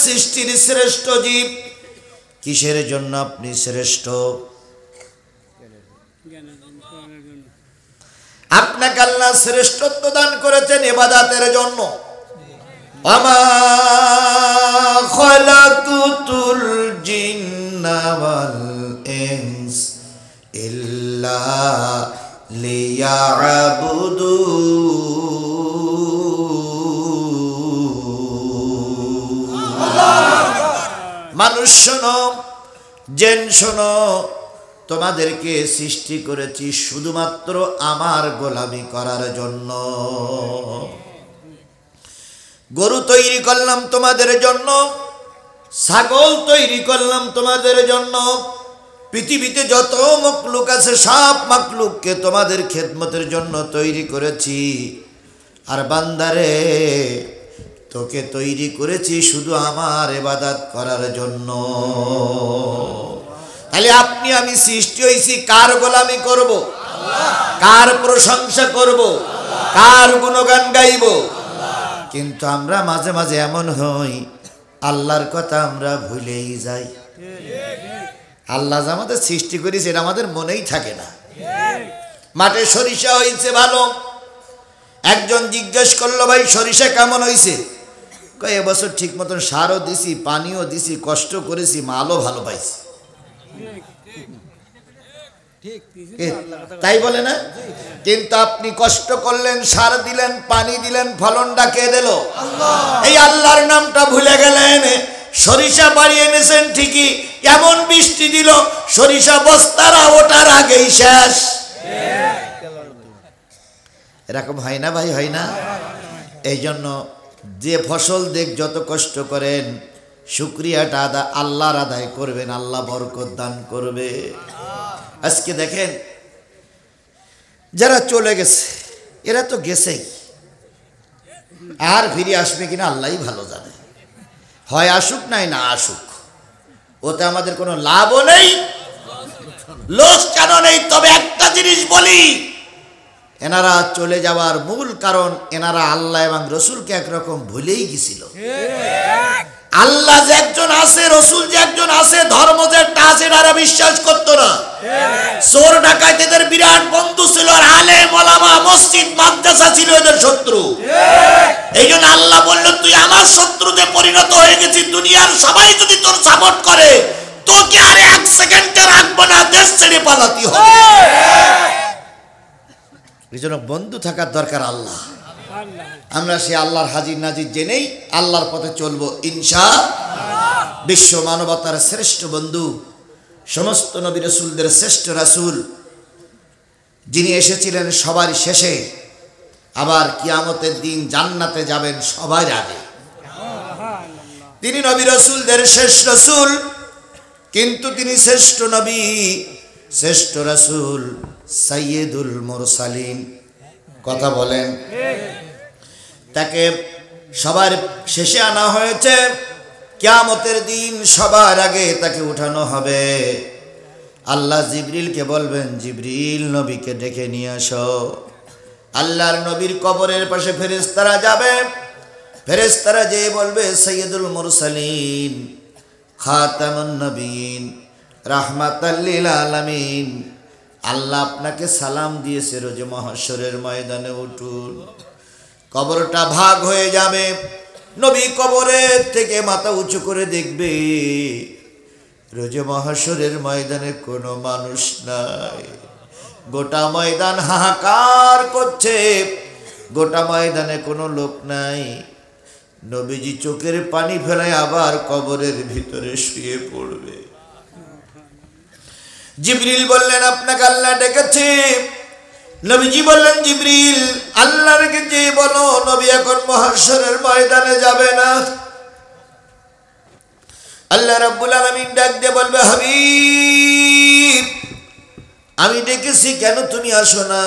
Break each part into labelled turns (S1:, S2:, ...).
S1: সৃষ্টির শ্রেষ্ঠ জীব। কিসের জন্য আপনি শ্রেষ্ঠ? আপনাকে আল্লাহ শ্রেষ্ঠত্ব দান করেছেন ইবাদতের জন্য। আমা খালাকুতুল জিন্না ওয়াল ইনস ইল্লা লিয়াবুদুন। মানুষ শোনো, জেন শোনো, তোমাদেরকে সৃষ্টি করেছি শুধুমাত্র আমার গোলামি করার জন্য। গরু তৈরি করলাম তোমাদের জন্য, ছাগল তৈরি করলাম তোমাদের জন্য। পৃথিবীতে যত মখলুক আছে সব মখলুককে তোমাদের খেদমতের জন্য তৈরি করেছি। আর বান্দারে, তোকে তৈরি করেছি শুধু আমার ইবাদত করার জন্য। তাহলে আপনি আমি সৃষ্টি হয়েছি কার গোলামি করব? কার প্রশংসা করব? কার গুণগান গাইব? কিন্তু আমরা মাঝে মাঝে এমন হই, আল্লাহর কথা আমরা ভুলেই যাই। আল্লাহ যে আমাদের সৃষ্টি করেছে এটা আমাদের মনেই থাকে না। মাঠে সরিষা হয়েছে ভালো, একজন জিজ্ঞেস করলো, ভাই সরিষা কেমন হয়েছে? কয় এবছর ঠিক মতন সারও দিছি, পানিও দিছি, কষ্ট করেছি, মালও ভালো পাইছি। তাই বলে না? কিন্তু আপনি কষ্ট করলেন, সার দিলেন, পানি দিলেন, ফলনটা কে দিল? এই আল্লাহর নামটা ভুলে গেলেন। সরিষা বাড়িয়ে এনেছেন ঠিকই, এমন বৃষ্টি দিল সরিষা বস্তারা ওঠার আগেই শেষ। এরকম হয় না ভাই? হয় না? এই জন্য যে ফসল দেখ যত কষ্ট করেন, শুকরিয়াটা আল্লাহর আদায় করবেন, আল্লাহ বরকত দান করবে। আজকে দেখেন যারা চলে গেছে, এরা তো গেছেই, আর ফিরে আসবে কিনা আল্লাহই ভালো জানে। হয় আসুক নাই না আসুক, ওতে আমাদের কোনো লাভও নেই, লোকসানও নেই। তবে একটা জিনিস বলি, এনারা চলে যাওয়ার মূল কারণ এনারা আল্লাহ এবং রসুলকে একরকম ভুলেই গেছিল। আল্লাহ যে একজন আছে, রসুল যে একজন আছে, ধর্ম যে একটা আছে, এনারা বিশ্বাস করতো না। চোর ডাকাতেদের বিরাট বন্ধু ছিল, আর আলেম ওলামা মসজিদ মাদ্রাসা ছিল এদের শত্রু। এই জন্য আল্লাহ বলল, তুই আমার শত্রুতে পরিণত হয়ে গেছিস, দুনিয়ার সবাই যদি তোর সাপোর্ট করে, তোকে আর এক সেকেন্ডে রাখবো না, দেশ ছেড়ে পালাতে হবে। এই জন্য বন্ধু থাকার দরকার আল্লাহ। আমরা সে আল্লাহর হাজির নাজির জেনেই আল্লাহর পথে চলবো ইনশাআল্লাহ। বিশ্ব মানবতার শ্রেষ্ঠ বন্ধু, সমস্ত নবী রাসূলদের শ্রেষ্ঠ রাসূল, যিনি এসেছিলেন সবার শেষে, আবার কিয়ামতের দিন জান্নাতে যাবেন সবার আগে। তিনি নবী রাসূলদের শেষ রাসূল, কিন্তু তিনি শ্রেষ্ঠ নবী, শ্রেষ্ঠ রাসূল, সাইয়্যিদুল মুরসালিন। কথা বলেন। তাকে সবার শেষে আনা হয়েছে, কিয়ামতের দিন সবার আগে তাকে উঠানো হবে। আল্লাহ জিবরিলকে বলবেন, জিবরিল নবীকে ডেকে নিয়ে আসো। আল্লাহর নবীর কবরের পাশে ফেরেশতারা যাবে। ফেরেশতারা যেয়ে বলবে, সাইয়্যিদুল মুরসালিন, খাতামুন নবীন, রাহমাতাল লিল আলামিন, আল্লাহ আপনাকে সালাম দিয়েছে, রোজে মহাশরের ময়দানে উঠুন। কবরটা ভাগ হয়ে যাবে, নবী কবরের থেকে মাথা উঁচু করে দেখবে, রোজে মহাশরের ময়দানে কোনো মানুষ নাই। গোটা ময়দান হাহাকার করছে, গোটা ময়দানে কোনো লোক নাই। নবীজি চোখের পানি ফেলায় আবার কবরের ভিতরে শুয়ে পড়বে। জিবরিল বললেন, আপনাকে আল্লাহ ডেকেছে। নবীজি বললেন, জিবরিল আল্লাহর কাছে বলো, নবী এখন মহাশরের ময়দানে যাবে না। আল্লাহ রাব্বুল আলামিন ডাক দিয়ে বলবে, হাবিব আমি ডেকেছি, কেন তুমি আসো না?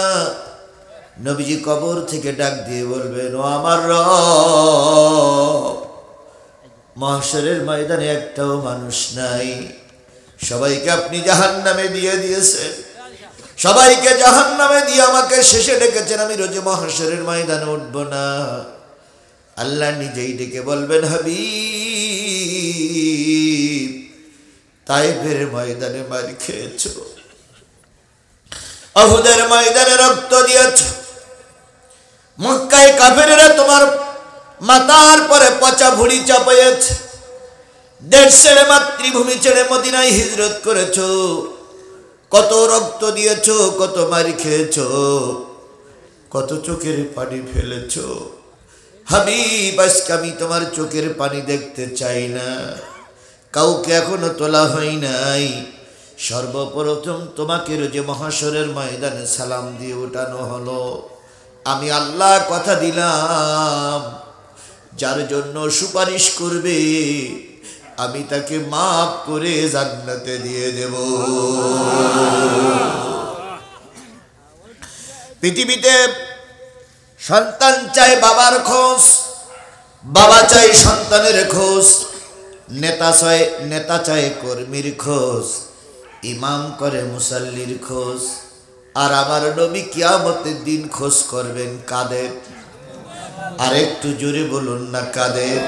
S1: নবীজি কবর থেকে ডাক দিয়ে বলবেন, ও আমার রব, মহাশরের ময়দানে একটাও মানুষ নাই, সবাইকে আপনি জাহান্নামে দিয়ে দিয়েছেন, সবাইকে জাহান্নামে দিয়ে আমাকে শেষে ডেকেছেন, আমি রোজে মহাশরের ময়দানে উঠবো না। আল্লাহ নিজেই ডেকে বলবেন, হাবিব তাইফের ময়দানে মার খেয়েছো, উহুদের ময়দানে রক্ত দিয়েছো, মক্কায় কাফেররা তোমার মাথার পরে পচা ভুঁড়ি চাপাইছে, দেশ ছেড়ে মাতৃভূমি ছেড়ে মদিনায় হিজরত করেছো, কত রক্ত দিয়েছো, কত মার খেয়েছো, কত চোখের পানি ফেলেছো। হাবিব, আজকে আমি তোমার চোখের পানি দেখতে চাই না। কাউকে এখনো তোলা হয় নাই। সর্বপ্রথম তোমাকে যে মহাশরের ময়দানে সালাম দিয়ে উঠানো হলো। আমি আল্লাহ কথা দিলাম, যার জন্য সুপারিশ করবে আমি তাকে মাফ করে জান্নাতে দিয়ে দেব। পৃথিবীতে সন্তান চায় বাবার খোঁজ, বাবা চায় সন্তানের খোঁজ, নেতা চায় কর্মীর খোঁজ, ইমাম করে মুসাল্লির খোঁজ। আর আমার নবী কিয়ামতের দিন খোঁজ করবেন কাদের? আরেকটু জোরে বলুন না কাদের?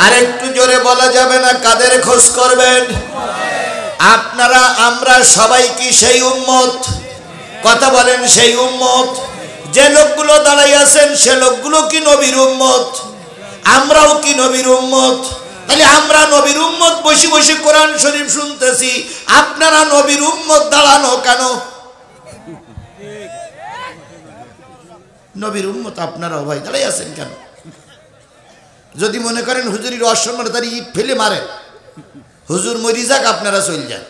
S1: আরেকটু জোরে বলা যাবে না কাদের খোঁজ করবেন? আপনারা আমরা সবাই কি সেই উম্মত? কথা বলেন, সেই উম্মত? যে লোকগুলো দাঁড়াই আছেন সে লোকগুলো কি নবীর উম্মত? আমরাও কি নবীর উম্মত? তাহলে আমরা নবীর উম্মত বসে বসে কোরআন শরীফ শুনতেছি, আপনারা নবীর উম্মত দাঁড়ানো কেন? নবীর উম্মত আপনারাও ভাই দাঁড়াই আছেন কেন? যদি মনে করেন হুজুরির অসম্মান তার ইট ফেলে মারেন, হুজুর মরি যাক, আপনারা চলে যান।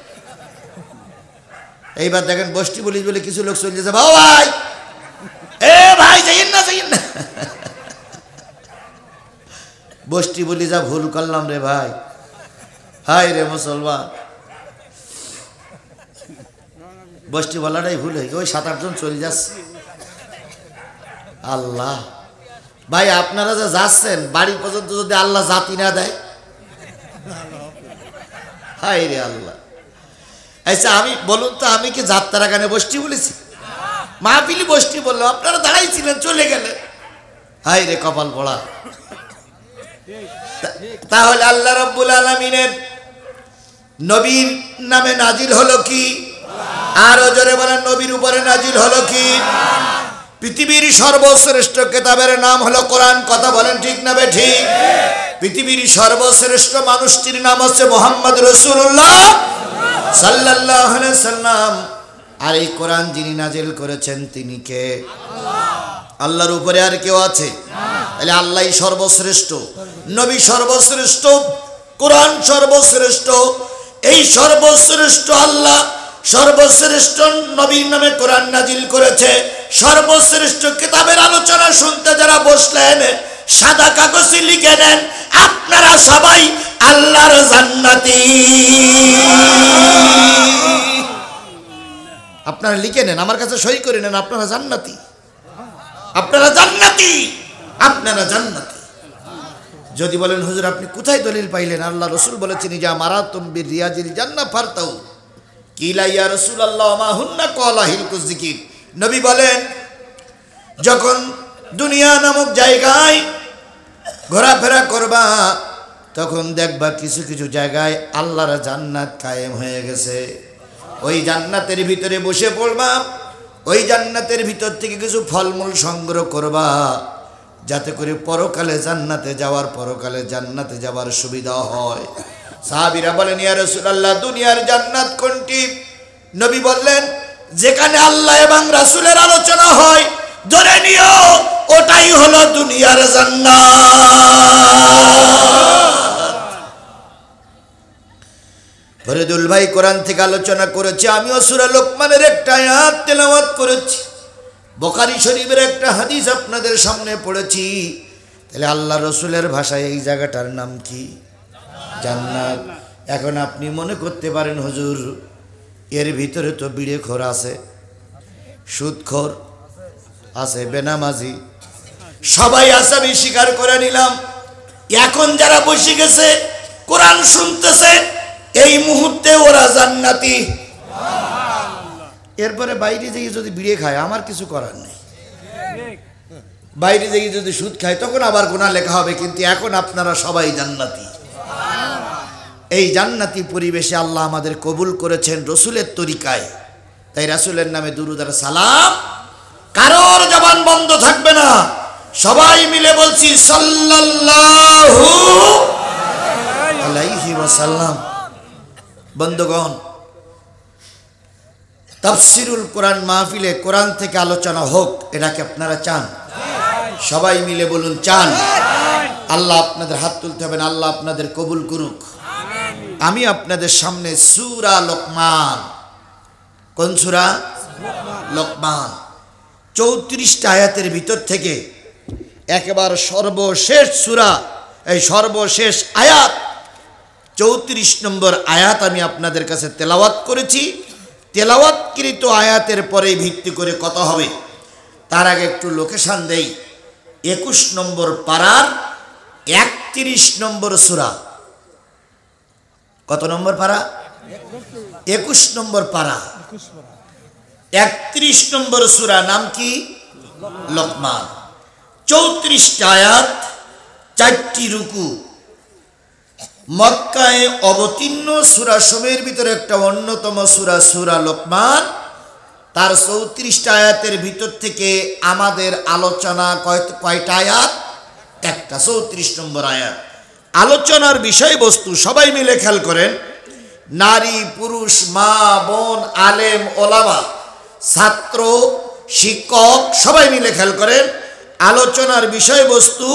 S1: এইবার দেখেন বস্তি বলি বলে কিছু লোক চলে যাচ্ছে, ভাই এ ভাই যাইয়েন না, যাইয়েন না। বস্তি বলি যা ভুল করলাম রে ভাই, হাই রে মুসলমান, বস্তি বলাটাই ভুল হয়ে ওই 7-8 জন চলে যাচ্ছে। আল্লাহ ভাই, আপনারা যে যাচ্ছেন বাড়ি পর্যন্ত যদি আল্লাহ জাতি না দেয়, হাই রে আল্লাহ। আচ্ছা আমি বলুন তো, আমি কি যাত্রা গানে বস্তি বলেছি? মাহফিলি বস্তি বললাম, আপনারা দাঁড়াইছিলেন চলে গেলেন, হাই রে কপাল পড়া। তাহলে আল্লাহ রাব্বুল আলামিনের নবীর নামে নাজিল হলো কি? আরো জোরে বলেন, নবীর উপরে নাজিল হলো কি? পৃথিবীর সর্বশ্রেষ্ঠ কিতাবের নাম হলো কোরআন। কথা বলেন ঠিক না বেঠিক? পৃথিবীর সর্বশ্রেষ্ঠ মানুষটির নাম হচ্ছে মুহাম্মদ রাসূলুল্লাহ সাল্লাল্লাহু আলাইহি সাল্লাম। আর এই কোরআন যিনি নাজিল করেছেন তিনি কে? আল্লাহর উপরে আর কেউ আছে? তাহলে আল্লাহই সর্বশ্রেষ্ঠ, নবী সর্বশ্রেষ্ঠ, কোরআন সর্বশ্রেষ্ঠ। এই সর্বশ্রেষ্ঠ আল্লাহ সর্বশ্রেষ্ঠ নবীর নামে কোরআন নাজিল করেছে। সর্বশ্রেষ্ঠ কিতাবের আলোচনা শুনতে যারা বসলেন, সাদা কাগজে লিখে নেন আপনারা সবাই আল্লাহর জান্নাতি। আপনারা লিখে নেন, আমার কাছে সই করে নেন, আপনারা জান্নাতি, আপনারা জান্নাতি, আপনারা জান্নাতি। যদি বলেন হুজুর আপনি কোথায় দলিল পাইলেন? আল্লাহ রসুল বলেছেন, যা মারাতুম বিরিয়াজিল জান্নাহ ফারতাউ কিলা ইয়া রাসূলুল্লাহ মা হুন্না ক্বালা হিলকুজ যিকির। নবী বলেন, যখন দুনিয়া নামক জায়গায় ঘোরাফেরা করবা তখন দেখবা কিছু কিছু জায়গায় আল্লাহর জান্নাত কায়েম হয়ে গেছে। ওই জান্নাতের ভিতরে বসে পড়বা, ওই জান্নাতের ভিতর থেকে কিছু ফলমূল সংগ্রহ করবা, যাতে করে পরকালে জান্নাতে যাওয়ার সুবিধা হয়। সাহাবীরা বলেন, ইয়া রাসূলুল্লাহ দুনিয়ার জান্নাত কোনটি? নবী বললেন, যেখানে আল্লাহ এবং রাসূলের আলোচনা হয় ধরে নিও ওটাই হলো দুনিয়ার জান্নাত। ফরিদুল ভাই কোরআন থেকে আলোচনা করেছে, আমিও সূরা লোকমানের একটা আয়াত তেলাওয়াত করেছি, বুখারী শরীফের একটা হাদিস আপনাদের সামনে পড়েছি। তাহলে আল্লাহ রসুলের ভাষায় এই জায়গাটার নাম কি? জান্নাত। এখন আপনি মনে করতে পারেন হুজুর এর ভিতরে তো বিড়েখোর আছে, সুদখোর আছে, বেনামাজি সবাই আছে, আমি স্বীকার করে নিলাম। এখন যারা বসে গেছে কোরআন শুনতেছে এই মুহূর্তে ওরা জান্নাতি। এরপরে বাইরে যেয়ে যদি বিড়ে খায় আমার কিছু করার নেই, বাইরে যেয়ে যদি সুদ খায় তখন আবার গুনাহ লেখা হবে, কিন্তু এখন আপনারা সবাই জান্নাতি। এই জান্নাতি পরিবেশে আল্লাহ আমাদের কবুল করেছেন রসুলের তরিকায়। তাই রাসূলের নামে দুরূদ আর সালাম কারোর জবান বন্ধ থাকবে না, সবাই মিলে বলছি সাল্লাল্লাহু আলাইহি ওয়াসাল্লাম। বন্ধুগণ, তাফসিরুল কোরআন মাহফিলে কোরআন থেকে আলোচনা হোক, এটাকে আপনারা চান? সবাই মিলে বলুন চান। আল্লাহ আপনাদের হাত তুলতে হবে না, আল্লাহ আপনাদের কবুল করুক। আমি আপনাদের সামনে সূরা লোকমান, কোন সূরা? লোকমান, 34টা আয়াতের ভিতর থেকে একেবারে সর্বশেষ সূরা, এই সর্বশেষ আয়াত 34 নম্বর আয়াত আমি আপনাদের কাছে তেলাওয়াত করেছি। তেলাওয়াতকৃত আয়াতের পরে ভিত্তি করে কথা হবে। তার আগে একটু লোকেশন দেই। 21 নম্বর পারার 31 নম্বর সূরা। কত নম্বর পারা? 21 নম্বর পারা, 31 নম্বর সূরা। নাম কি? লোকমান। 34টা আয়াত, 4টি রুকু। মক্কায় অবতীর্ণ সূরা সমূহের ভিতরে একটা অন্যতম সূরা সূরা লোকমান। তার 34টা আয়াতের ভিতর থেকে আমাদের আলোচনা কয়টা আয়াত? একটা, 34 নম্বর আয়াত। আলোচনার বিষয়বস্তু সবাই মিলে খেয়াল করেন। নারী পুরুষ, মা বোন, আলেম ওলামা, ছাত্র শিক্ষক সবাই মিলে খেয়াল করেন। আলোচনার বিষয়বস্তু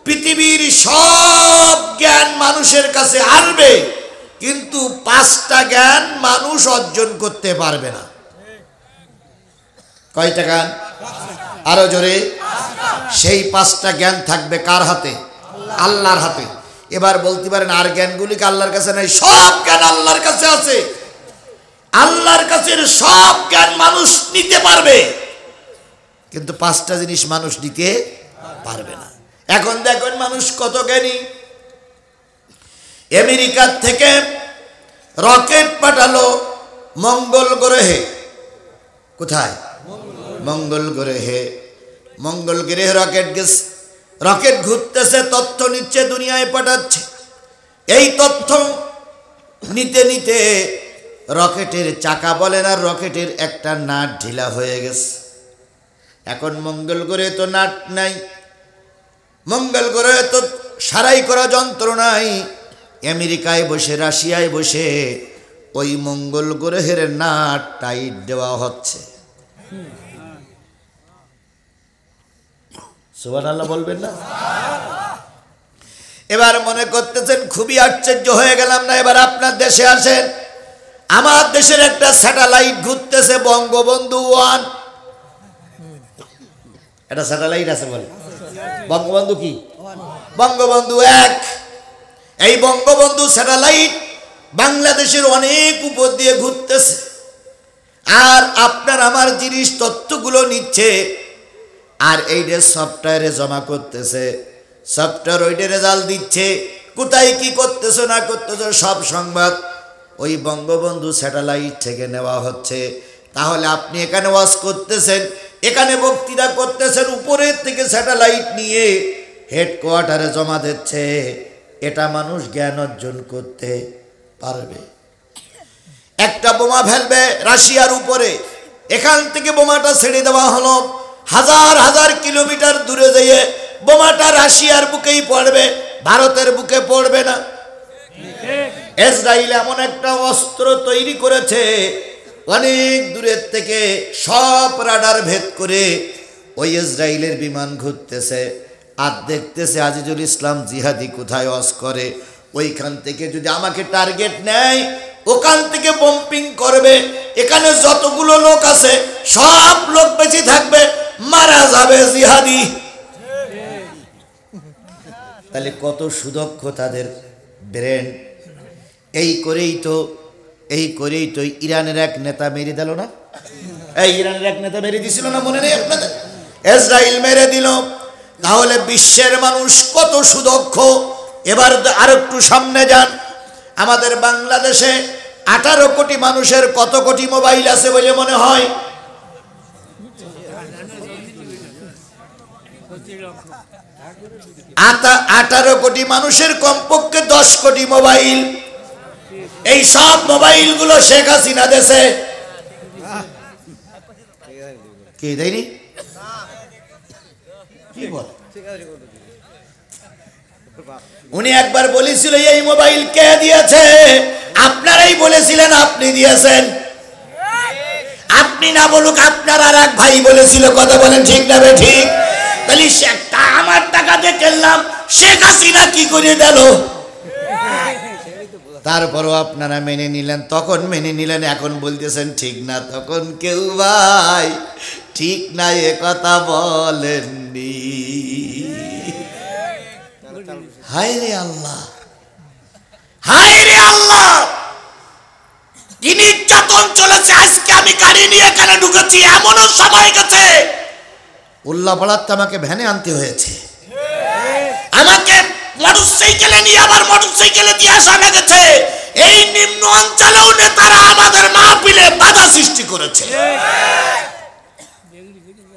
S1: পৃথিবীর সব জ্ঞান মানুষের কাছে আসবে, কিন্তু 5টা জ্ঞান মানুষ অর্জন করতে পারবে না। কয়টা জ্ঞান? আরো জোরে। সেই 5টা জ্ঞান থাকবে কার হাতে? আল্লাহর হাতে। এবার বলতে পারেন আর জ্ঞানগুলি কি আল্লাহর কাছে নাই? সব জ্ঞান আল্লাহর কাছে আছে। আল্লাহর কাছে সব জ্ঞান মানুষ নিতে পারবে, কিন্তু 5টা জিনিস মানুষ নিতে পারবে না। এখন দেখুন মানুষ কত জ্ঞানী। আমেরিকার থেকে রকেট পাঠালো মঙ্গল গ্রহে। কোথায়? মঙ্গল গ্রহে। মঙ্গল গ্রহে রকেট গেছে, রকেট ঘুরতেছে, তথ্য নিচ্ছে, দুনিয়ায় পাঠাচ্ছে। এই তথ্য নিতে নিতে রকেটের চাকা বলেন আর রকেটের একটা নাট ঢিলা হয়ে গেছে। এখন মঙ্গল গ্রহে তো নাট নাই, মঙ্গল গ্রহে তো সারাই করা যন্ত্র নাই। আমেরিকায় বসে, রাশিয়ায় বসে ওই মঙ্গল গ্রহের নাট টাইট দেওয়া হচ্ছে। সুবহানাল্লাহ বলবেন না? এবার মনে করতেছেন খুবই আশ্চর্য হয়ে গেলাম না। এবার আপনার দেশে আসেন, আমার দেশের একটা স্যাটেলাইট ঘুরতেছে, বঙ্গবন্ধু 1। এটা স্যাটেলাইট আছে বলে, বঙ্গবন্ধু কি? বঙ্গবন্ধু 1। এই বঙ্গবন্ধু স্যাটেলাইট বাংলাদেশের অনেক উপর দিয়ে ঘুরতেছে, আর আপনার আমার জিনিস তথ্যগুলো নিচ্ছে, আর এইটা সফটওয়্যারে জমা করতেছে। সফটওয়্যার ওইটা রেজাল্ট দিচ্ছে, কোথায় কি করতেছো না করতেছো সব সংবাদ ওই বঙ্গবন্ধু স্যাটেলাইট থেকে নেওয়া হচ্ছে। তাহলে আপনি এখানে ওয়াজ করতেছেন, এখানে বক্তৃতা করতেছেন, উপরের থেকে স্যাটেলাইট নিয়ে হেডকোয়ার্টারে জমা দিচ্ছে। এটা মানুষ জ্ঞান অর্জন করতে পারবে? একটা বোমা ফেলবে রাশিয়ার উপরে, এখান থেকে বোমাটা ছেড়ে দেওয়া হলো, হাজার হাজার কিলোমিটার দূরে যেয়ে বোমাটা রাশিয়ার বুকেই পড়বে, ভারতের বুকে পড়বে না। ইসরায়েল এমন একটা অস্ত্র তৈরি করেছে, অনেক দূরের থেকে সব রাডার ভেদ করে ওই ইসরায়েলের বিমান ঘুরতেছে, আর দেখতেছে আজিজুল ইসলাম জিহাদি কোথায় ওয়াজ করে, ওইখান থেকে যদি আমাকে টার্গেট নেয় ওখান থেকে বম্পিং করবে। এখানে যতগুলো লোক আছে সব লোক বেঁচে থাকবে, মারা যাবে জিহাদি। তাহলে কত সুদক্ষ তাদের ব্রেন। এই করেই তো ইরানের এক নেতা মেরে দিল না? এই ইরানের এক নেতা মেরে দিছিল না, মনে নেই আপনাদের? ইসরায়েল মেরে দিল। তাহলে বিশ্বের মানুষ কত সুদক্ষ। এবার আর একটু সামনে যান, আমাদের বাংলাদেশে 18 কোটি মানুষের কত কোটি মোবাইল আছে বলে মনে হয়? 18 কোটি মানুষের কমপক্ষে 10 কোটি মোবাইল। এই সব মোবাইলগুলো শেখ হাসিনা দেশে কে দেয়নি? কি বল? উনি একবার বলেছিল এই মোবাইল কে দিয়েছে? আপনারাই বলেছিলেন, আপনি দিয়েছেন। আপনি না বলুক, আপনার আর এক ভাই বলেছিল। কথা বলেন ঠিক না বে ঠিক? তাহলে আমার টাকা দিয়ে কিনলাম, শেখ হাসিনা কি করে দিল? তারপরও আপনারা মেনে নিলেন, তখন মেনে নিলেন, এখন বলতেছেন ঠিক না। তখন কেউ ভাই ঠিক না এ কথা বলেননি। হায় রে আল্লাহ, হায় রে আল্লাহ, কি নির্যাতন চলেছে। আজকে আমি গাড়ি নিয়ে এখানে ঢুকেছি, এমনও সময় গেছে উল্লাপাড়াতে আমাকে ভ্যানে আনতে হয়েছে, আমাকে মোটরসাইকেলে নিয়ে আবার মোটরসাইকেলে দিয়ে আসা গেছে। এই নিম্ন অঞ্চলেও নেতারা আমাদের মাহফিলে বাধা সৃষ্টি করেছে।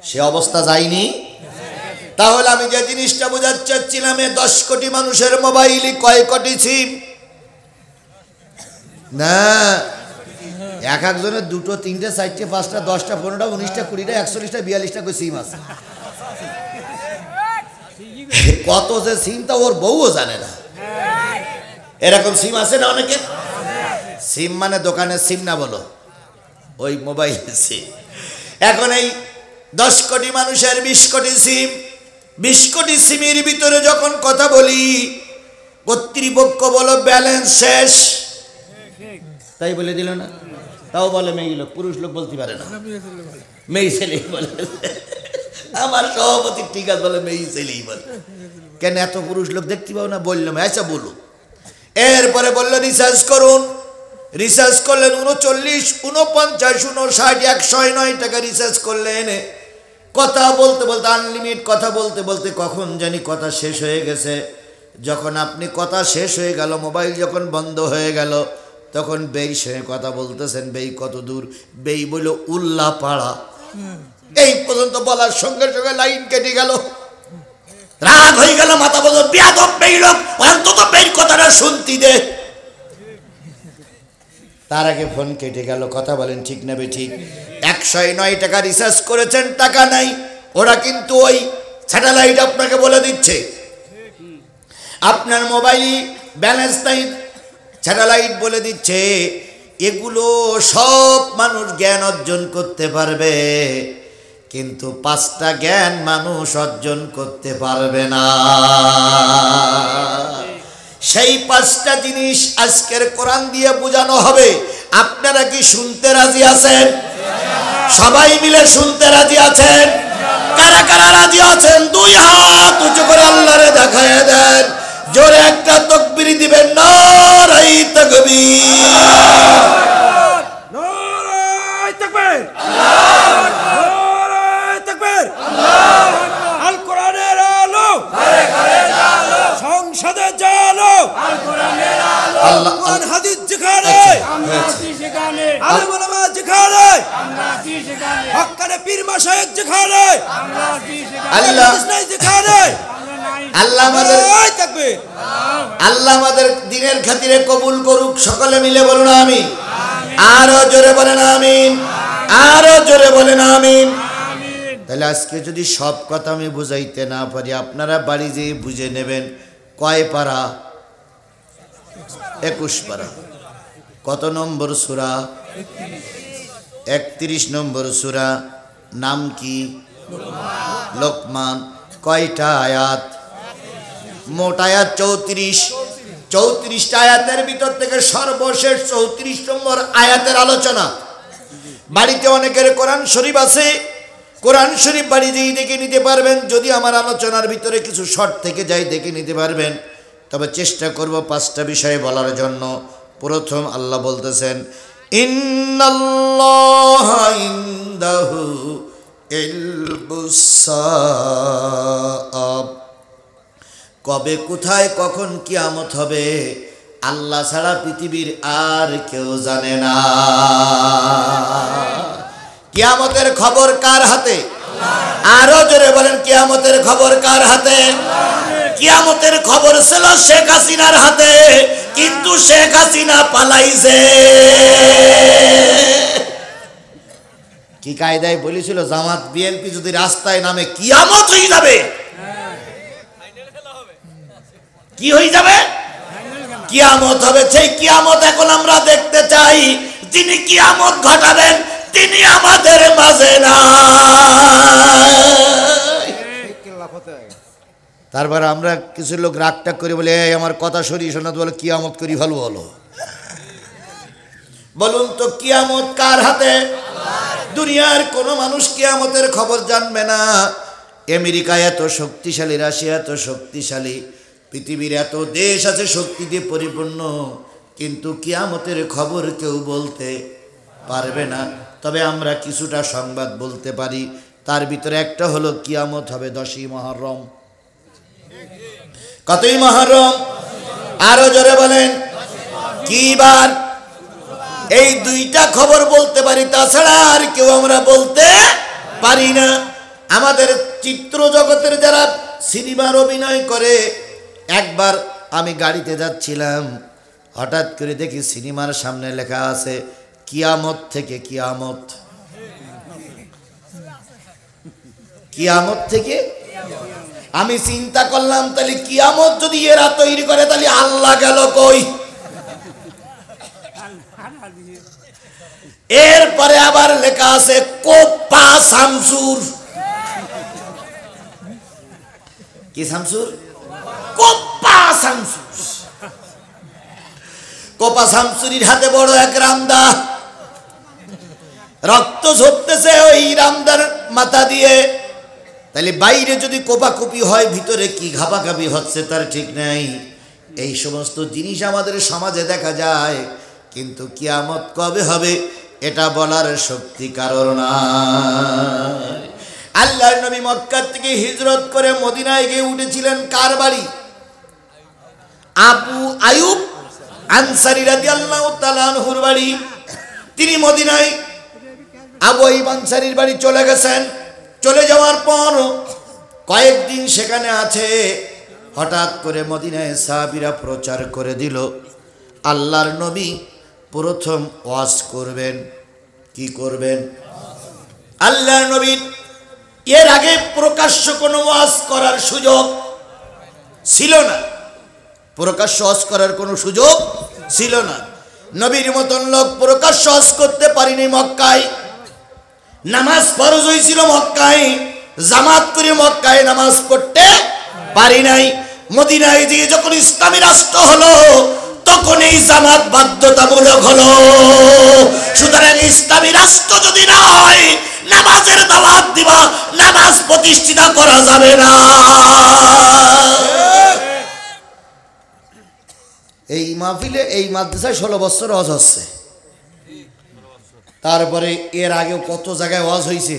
S1: সে অবস্থা যায়নি? তাহলে আমি যে জিনিসটা বোঝাতে চাচ্ছিলাম, 10 কোটি মানুষের মোবাইলই কয় কোটি সিম? না, এক একজনের 2, 3, 4, 5, 10, 15, 19, 20, 41, 42 করে সিম আছে। কত যে সিম তা ওর বউও জানে না। এরকম সিম আছে না অনেকের? সিম মানে দোকানের সিম না, বলো ওই মোবাইল সিম। এখন এই 10 কোটি মানুষের 20 কোটি সিম, 20 কোটি সিমের ভিতরে যখন কথা বলি, কর্তৃপক্ষ বলো ব্যালেন্স শেষ, তাই বলে দিল না? তাও বলে মেয়ে লোক, পুরুষ লোক বলতে পারে না, মেয়ে ছেলেই বলে। আমার সভাপতি ঠিক আছে বলে মেয়ে ছেলেই বলে। কেন এত পুরুষ লোক দেখতে পাও না? বললাম আচ্ছা বলো। এরপরে বললো রিসার্চ করুন। রিসার্চ করলেন 39, 49, 59, 109 টাকা রিসার্চ করলেন। কথা বলতে বলতে আনলিমিট কথা বলতে বলতে কখন জানি কথা শেষ হয়ে গেছে। যখন আপনি কথা শেষ হয়ে গেল, মোবাইল যখন বন্ধ হয়ে গেল, তখন বেই সঙ্গে কথা বলতেছেন। বেই কত দূর? বেই বলল উল্লাপাড়া। এই পর্যন্ত বলার সঙ্গে সঙ্গে লাইন কেটে গেল। রাগ হয়ে গেল, মাথা বলল বেয়াদব বেই লোক, অন্তত বেই কথাটা শুনতি দে। তার আগে ফোন কেটে গেল। কথা বলেন ঠিক না বে ঠিক? 109 টাকা রিসার্চ করেছেন, টাকা নাই। ওরা কিন্তু ওই স্যাটেলাইট আপনাকে বলে দিচ্ছে আপনার মোবাইল ব্যালেন্স নাই, স্যাটেলাইট বলে দিচ্ছে। এগুলো সব মানুষ জ্ঞান অর্জন করতে পারবে, কিন্তু 5টা জ্ঞান মানুষ অর্জন করতে পারবে না। সেই 5টা জিনিস আজকের কোরআন দিয়ে বোঝানো হবে। আপনারা কি শুনতে রাজি আছেন? সবাই মিলে শুনতে রাজি আছেন? কারা কারা রাজি আছেন? 2 হাত উঁচু করে আল্লাহরে দেখায় দেন। জোরে একটা তাকবীর দিবেন, নারায়ে তাকবীর, নারায়ে তাকবীর, নারায়ে তাকবীর। আল কোরআনের আলো ঘরে ঘরে জ্বালো, সংসদে জ্বালো। আল কোরআনের আলো, কোরআন হাদিস যেখানে আমরা কি সেখানে, আলেম ওলামা যেখানে আমরা কি সেখানে, হক্কানে পীর মাশায়েখ যেখানে আমরা কি সেখানে, আল্লাহ ইসলাম যেখানে আল্লাহ আমাদের তাকবীর, আল্লাহ আমাদের দ্বীনের খাতিরে কবুল করুক। সকলে মিলে বলুন আমিন। আরো জোরে বলেন আমিন, আরো জোরে বলেন আমিন। তাহলে আজকে যদি সব কথা আমি বুঝাইতে না পারি, আপনারা বাড়ি যেয়ে বুঝে নেবেন। কয় পারা? 21 পারা। কত নম্বর সূরা? 31 নম্বর সূরা। নাম কি? লোকমান। কয়টা আয়াত? মোট আয়াত 34। 34টা আয়াতের ভিতর থেকে সর্বশেষ 34 নম্বর আয়াতের আলোচনা। বাড়িতে অনেকের কোরআন শরীফ আছে, কোরআন শরীফ বাড়ি যেই দেখে নিতে পারবেন। যদি আমার আলোচনার ভিতরে কিছু শর্ট থেকে যায় দেখে নিতে পারবেন। তবে চেষ্টা করব 5টা বিষয়ে বলার জন্য। প্রথম, আল্লাহ বলতেছেন ইন্নাল্লাহা ইনদাহু ইলমুস সাআব। কবে, কোথায়, কখন কিয়ামত হবে আল্লাহ ছাড়া পৃথিবীর আর কেউ জানে না। কিয়ামতের খবর কার হাতে? আরো জোরে বলেন, কিয়ামতের খবর কার হাতে? কিয়ামতের খবর ছিল শেখ হাসিনার হাতে। কিন্তু শেখ হাসিনা পালাইছে। কি কায়দায় বলেছিল জামাত বিএনপি যদি রাস্তায় নামে কিয়ামত হয়ে যাবে। কি হয়ে যাবে? কিয়ামত হবে। সেই কিয়ামত এখন আমরা দেখতে চাই। যিনি কিয়ামত ঘটাবেন তিনি আমাদের মাঝে না। তারপর আমরা কিছু লোক রাগটাগ করে বলে এই আমার কথা সরিয়ে শোনা, বলে কিয়ামত করি ভালো হলো। বলুন তো কিয়ামত কার হাতে? দুনিয়ার কোন মানুষ কিয়ামতের খবর জানবে না। আমেরিকা এত শক্তিশালী, রাশিয়া এত শক্তিশালী, পৃথিবীর এত দেশ আছে শক্তি দিয়ে পরিপূর্ণ, কিন্তু কিয়ামতের খবর কেউ বলতে পারবে না। তবে আমরা কিছুটা সংবাদ বলতে পারি। তার ভিতরে একটা হলো কিয়ামত হবে 10ই মুহররম। কতই মুহররম? আরো জোরে বলেন। কি বার? এই দুইটা খবর বলতে পারি, তাছাড়া আর কেউ আমরা বলতে পারি না। আমাদের চিত্র জগতের যারা সিনেমার অভিনয় করে, একবার আমি গাড়িতে যাচ্ছিলাম, হঠাৎ করে দেখি সিনেমার সামনে লেখা আছে কিয়ামত থেকে কিয়ামত। কিয়ামত থেকে আমি চিন্তা করলাম তাহলে কিয়ামত যদি এরা তৈরি করে তাহলে আল্লাহ গেল কই? এরপরে আবার লেখা আছে কোপা শামসুর। কি শামসুর? কোপা শামসুর। কোপা শামসুরির হাতে বড় এক রামদা, রক্ত ঝরতেছে ওই রামদার মাথা দিয়ে। তাহলে বাইরে যদি কোপাকুপি হয়, ভিতরে কি ঘাপাঘাপি হচ্ছে তার ঠিক নাই। এই সমস্ত জিনিস আমাদের সমাজে দেখা যায়, কিন্তু কিয়ামত কবে হবে এটা বলার শক্তি কারোর নাই। আল্লাহর নবী মক্কা থেকে হিজরত করে মদিনায় গিয়ে উঠেছিলেন কার বাড়ি? আবু আয়ুব আনসারী রাদিয়াল্লাহু তাআলা আনহুর বাড়ি। তিনি মদিনায় আবু আয়ুব আনসারীর বাড়ি চলে গেছেন। চলে যাওয়ার পর কয়েকদিন সেখানে আছে। হঠাৎ করে মদিনায় সাহাবীরা প্রচার করে দিল আল্লাহর নবী প্রথম ওয়াজ করবেন। কি করবেন? আল্লাহর নবী এর আগে প্রকাশ্য কোনো ওয়াজ করার সুযোগ ছিল না। প্রকাশ্য ওয়াজ করার কোনো সুযোগ ছিল না। নবীর মতন লোক প্রকাশ্য ওয়াজ করতে পারেনি মক্কায়। নামাজ ফরজ হয়েছিল মক্কায়, জামাত করে মক্কায় নামাজ পড়তে পারি নাই। মদিনায় গিয়ে যখন ইসলামী রাষ্ট্র হলো তখন এই জামাত বাধ্যতামূলক হলো। সুতরাং ইসলামী রাষ্ট্র যদি না হয় নামাজের দাওয়াত দিবা, নামাজ প্রতিষ্ঠিত করা যাবে না। এই মাহফিলে এই মাদ্রাসায় 16 বছর ওয়াজ হচ্ছে। তারপরে এর আগেও কত জায়গায় ওয়াজ হয়েছে।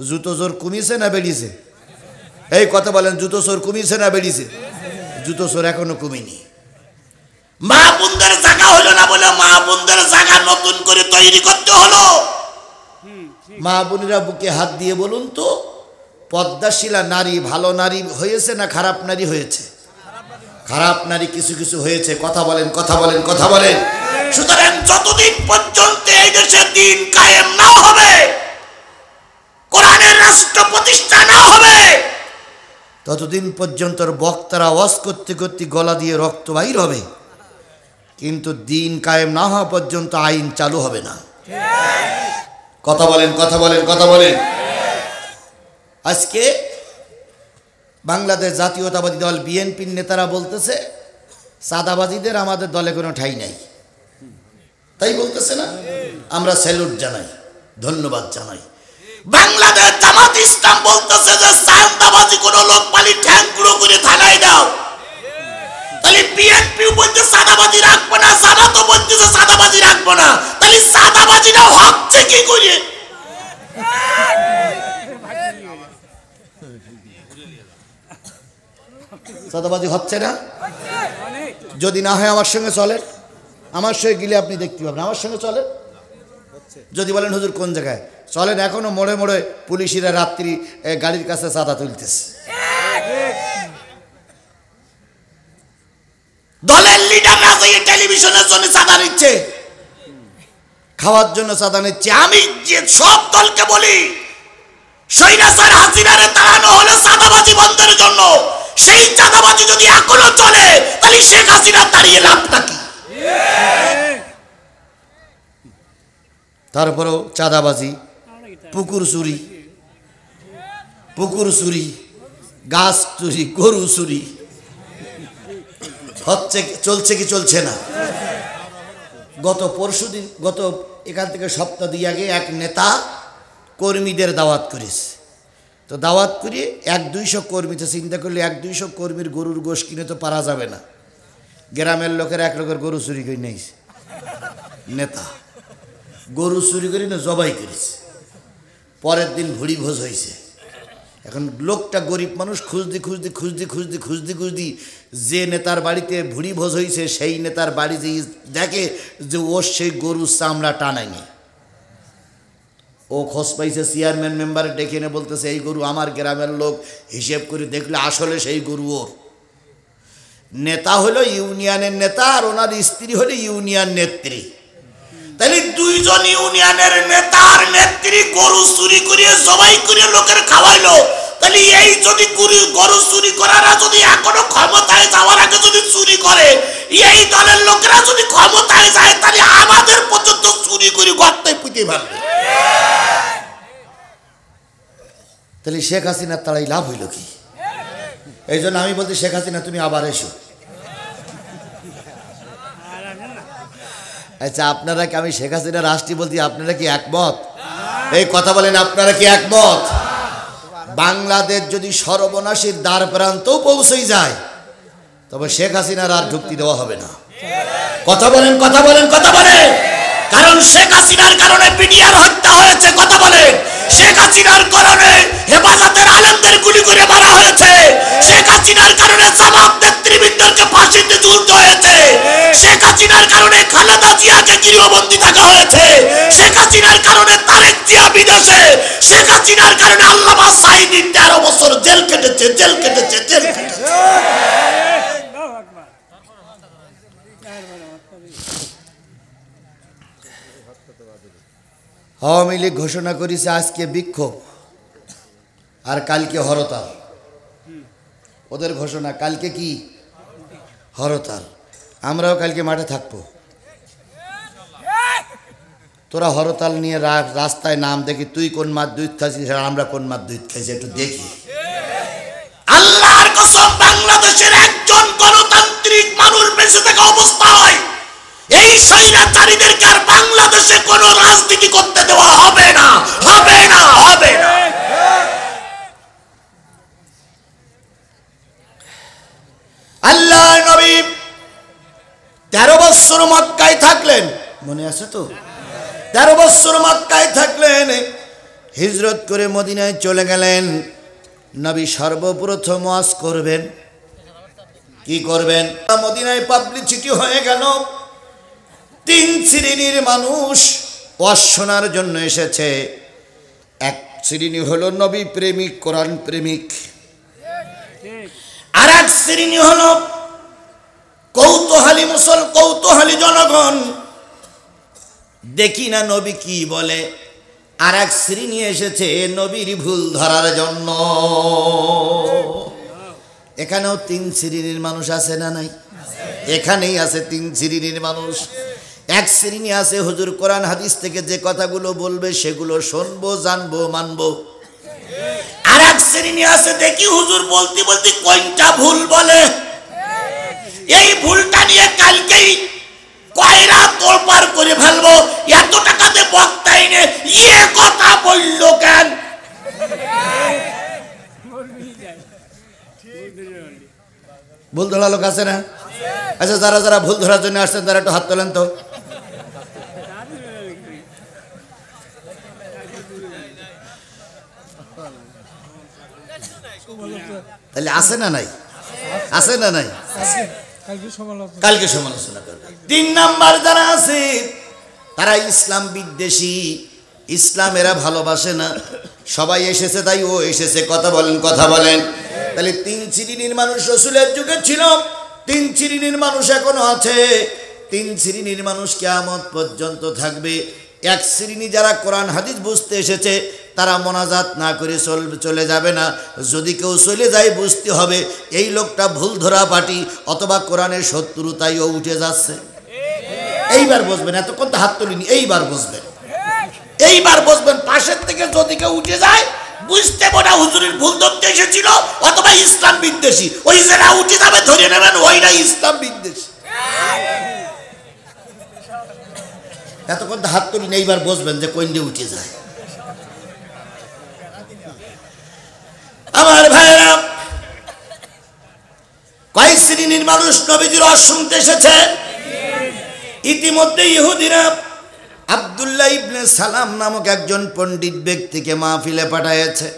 S1: জুতো জোর কমিয়েছে না বেড়েছে? এই কথা বলেন, জুতো চোর কমিয়েছে না বেড়েছে? জুতো চোর এখনো কমিনি। মা বোনদের জায়গা হলো না বলে মা বোনদের জায়গা নতুন করে তৈরি করতে হলো। মা বোনেরা বুকে হাত দিয়ে বলুন তো, পদ্মাশীলা নারী ভালো নারী হয়েছে না খারাপ নারী হয়েছে? খারাপ নারী কিছু কিছু হয়েছে। কথা বলেন, কথা বলেন, কথা বলেন। সুতরাং যতদিন পর্যন্ত এই দেশে দ্বীন কায়েম না হবে, কোরআনের রাষ্ট্র প্রতিষ্ঠা না হবে, ততদিন পর্যন্ত বক্তারা ওয়াজ করতে করতে গলা দিয়ে রক্ত বাইর হবে, কিন্তু দ্বীন কায়েম না হওয়া পর্যন্ত আইন চালু হবে না। কথা বলেন, কথা বলেন, কথা বলেন। আজকে বাংলাদেশ জাতীয়তাবাদী দল বিএনপির নেতারা বলতেছে সাদাবাদীদের আমাদের দলে কোনো ঠাঁই নাই। তাই বলতেছে না? আমরা স্যালুট জানাই, ধন্যবাদ জানাই। বাংলাদেশ জামাত ইসলাম বলতেছে যে সাদাবাদী কোনো লোক পালি ঠ্যাংগুলো করে থানায় দাও। তাহলে বিএনপি বলতে সাদাবাদী রাখবো না, জামাতও বলতেছে সাদাবাদী রাখবো না। তাহলে সাদাবাদীরা হচ্ছে কি করে? সাদাবাদী হচ্ছে না? যদি না হয় আমার সঙ্গে চলেন, আমার সঙ্গে গেলে আপনি দেখতে পাবেন। আমার সঙ্গে চলেন। যদি বলেন হুজুর কোন জায়গায় চলেন, এখনো মোড়ে মোড়ে পুলিশিরা রাত্রি গাড়ির কাছে চাঁদা তুলতেছে। দলের লিডার টেলিভিশনের জন্য চাঁদা নিচ্ছে, খাওয়ার জন্য চাঁদা নিচ্ছে। আমি যে সব দলকে বলি, স্বৈরাচার হাসিনারে তাড়ানো হলো চাঁদাবাজি বন্ধের জন্য। সেই চাঁদাবাজি যদি এখনো চলে, তাহলে শেখ হাসিনা দাঁড়িয়ে লাভটা কি? তারপরেও চাঁদাবাজি, পুকুর চুরি, গাছ চুরি, গরু চুরি হচ্ছে, চলছে কি চলছে না? গত এখান থেকে সপ্তাহ 2 আগে এক নেতা কর্মীদের দাওয়াত করেছে। তো দাওয়াত করে 100-200 কর্মীতে চিন্তা করলে 100-200 কর্মীর গরুর গোশ কিনে তো পারা যাবে না। গ্রামের লোকের এক লোকের গরু চুরি করে নিয়েছে, নেতা গরু চুরি করে না জবাই করেছে। পরের দিন ভুড়ি ভোজ হয়েছে। এখন লোকটা গরিব মানুষ, খুঁজদি যে নেতার বাড়িতে ভুড়ি ভোজ হয়েছে সেই নেতার বাড়ি যে দেখে যে ওর সেই গরুর চামড়া টানায়নি। ও খোঁজ পাইছে, চেয়ারম্যান মেম্বারে ডেকে এনে বলতেছে এই গরু আমার গ্রামের লোক, হিসেব করে দেখলে আসলে সেই গরু ওর। নেতা হলো ইউনিয়নের নেতা আর ওনার স্ত্রী হলো ইউনিয়ন নেত্রী। তাহলে 2 জন ইউনিয়নের নেতা আর নেত্রী গরু চুরি করিয়ে জবাই করে লোকের খাওয়াইলো। তাহলে এই যদি গরু চুরি করারা যদি এখনো ক্ষমতায় যাওয়ার আগে যদি চুরি করে, এই দলের লোকেরা যদি ক্ষমতায় যায়, তাহলে আমাদের পর্যন্ত চুরি করে গর্তে পুঁতে ফেলবে। তাহলে শেখ হাসিনার তারাই লাভ হইল কি? এই জন্য আমি বলছি, শেখ হাসিনা তুমি আবার এসো। আচ্ছা, আপনারা কি, আমি শেখ হাসিনা রাষ্ট্রী বলছি, আপনারা কি একমত? এই কথা বলেন, আপনারা কি একমত? বাংলাদেশ যদি সর্বনাশীর দ্বার প্রান্তেও পৌঁছেই যায়, তবে শেখ হাসিনার আর ঢুকতে দেওয়া হবে না। কথা বলেন। কারণ শেখ হাসিনার কারণে পিডিআর হত্যা হয়েছে। কথা বলেন। শেখ হাসিনার কারণে হেফাজতের আলেমদের গুলি করে মারা হয়েছে। শেখ হাসিনার কারণে জামাত নেতৃবৃন্দকে ফাঁসিতে ঝুলতে হয়েছে। শেখ হাসিনার কারণে খালেদা জিয়াকে গৃহবন্দী থাকা হয়েছে। শেখ হাসিনার কারণে তারেক জিয়া বিদেশে। শেখ হাসিনার কারণে আল্লামা সাঈদী 13 বছর জেল কেটেছে। আওয়ামী লীগ ঘোষণা করেছে আজকে বিক্ষোভ আর কালকে হরতাল। ওদের ঘোষণা কালকে কি হরতাল। আমরাও কালকে মাঠে থাকবো। তোরা হরতাল নিয়ে রাস্তায় নাম, দেখি তুই কোন মাছ দুধ খাইছিস আর আমরা কোন মাছ দুধ খাইছি, একটু দেখি। আল্লাহর কসম, বাংলাদেশের একজন গণতান্ত্রিক মানুষ বেঁচে থাকা অবস্থায় এই স্বৈরাচারীদেরকে আর বাংলাদেশে কোন রাজনীতি করতে দেওয়া হবে না। আল্লাহর নবী 13 বছর মক্কায় থাকলেন, মনে আছে তো? 13 বছর মক্কায় থাকলেন, হিজরত করে মদিনায় চলে গেলেন। নবী সর্বপ্রথম ওয়াজ করবেন, কি করবেন? মদিনায় পাবলিসিটি হয়ে গেল, 3 শ্রেণীর মানুষ ওয়াজ শোনার জন্য এসেছে। এক শ্রেণী হলো নবী প্রেমিক, কোরআন প্রেমিক। আর এক শ্রেণী হলো কৌতূহলী জনগণ, দেখি না নবী কি বলে। আর এক শ্রেণী এসেছে নবীর ভুল ধরার জন্য। এখানেও 3 শ্রেণীর মানুষ আছে না নাই? এখানেই আছে 3 শ্রেণীর মানুষ। এক শ্রেণী আছে হুজুর কোরআন হাদিস থেকে যে কথাগুলো বলবে সেগুলো শুনবো, জানবো, মানবো। আর এক শ্রেণী আছে দেখি হুজুর বলতে বলতে কোনটা ভুল বলে, এই ভুলটা নিয়ে কালকেই কয়রা তোলপার করে ফেলবো। এত টাকাতে বক্তা এনে ইয়ে কথা বলল কেন? ভুল ধরা লোক আছে না? আচ্ছা, যারা যারা ভুল ধরার জন্য আসছেন তারা একটু হাত তোলেন তো। তাহলে আছে না নাই? আছে না নাই? কালকে সমালোচনা করবে। 3 নাম্বার যারা আছে তারা ইসলাম বিদ্বেষী, ইসলাম এরা ভালোবাসে না। সবাই এসেছে তাই ও এসেছে। কথা বলেন। তাহলে 3 শ্রেণীর মানুষ রাসূলের যুগে ছিল, 3 শ্রেণীর মানুষ এখনো আছে। তিন শ্রেণীর মানুষ কিয়ামত পর্যন্ত থাকবে। এক শ্রেণী যারা কোরআন হাদিস বুঝতে এসেছে তারা মোনাজাত না করে চলে যাবে না। যদি কেউ চলে যায় বুঝতে হবে এই লোকটা ভুল ধরা পাটি অথবা কোরআনের শত্রুতাইও উঠে যাচ্ছে। এইবার বুঝবেন, এতক্ষণ তো হাত তুলিনি, এইবার বুঝবেন, এইবার বুঝবেন। পাশের থেকে যদি কেউ উঠে যায় বুঝতে পারা হুজুরের ভুল ধরতে এসেছিল অথবা ইসলাম বিদ্বেষী। ওই যারা উঠে যাবে ধরে নেবেন ওইটা ইসলাম বিদ্বেষী। এতক্ষণ তো হাত তুলিনি, এইবার বুঝবেন যে কোন দিয়ে উঠে যায়। আমার ভাইরা, কয় শ্রেণীর মানুষ নবীজির ওয়াজ শুনতে এসেছে? ইতিমধ্যে ইহুদিরা আব্দুল্লাহ ইবনে সালাম নামক একজন পণ্ডিত ব্যক্তিকে মাহফিলে পাঠাইছে।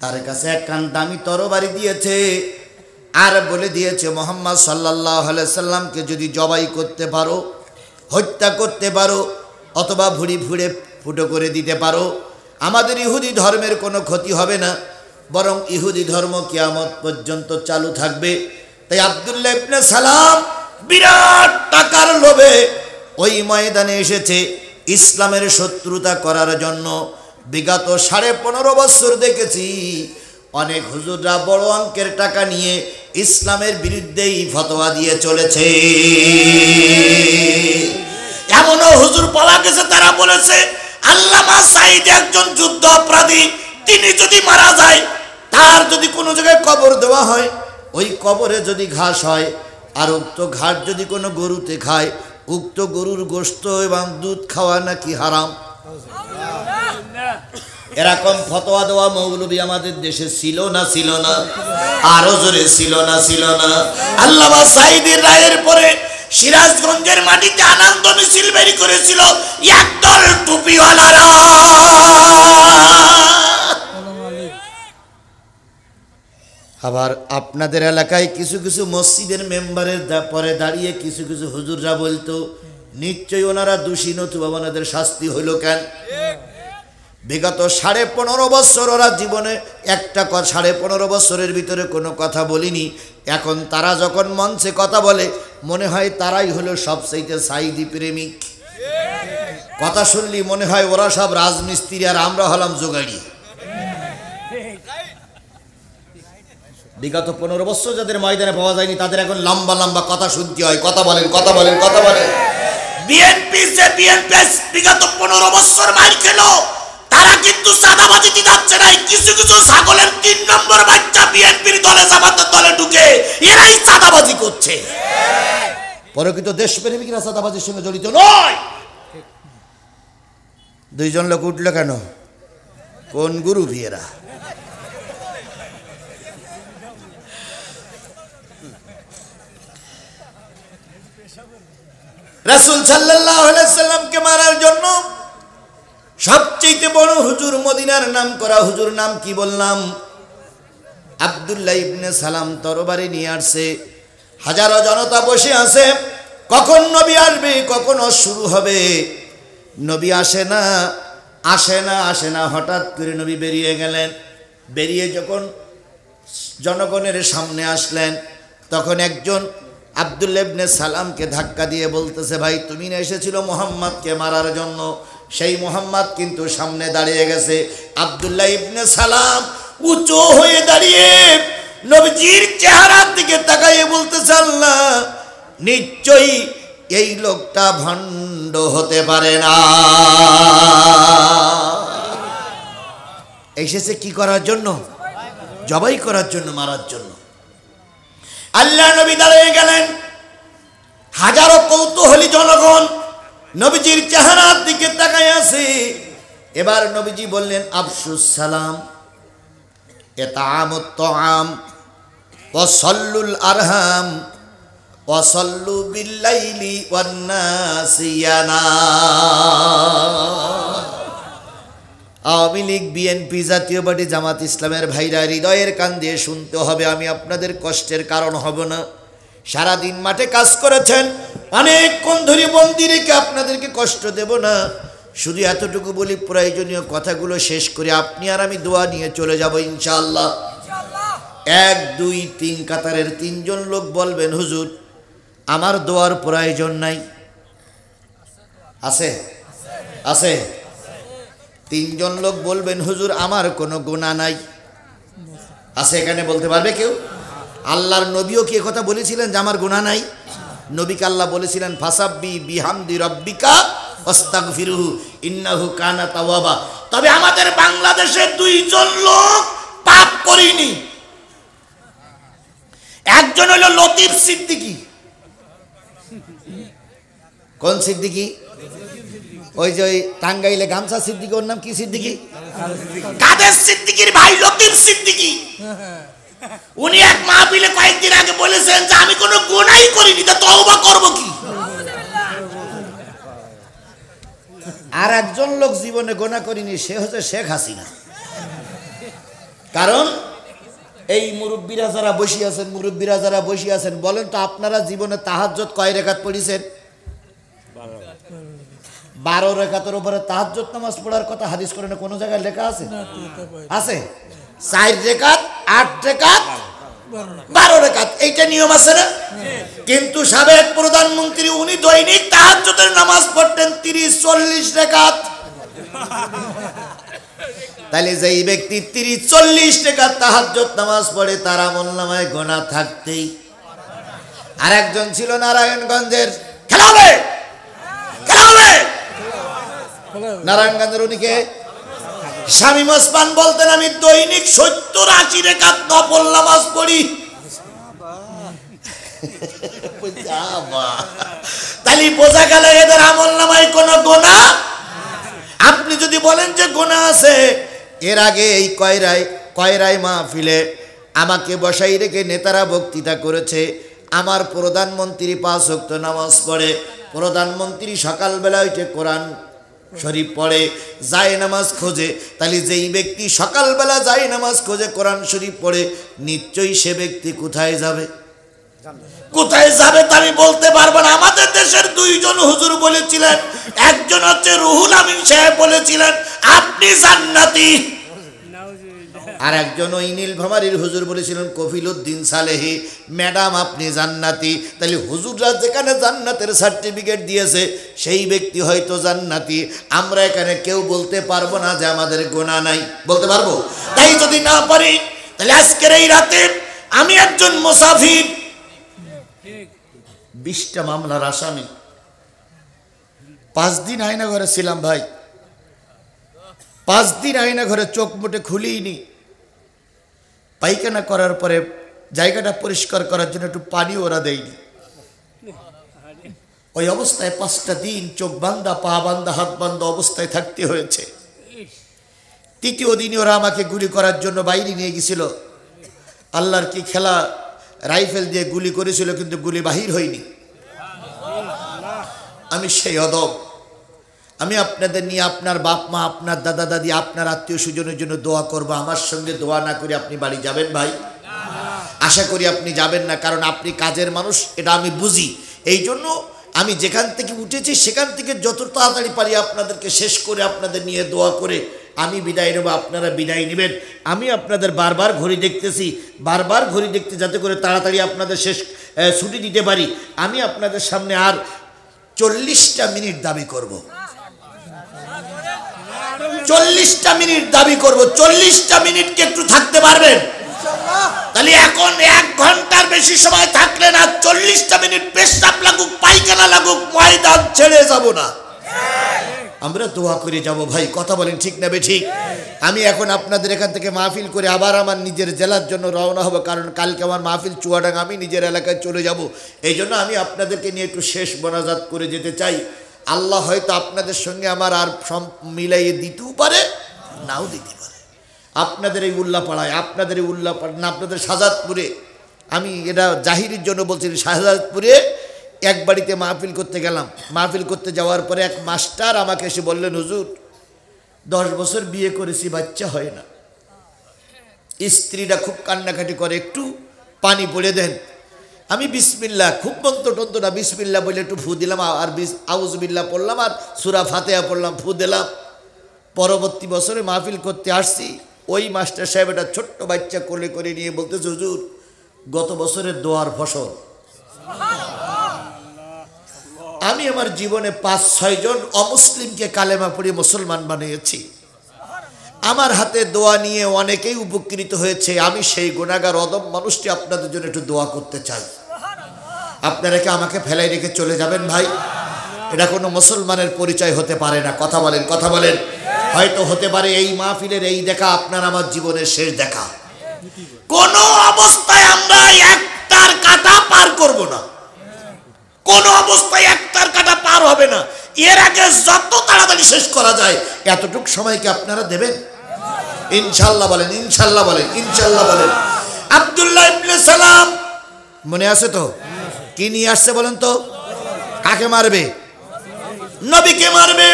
S1: তার কাছে একখান দামি তরবারি দিয়েছে আর বলে দিয়েছে মুহাম্মদ সাল্লাল্লাহু আলাইহি সাল্লামকে যদি জবাই করতে পারো, হত্যা করতে পারো অথবা ভুড়ি ভুড়ে ফুটো করে দিতে পারো, আমাদের ইহুদি ধর্মের কোনো ক্ষতি হবে না, বরং ইহুদি ধর্ম কিয়ামত পর্যন্ত চালু থাকবে। তাই আব্দুল্লাহ ইবনে সালাম বিরাট টাকার লোভে ওই ময়দানে এসেছে ইসলামের শত্রুতা করার জন্য। বিগত 15.5 বছর দেখেছি অনেক হুজুররা বড় অঙ্কের টাকা নিয়ে ইসলামের বিরুদ্ধেই ফতোয়া দিয়ে চলেছে। এমনও হুজুর পাওয়া গেছে তারা বলেছে আল্লামা সাঈদ একজন যুদ্ধ অপরাধী, তিনি যদি মারা যায় তার যদি কোনো জায়গায় কবর দেওয়া হয়, ওই কবরে যদি ঘাস হয় আর উক্ত ঘাস যদি কোনো গরুতে খায়, উক্ত গরুর গোশত এবং দুধ খাওয়া নাকি হারাম। এরকম ফতোয়া দেওয়া মৌলবী আমাদের দেশে ছিল না ছিল না? আরো জোরে ছিল না ছিল না? আল্লামা সাঈদের রায়ের পরে সিরাজগঞ্জের মাটিতে আনন্দ মিছিল বের করেছিল একদল টুপিওয়ালারা। আবার আপনাদের এলাকায় কিছু কিছু মসজিদের মেম্বারের পরে দাঁড়িয়ে কিছু কিছু হুজুররা বলতো নিশ্চয়ই ওনারা দোষী, নতুবা ওনাদের শাস্তি হইল কেন? বিগত 15.5 বছর ওরা জীবনে একটা 15.5 বছরের ভিতরে কোনো কথা বলিনি। এখন তারা যখন মঞ্চে কথা বলে মনে হয় তারাই হলো সবচাইতে সাঈদী প্রেমিক। কথা শুনলি মনে হয় ওরা সব রাজমিস্ত্রি আর আমরা হলাম জোগাড়ি। বিগত 15 বছর যাদের ময়দানে পাওয়া যায়নি তাদের এখন লম্বা লম্বা কথা শুনতে হয়। কথা বলেন, কথা বলেন, কথা বলেন। বিএনপি যে বিএনপি বিগত 15 বছর মার খেলো, তারা কিন্তু চাঁদাবাজিতে যাচ্ছে না। কিছু কিছু ছাগলের 3 নম্বর বাচ্চা বিএনপির দলে জামাতের দলে ঢুকে এরাই চাঁদাবাজি করছে। প্রকৃত দেশপ্রেমিকরা চাঁদাবাজির সঙ্গে জড়িত নয়। 2 জন লোক উঠলো কেন? কোন গুরু ভিয়েরা? রাসূল সাল্লাল্লাহু আলাইহি সাল্লামকে মারার জন্য সবচেয়ে বড় হুজুর মদিনার নাম করা হুজুর, নাম কি বললাম? আব্দুল্লাহ ইবনে সালাম তরবারি নিয়ে আসছে। হাজারো জনতা বসে আছে, কখন নবী আসবে, কখন শুরু হবে। নবী আসে না, আসে না, আসে না। হঠাৎ করে নবী বেরিয়ে গেলেন। বেরিয়ে যখন জনগণের সামনে আসলেন তখন একজন আব্দুল্লাহ ইবনে সালামকে ধাক্কা দিয়ে বলতেছে, ভাই তুমি না এসেছিল মুহাম্মদকে মারার জন্য? সেই মুহাম্মদ কিন্তু সামনে দাঁড়িয়ে গেছে। আব্দুল্লাহ ইবনে সালাম উঁচু হয়ে দাঁড়িয়ে নবীজির চেহারার দিকে তাকাইয়ে বলতেছে, আল্লাহ, নিশ্চয়ই এই লোকটা ভণ্ড হতে পারে না। এসেছে কি করার জন্য? জবাই করার জন্য, মারার জন্য। আল্লাহ নবী দাঁড়িয়ে গেলেন। হাজারো কৌতূহলী জনগণ নবীজির চেহারার দিকে তাকায় আছে। এবার নবীজি বললেন, আফসুস সালাম, ইতআমুত তাআম ওয়া সাল্লুল আরহাম ওয়া সাল্লু বিল্লাইলি ওয়ান নাসি ইয়ানাম। আওয়ামী লীগ, বিএনপি, জাতীয় পার্টি, জামাত ইসলামের ভাইরা হৃদয়ের কান দিয়ে শুনতে হবে, আমি আপনাদের কষ্টের কারণ হব না। সারাদিন মাঠে কাজ করেছেন, অনেকক্ষণ ধরে বন্দি রেখে আপনাদেরকে কষ্ট দেব না। শুধু এতটুকু বলি, প্রয়োজনীয় কথাগুলো শেষ করে আপনি আর আমি দোয়া নিয়ে চলে যাব ইনশাআল্লাহ। 1, 2, 3 কাতারের 3 জন লোক বলবেন, হুজুর আমার দোয়ার প্রয়োজন নাই? আছে? আছে? তিনজন লোক বলবেন হুজুর আমার কোনো গুনাহ নাই। আছে এখানে? বলতে পারবে কেউ? আল্লাহর নবীও কি কথা বলেছিলেন যে আমার গুনাহ নাই? নবীকে আল্লাহ বলেছিলেন ফাসাব্বি বিহামদি রাব্বিকা ওয়াস্তাগফিরুহু ইন্নাহু কানা তাওয়াবা। তবে আমাদের বাংলাদেশে দুইজন লোক পাপ করেনি। একজন হলো লতিফ সিদ্দিকী। কোন সিদ্দিকী? ওই যে ওই টাঙ্গাইলে গামছা সিদ্দিকী, ওর নাম কি সিদ্দিকী? কাদের সিদ্দিকীর ভাই লতিফ সিদ্দিকী। উনি এক মাহফিলে কয়েকদিন আগে বলেছেন যে আমি কোনো গুনাহই করিনি, তা তওবা করব কি? আর একজন লোক জীবনে গুনাহ করিনি, সে হচ্ছে শেখ হাসিনা। কারণ এই মুরব্বীরা যারা বসে আছেন, বলেন তো আপনারা জীবনে তাহাজ্জুদ কয় রাকাত পড়েছেন? 12 রাকাতের উপরে তাহাজ্জুদ নামাজ পড়ার কথা হাদিস কোরআনে কোন জায়গায় লেখা আছে? আছে? 4 রাকাত, 8 রাকাত, 12 রাকাত, এইটা নিয়ম আছে না? কিন্তু সাবেক প্রধানমন্ত্রী উনি দৈনিক তাহাজ্জুদের নামাজ পড়তেন 30-40 রাকাত। তাহলে যেই ব্যক্তি 30-40 রাকাত তাহাজ্জুদ নামাজ পড়ে তার আমলনামায় গুনাহ থাকতেই। আর একজন ছিল নারায়ণগঞ্জের, খেলা হবে নারায়ণগঞ্জের, উনিকে শামীম ওসমান বলতেন আমি দৈনিক 70-80 রাকাত নফল নামাজ পড়ি। তাহলে বোঝা গেল এদের আমলনামায় কোনো গুনাহ। আপনি যদি বলেন যে গুনাহ আছে, এর আগে এই কয়রায় মাহফিলে আমাকে বসাই রেখে নেতারা বক্তৃতা করেছে। আমার প্রধানমন্ত্রী 5 ওয়াক্ত নামাজ পড়ে, প্রধানমন্ত্রী সকালবেলা উঠে কোরআন শরীফ পড়ে, যায় নামাজ খোঁজে। তাহলে যেই ব্যক্তি সকালবেলা যায় নামাজ খোঁজে, কোরআন শরীফ পড়ে, নিশ্চয়ই সে ব্যক্তি কোথায় যাবে? কোথায় যাবে তা আমি বলতে পারবো না। আমাদের দেশের 2 জন হুজুর বলেছিলেন, একজন হচ্ছে রুহুল আমিন সাহেব বলেছিলেন আপনি জান্নাতি, আর একজন ওই নীলফামারীর হুজুর বলেছিলেন কফিলউদ্দিন সালেহী ম্যাডাম আপনি জান্নাতি। তাহলে হুজুররা যেখানে জান্নাতের সার্টিফিকেট দিয়েছে সেই ব্যক্তি হয়তো জান্নাতি। আমরা এখানে কেউ বলতে পারবো না যে আমাদের গুনাহ নাই। বলতে পারবো? তাই যদি না পারি তাহলে আজকের এই রাতে আমি একজন মুসাফির, 20টা মামলার আসামি, 5 দিন আয়না ঘরে ছিলাম ভাই। 5 দিন আয়না ঘরে চোখ মুটে খুলিনি। পায়খানা করার পরে জায়গাটা পরিষ্কার করার জন্য একটু পানি ওরা দেয়নি। ওই অবস্থায় 5টা দিন চোখ বান্ধা, পা বান্ধা, হাত বান্ধা অবস্থায় থাকতে হয়েছে। 3য় দিনে ওরা আমাকে গুলি করার জন্য বাইরে নিয়ে গেছিল। আল্লাহর কি খেলা, রাইফেল দিয়ে গুলি করেছিল কিন্তু গুলি বাহির হয়নি। আমি সেই অদব। আমি আপনাদের নিয়ে আপনার বাপ মা, আপনার দাদা দাদি, আপনার আত্মীয় স্বজনের জন্য দোয়া করবো। আমার সঙ্গে দোয়া না করে আপনি বাড়ি যাবেন ভাই? আশা করি আপনি যাবেন না, কারণ আপনি কাজের মানুষ, এটা আমি বুঝি। এই জন্য আমি যেখান থেকে উঠেছি সেখান থেকে যত তাড়াতাড়ি পারি আপনাদেরকে শেষ করে আপনাদের নিয়ে দোয়া করে আমি বিদায় নেব, আপনারা বিদায় নেবেন। আমি আপনাদের বারবার ঘড়ি দেখতেছি, বারবার ঘড়ি দেখতে যাতে করে তাড়াতাড়ি আপনাদের শেষ ছুটি দিতে পারি। আমি আপনাদের সামনে আর 40টা মিনিট দাবি করব, 40টা মিনিট দাবি করব। 40টা মিনিট কি একটু থাকতে পারবেন? তাহলে এখন 1 ঘন্টার বেশি সময় থাকলে না, 40টা মিনিট পেশাব লাগুক, পায়খানা লাগুক, ময়দান ছেড়ে যাব না। আমরা দোয়া করে যাব ভাই। কথা বলেন ঠিক না বেঠিক? আমি এখন আপনাদের এখান থেকে মাহফিল করে আবার আমার নিজের জেলার জন্য রওনা হব, কারণ কালকে আমার মাহফিল চুয়াডাঙ্গা, আমি নিজের এলাকায় চলে যাব। এই জন্য আমি আপনাদেরকে নিয়ে একটু শেষ মোনাজাত করে যেতে চাই। আল্লাহ হয়তো আপনাদের সঙ্গে আমার আর মিলাইয়ে দিতেও পারে, নাও দিতে পারে। আপনাদের এই উল্লাপাড়ায়, আপনাদের এই উল্লাপাড়া না, আপনাদের শাহজাদপুরে, আমি এটা জাহিরির জন্য বলছি, শাহজাদপুরে এক বাড়িতে মাহফিল করতে গেলাম। মাহফিল করতে যাওয়ার পরে এক মাস্টার আমাকে এসে বললেন, হুজুর 10 বছর বিয়ে করেছি, বাচ্চা হয় না, স্ত্রীরা খুব কান্নাকাটি করে, একটু পানি পড়ে দেন। আমি বিসমিল্লাহ, খুব মন্ত্র না, বিসমিল্লাহ বলে একটু ফু দিলাম, আর আউযুবিল্লাহ পড়লাম, আর সূরা ফাতিহা পড়লাম, ফু দিলাম। পরবর্তী বছরে মাহফিল করতে আসছি, ওই মাস্টার সাহেব একটা ছোট্ট বাচ্চা কোলে করে নিয়ে বলতেছে, হুজুর গত বছরের দোয়ার ফসল। আমি আমার জীবনে 5-6 জন অমুসলিমকে কালেমা পড়িয়ে মুসলমান বানিয়েছি। আমার হাতে দোয়া নিয়ে অনেকেই উপকৃত হয়েছে। আমি সেই গুনাহগার অদম মানুষটি আপনাদের জন্য একটু দোয়া করতে চাই। আপনারা কি আমাকে ফেলাই রেখে চলে যাবেন ভাই? এটা কোনো মুসলমানের পরিচয় হতে পারে না। কথা বলেন, কথা বলেন। হয়তো হতে পারে এই মাহফিলের এই দেখা আপনার আমার জীবনের শেষ দেখা। কোন অবস্থায় আমরা একটার কাটা পার করব না, কোন অবস্থায় একটার কাটা পার হবে না। এর আগে যত তাড়াতাড়ি শেষ করা যায় এতটুকু সময় কি আপনারা দেবেন? ইনশাআল্লাহ বলেন, ইনশাআল্লাহ বলেন, ইনশাআল্লাহ বলেন। আব্দুল্লাহ ইবনে সালাম মনে আছে তো? কি নিয়ে আসছে বলেন তো? কাকে মারবে? নবীকে মারবে।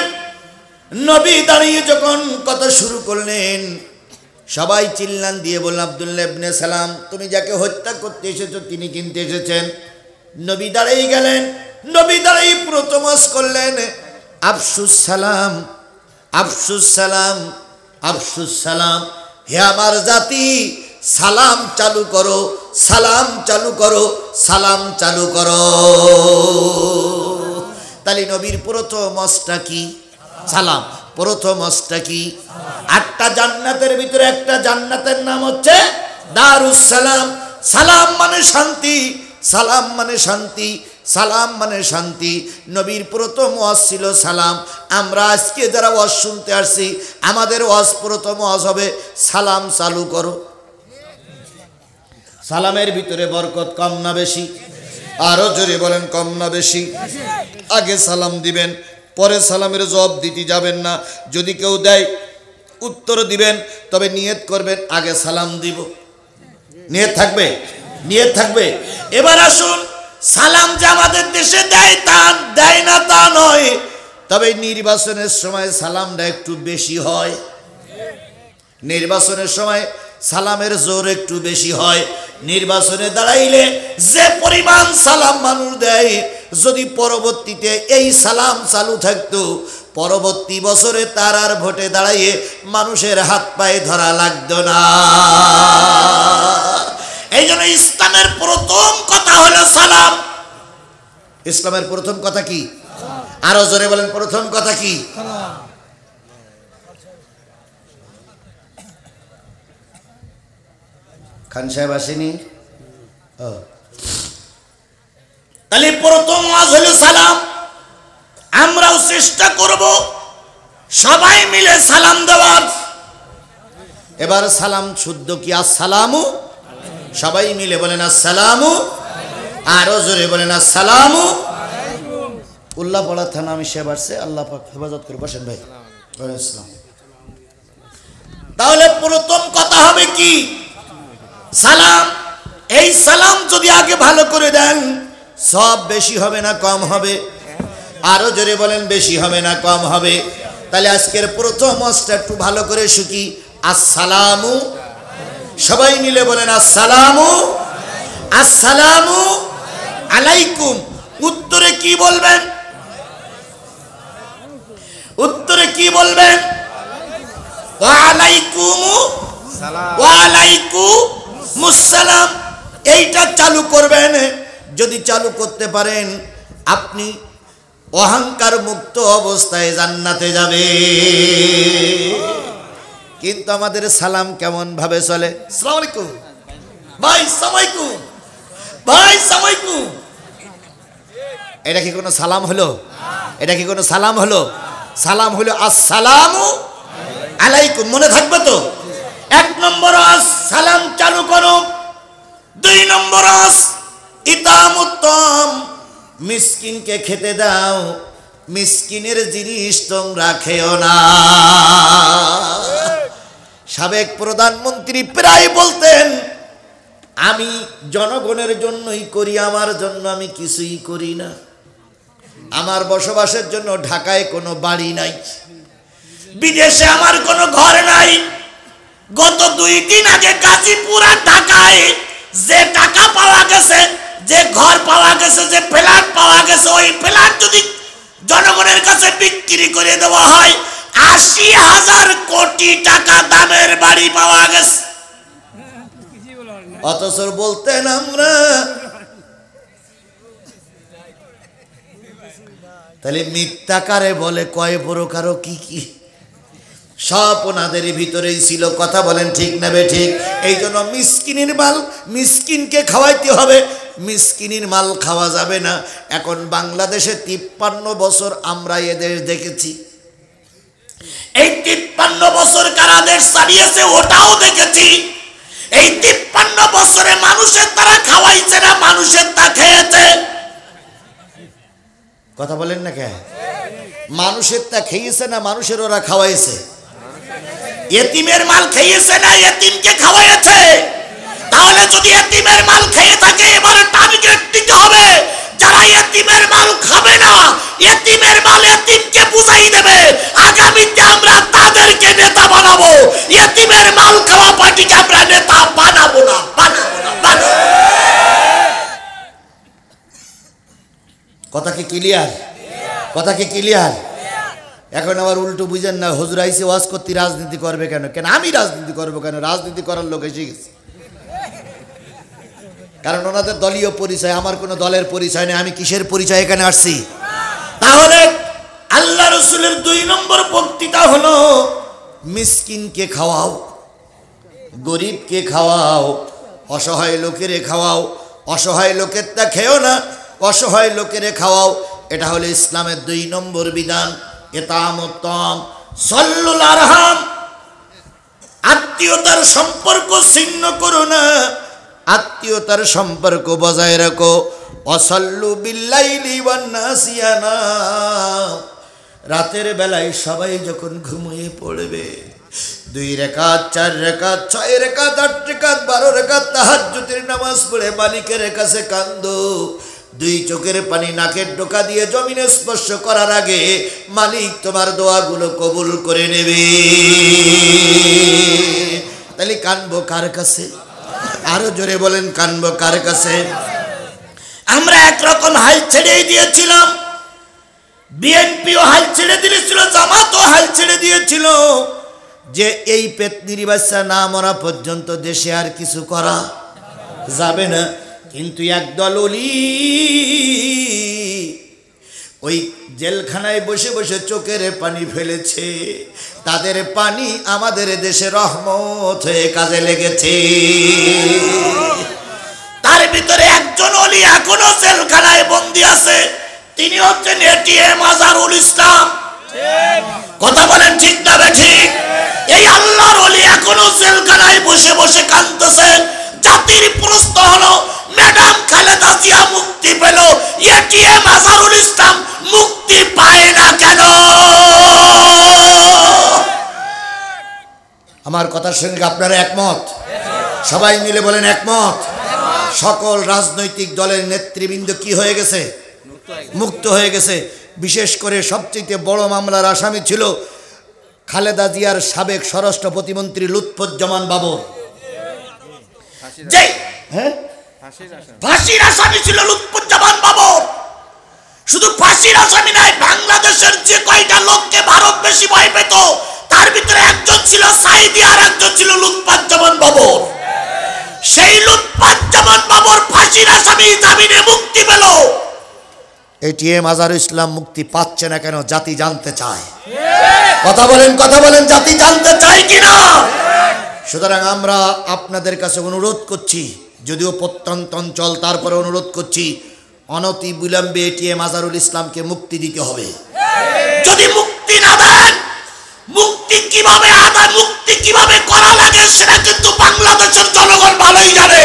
S1: নবী দাঁড়িয়ে যখন কথা শুরু করলেন, সবাই চিল্লান দিয়ে বললেন, আব্দুল্লাহ ইবনে সালাম, তুমি যাকে হত্যা করতে এসেছো তিনি কিনতে এসেছেন। নবী দাঁড়িয়ে গেলেন। নবী দাঁড়িয়ে প্রথম ওয়াজ করলেন, আফসুস সালাম, আফসুস সালাম, আফসুস সালাম। হে আমার জাতি, সালাম চালু করো, সালাম চালু করো, সালাম চালু করো। তাহলে নবীর প্রথম ওয়াজটা কি? সালাম। প্রথম ওয়াজটা কি? 8টা জান্নাতের ভিতরে একটা জান্নাতের নাম হচ্ছে দারুস সালাম। সালাম মানে শান্তি, সালাম মানে শান্তি, সালাম মানে শান্তি। নবীর প্রথম ওয়াজ ছিল সালাম। আমরা আজকে যারা ওয়াজ শুনতে আসছি, আমাদের ওয়াজ প্রথম ওয়াজ হবে সালাম চালু করো। সালামের ভিতরে বরকত কম না বেশি? আরো জোরে বলেন, কম না বেশি? আগে সালাম দিবেন, পরে সালামের জবাব দিতে যাবেন না। যদি কেউ দেয় উত্তর দিবেন, তবে নিয়ত করবেন আগে সালাম দিব। নিয়ত থাকবে, নিয়ত থাকবে। এবার আসুন, সালাম যে আমাদের দেশে দেয় তা দেয় না তা নয়, তবে নির্বাচনের সময় সালামটা একটু বেশি হয়। নির্বাচনের সময় সালামের জোর একটু বেশি হয়। নির্বাচনে দাঁড়াইলে যে পরিমাণ সালাম মানুষ দেয়, যদি পরবর্তীতে এই সালাম চালু থাকতো, পরবর্তী বছরে তার আর ভোটে দাঁড়াইয়ে মানুষের হাত পায়ে ধরা লাগতো না। এই জন্য ইসলামের প্রথম কথা হলো সালাম। ইসলামের প্রথম কথা কি? আরো জোরে বলেন, প্রথম কথা কি? খান সাহেব আসেনি? তাহলে প্রথম ওয়াজ হলো সালাম। আমরাও চেষ্টা করব সবাই মিলে সালাম দেওয়ার। এবার সালাম শুদ্ধ কি? আসসালামু। সবাই মিলে বলেন আসসালামু। আরো জোরে বলেন আসসালামু। উল্লাপাড়া থানা আমি সে বাড়ছে, আল্লাহ পাক হেফাজত করে। বসেন ভাই। তাহলে প্রথম কথা হবে কি? সালাম। এই সালাম যদি আগে ভালো করে দেন, সব বেশি হবে না কম হবে? আরো জোরে বলেন, বেশি হবে না কম হবে? তাহলে আজকের প্রথম ওয়াজটা একটু ভালো করে শিখি। আসসালামু। সবাই মিলে বলেন আসসালামু। আসসালামু আলাইকুম। উত্তরে কি বলবেন? উত্তরে কি বলবেন? ওয়া আলাইকুম ওয়া আলাইকুমুস সালাম। এইটা চালু করবেন। যদি চালু করতে পারেন, আপনি অহংকার মুক্ত অবস্থায় জান্নাতে যাবে। কিন্তু আমাদের সালাম কেমন ভাবে চলে? আসসালামু আলাইকুম ভাই, আসসালামু আলাইকুম ভাই, আসসালামু আলাইকুম। এটা কি কোনো সালাম হলো? এটা কি কোনো সালাম হলো? সালাম হলো আসসালামু আলাইকুম। মনে থাকবে তো? 1 নম্বর আস সালাম চালু করো। 2 নম্বর আস ইতামুত্তম। মিসকিনকে খেতে দাও, মিসকিনের জিনিস তোমরা খেও না। সাবেক প্রধানমন্ত্রী প্রায় বলতেন, আমি জনগণের জন্যই করি, আমার জন্য আমি কিছুই করি না। আমার বসবাসের জন্য ঢাকায় কোনো বাড়ি নাই, বিদেশে আমার কোনো ঘর নাই। গত 2 দিন আগে গাজীপুর আর ঢাকায় যে টাকা পাওয়া গেছে, যে ঘর পাওয়া গেছে, যে ফ্ল্যাট পাওয়া গেছে, ওই ফ্ল্যাট যদি জনগণের কাছে বিক্রি করে দেওয়া হয়, 80,000 কোটি টাকা দামের বাড়ি পাওয়া গেছে। অথচ বলতেন আমরা তাহলে মিথ্যাকারে বলে কয় প্রকার কি কি সব ওনাদের ভিতরেই ছিল। কথা বলেন ঠিক না বে ঠিক? এই জন্য মিসকিনের মাল মিসকিনকে খাওয়াইতে হবে, মিসকিনের মাল খাওয়া যাবে না। এখন বাংলাদেশে 53 বছর আমরা এদের দেখেছি, এই 53 বছর কারা দেশ চালিয়েছে ওটাও দেখেছি। এই 53 বছরে মানুষের তারা খাওয়াইছে না, মানুষের তা খেয়েছে। কথা বলেন না কে? মানুষের তা খেয়েছে না মানুষের ওরা খাওয়াইছে? এতিমের মাল খেয়েছে না এতিমকে খাওয়াইছে? তাহলে যদি এতিমের মাল খেয়ে থাকে এবারে টার্গেট দিতে হবে যারা এতিমের মাল খাবে না, এতিমের মাল এতিমকে বুঝাই দেবে, আগামীতে আমরা তাদেরকে নেতা বানাবো। এতিমের মাল খাওয়া পার্টিকে আমরা নেতা বানাবো না, বানাবো না, বানাবো। কথা কি ক্লিয়ার? কথা কি ক্লিয়ার? এখন আবার উল্টো বুঝেন না, হুজুর আইসে ওয়াজ করতে রাজনীতি করবে কেন? কেন আমি রাজনীতি করবো কেন? রাজনীতি করার লোক এসে গেছে। কারণ ওনাদের দলীয় পরিচয়, আমার কোনো দলের পরিচয় নেই। আমি কিসের পরিচয় এখানে আসছি? তাহলে আল্লাহ রসুলের 2 নম্বর বক্তৃতা হলো মিসকিনকে খাওয়াও, গরিবকে খাওয়াও, অসহায় লোকেরে খাওয়াও। অসহায় লোকের তা খেও না, অসহায় লোকেরে খাওয়াও। এটা হলো ইসলামের 2 নম্বর বিধান। ইতামুত্তাম সাল্লুল আরহাম, আত্মীয়তার সম্পর্ক ছিন্ন করো না, আত্মীয়তার সম্পর্ক বজায় রাখো। অসাল্লু বিল্লাইলি ওয়ান নাসিয়ানা, রাতের বেলায় সবাই যখন ঘুমিয়ে পড়বে 2 রাকাত 4 রাকাত 6 রাকাত 8 রাকাত 12 রাকাত তাহাজ্জুদের নামাজ পড়ে মালিকের কাছে কান্দো। 2 চোখের পানি নাকের ডোকা দিয়ে জমিনে স্পর্শ করার আগে মালিক তোমার দোয়াগুলো কবুল করে নেবে। তাহলে কানবো কার কাছে? আরো জোরে বলেন, কানবো কার কাছে? আমরা একরকম হাল ছেড়েই দিয়েছিলাম, বিএনপিও হাল ছেড়ে দিয়েছিল, জামাতও হাল ছেড়ে দিয়েছিল যে এই পেতনির বাচ্চা না মরা পর্যন্ত দেশে আর কিছু করা যাবে না। কিন্তু একদল ওলি ওই জেলখানায় বসে বসে চোখের পানি ফেলেছে, তাদের পানি আমাদের দেশে রহমত হয়ে কাজে লেগেছে। তার ভিতরে একজন ওলি এখনো জেলখানায় বন্দী আছে, তিনি হচ্ছেন এটিএম আজহারুল ইসলাম। কথা বলেন ঠিক না ঠিক? এই আল্লাহর ওলি এখনো জেলখানায় বসে বসে কাঁদতেছে। জাতির প্রশ্ন হলো, ম্যাডাম খালেদা জিয়া মুক্তি পেল, এটিএম আজহারুল ইসলাম মুক্তি পায় না কেন? আমার কথার সঙ্গে আপনারা একমত? সবাই মিলে বলেন একমত। সকল রাজনৈতিক দলের নেতৃবৃন্দ কি হয়ে গেছে? মুক্ত হয়ে গেছে। বিশেষ করে সবচেয়ে বড় মামলার আসামি ছিল খালেদা জিয়ার সাবেক স্বরাষ্ট্র প্রতিমন্ত্রী লুৎফুজ্জামান বাবর। ফাঁসির আসামি ছিল লুৎফুজ্জামান বাবর। শুধু ফাঁসির আসামি নয়, বাংলাদেশের যে কয়টা লোককে ভারত বেশি ভয় পেত তার ভিতরে একজন ছিল সাইদি আর একজন ছিল লুৎফুজ্জামান বাবর। সেই লুৎফুজ্জামান বাবর ফাঁসির আসামি জামিনে মুক্তি পেল। এটিএম আজহারুল ইসলাম মুক্তি পাচ্ছে না কেন? জাতি জানতে চায়। কথা বলেন, কথা বলেন, জাতি জানতে চায় কিনা? সুতরাং আমরা আপনাদের কাছে অনুরোধ করছি, যদিও প্রত্যন্ত অঞ্চল, তারপরে অনুরোধ করছি অনতি বিলম্বে এটিএম আজহারুল ইসলামকে মুক্তি দিতে হবে। যদি মুক্তি না দেন, মুক্তি কিভাবে আদায়, মুক্তি কিভাবে করা লাগে সেটা কিন্তু বাংলাদেশের জনগণ ভালোই জানে।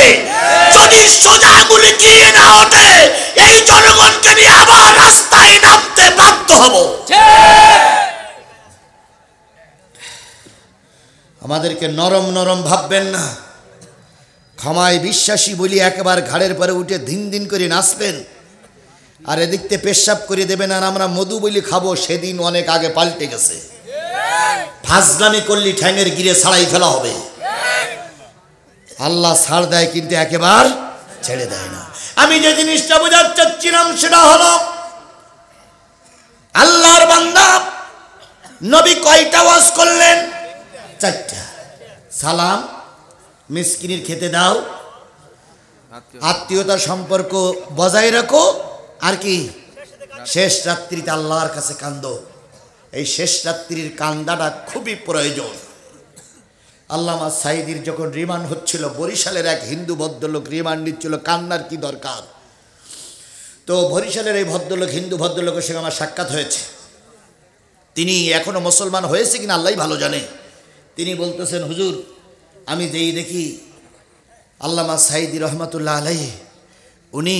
S1: যদি সোজা আঙুলে গিয়ে না ওঠে, এই জনগণকে নিয়ে আবার রাস্তায় নামতে বাধ্য হব। আমাদেরকে নরম নরম ভাববেন না। ক্ষমায় বিশ্বাসী বলি একবার ঘাড়ের পরে উঠে দিন দিন করে নাচবেন, আর এদিকতে পেশাব করে দেবেন, আর আমরা মধু বলি খাবো, সেদিন অনেক আগে পাল্টে গেছে। ফাজলামি করলি ঠ্যাঙের গিরে ছাড়াই ফেলা হবে। আল্লাহ ছাড় দেয় কিন্তু একেবারে ছেড়ে দেয় না। আমি যে জিনিসটা বোঝাতে চাচ্ছিলাম সেটা হলো, আল্লাহর বান্দা নবী কয়টা ওয়াজ করলেন? 4টা। সালাম, মিসকিনের খেতে দাও, আত্মীয়তার সম্পর্ক বজায় রাখো, আর কি? শেষ রাত্রিতে আল্লাহর কাছে কান্দো। এই শেষ রাত্রির কান্দাটা খুবই প্রয়োজন। আল্লামা সাঈদীর যখন রিমান্ড হচ্ছিল, বরিশালের এক হিন্দু ভদ্রলোক রিমান্ড নিচ্ছিল, কান্নার কি দরকার। তো বরিশালের এই ভদ্রলোক, হিন্দু ভদ্রলোকের সঙ্গে আমার সাক্ষাৎ হয়েছে। তিনি এখনও মুসলমান হয়েছে কিনা আল্লাহই ভালো জানে। তিনি বলতেছেন, হুজুর আমি যেই দেখি আল্লামা সাঈদী রহমাতুল্লাহ আলাইহি উনি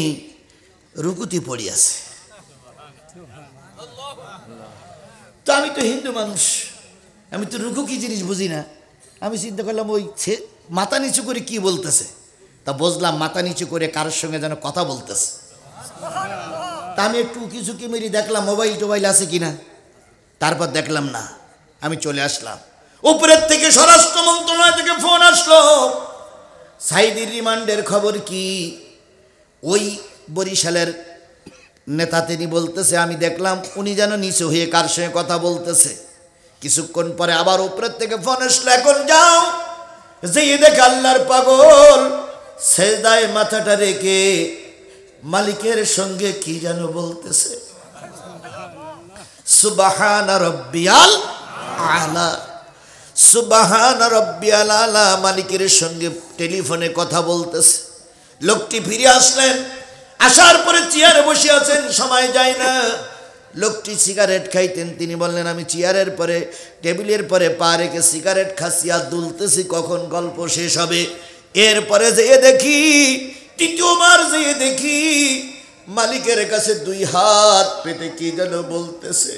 S1: রুকুতি পড়ি আছে। তো আমি তো হিন্দু মানুষ, আমি তো রুকু কি জিনিস বুঝি না। আমি চিন্তা করলাম ওই মাথা নিচু করে কি বলতেছে। তা বুঝলাম মাথা নিচু করে কারোর সঙ্গে যেন কথা বলতেছে। তা আমি একটু উকি ঝুঁকি মেরি দেখলাম মোবাইল টোবাইল আছে কিনা। তারপর দেখলাম না, আমি চলে আসলাম। উপরের থেকে স্বরাষ্ট্র মন্ত্রণালয় থেকে ফোন আসলো, সাঈদীর রিমান্ডের খবর কি। ওই বরিশালের নেতা তিনি বলতেছে, আমি দেখলাম উনি যেন নিচু হয়ে কার সঙ্গে কথা বলতেছে। কিছুক্ষণ পরে আবার উপরের থেকে ফোন আসলো, এখন যাও যে দেখে আল্লাহর পাগল সেজদায় মাথাটা রেখে মালিকের সঙ্গে কি যেন বলতেছে, সুবহান রাব্বিয়াল আলা, সুবহান রাব্বিয়াল আলা, মালিকের সঙ্গে টেলিফোনে কথা বলতেছে। লোকটি ফিরে আসলেন, আসার পরে চেয়ারে বসে আছেন, সময় যায় না। লোকটি সিগারেট খাইতেন, তিনি বললেন আমি চেয়ারের পরে টেবিলের পরে পা রেখে সিগারেট খাচ্ছি আর দুলতেছি, কখন গল্প শেষ হবে। এরপরে যেয়ে দেখি, তৃতীয়বার যেয়ে দেখি মালিকের কাছে দুই হাত পেতে কি যেন বলতেছে,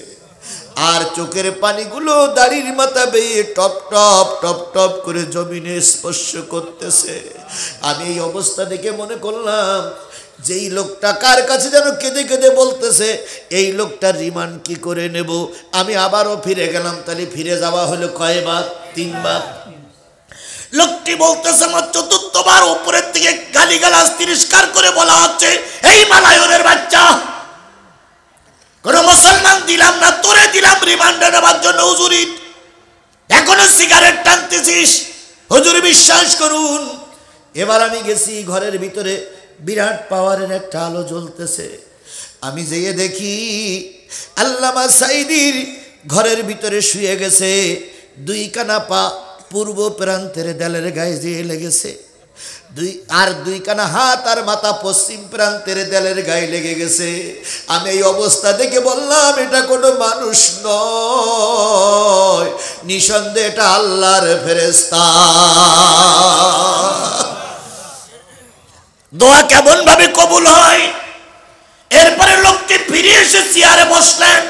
S1: আর চোখের পানিগুলো দাড়ির মাথা বেয়ে টপ টপ টপ টপ করে জমিনে স্পর্শ করতেছে। আমি এই অবস্থা দেখে মনে করলাম যেই লোকটা কার কাছে যেন কেঁদে কেঁদে বলতেছে, এই লোকটার রিমান্ড কি করে নেব। আমি আবারও ফিরে গেলাম। তাহলে ফিরে যাওয়া হলো কয়বার? 3 বার। লোকটি বলতেছে আমার ৪র্থবার উপরের থেকে গালিগালাজ তিরস্কার করে বলা হচ্ছে, এই মালায়নের বাচ্চা, কোন মুসলমান দিলাম না, তোরে দিলাম রিমান্ডে নেবার জন্য হুজুরি, এখনো সিগারেট টানতেছিস। হুজুর বিশ্বাস করুন। এবার আমি গেছি, ঘরের ভিতরে বিরাট পাওয়ারের একটা আলো জ্বলতেছে। আমি যেয়ে দেখি আল্লামা সাঈদীর ঘরের ভিতরে শুয়ে গেছে, 2 কানা পা পূর্ব প্রান্তের দেয়ালের গায়ে যেয়ে লেগেছে, 2 কানা হাত আর মাথা পশ্চিম প্রান্তের দেয়ালের গায়ে লেগে গেছে। আমি এই অবস্থা দেখে বললাম, এটা কোনো মানুষ নয়, নিঃসন্দেহে এটা আল্লাহর ফেরেশতা। দোয়া কেমন ভাবে কবুল হয়। এরপরে লোকটি ফিরে এসে চেয়ারে বসলেন,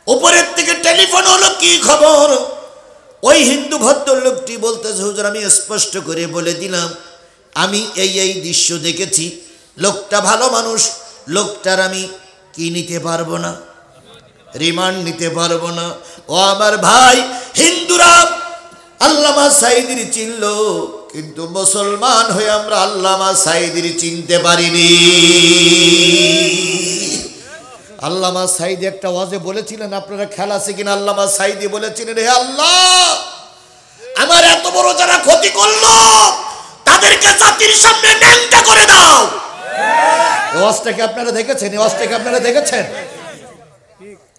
S1: উপরের থেকে টেলিফোন হলো, কি খবর। ওই হিন্দু ভদ্রলোকটি বলতেছে, হুজুর আমি স্পষ্ট করে বলে দিলাম, আমি এই দৃশ্য দেখেছি, লোকটা ভালো মানুষ, লোকটার আমি কি নিতে পারবো না, রিমান্ড নিতে পারবো না। ও আমার ভাই হিন্দুরা, আল্লামা সাঈদীর চিনল, কিন্তু মুসলমান হয়ে আমরা আল্লামা সাঈদীর চিনতে পারিনি। আল্লামা সাঈদী একটা ওয়াজে বলেছিলেন, আপনারা খেয়াল আছে কিনা, আল্লামা সাঈদী বলেছিলেন, হে আল্লাহ, আমার এত বড় যারা ক্ষতি করলো তাদেরকে জাতির সামনে ন্যাংটা করে দাও। এই ওয়াজটাকে আপনারা দেখেছেন? এই ওয়াজটাকে আপনারা দেখেছেন?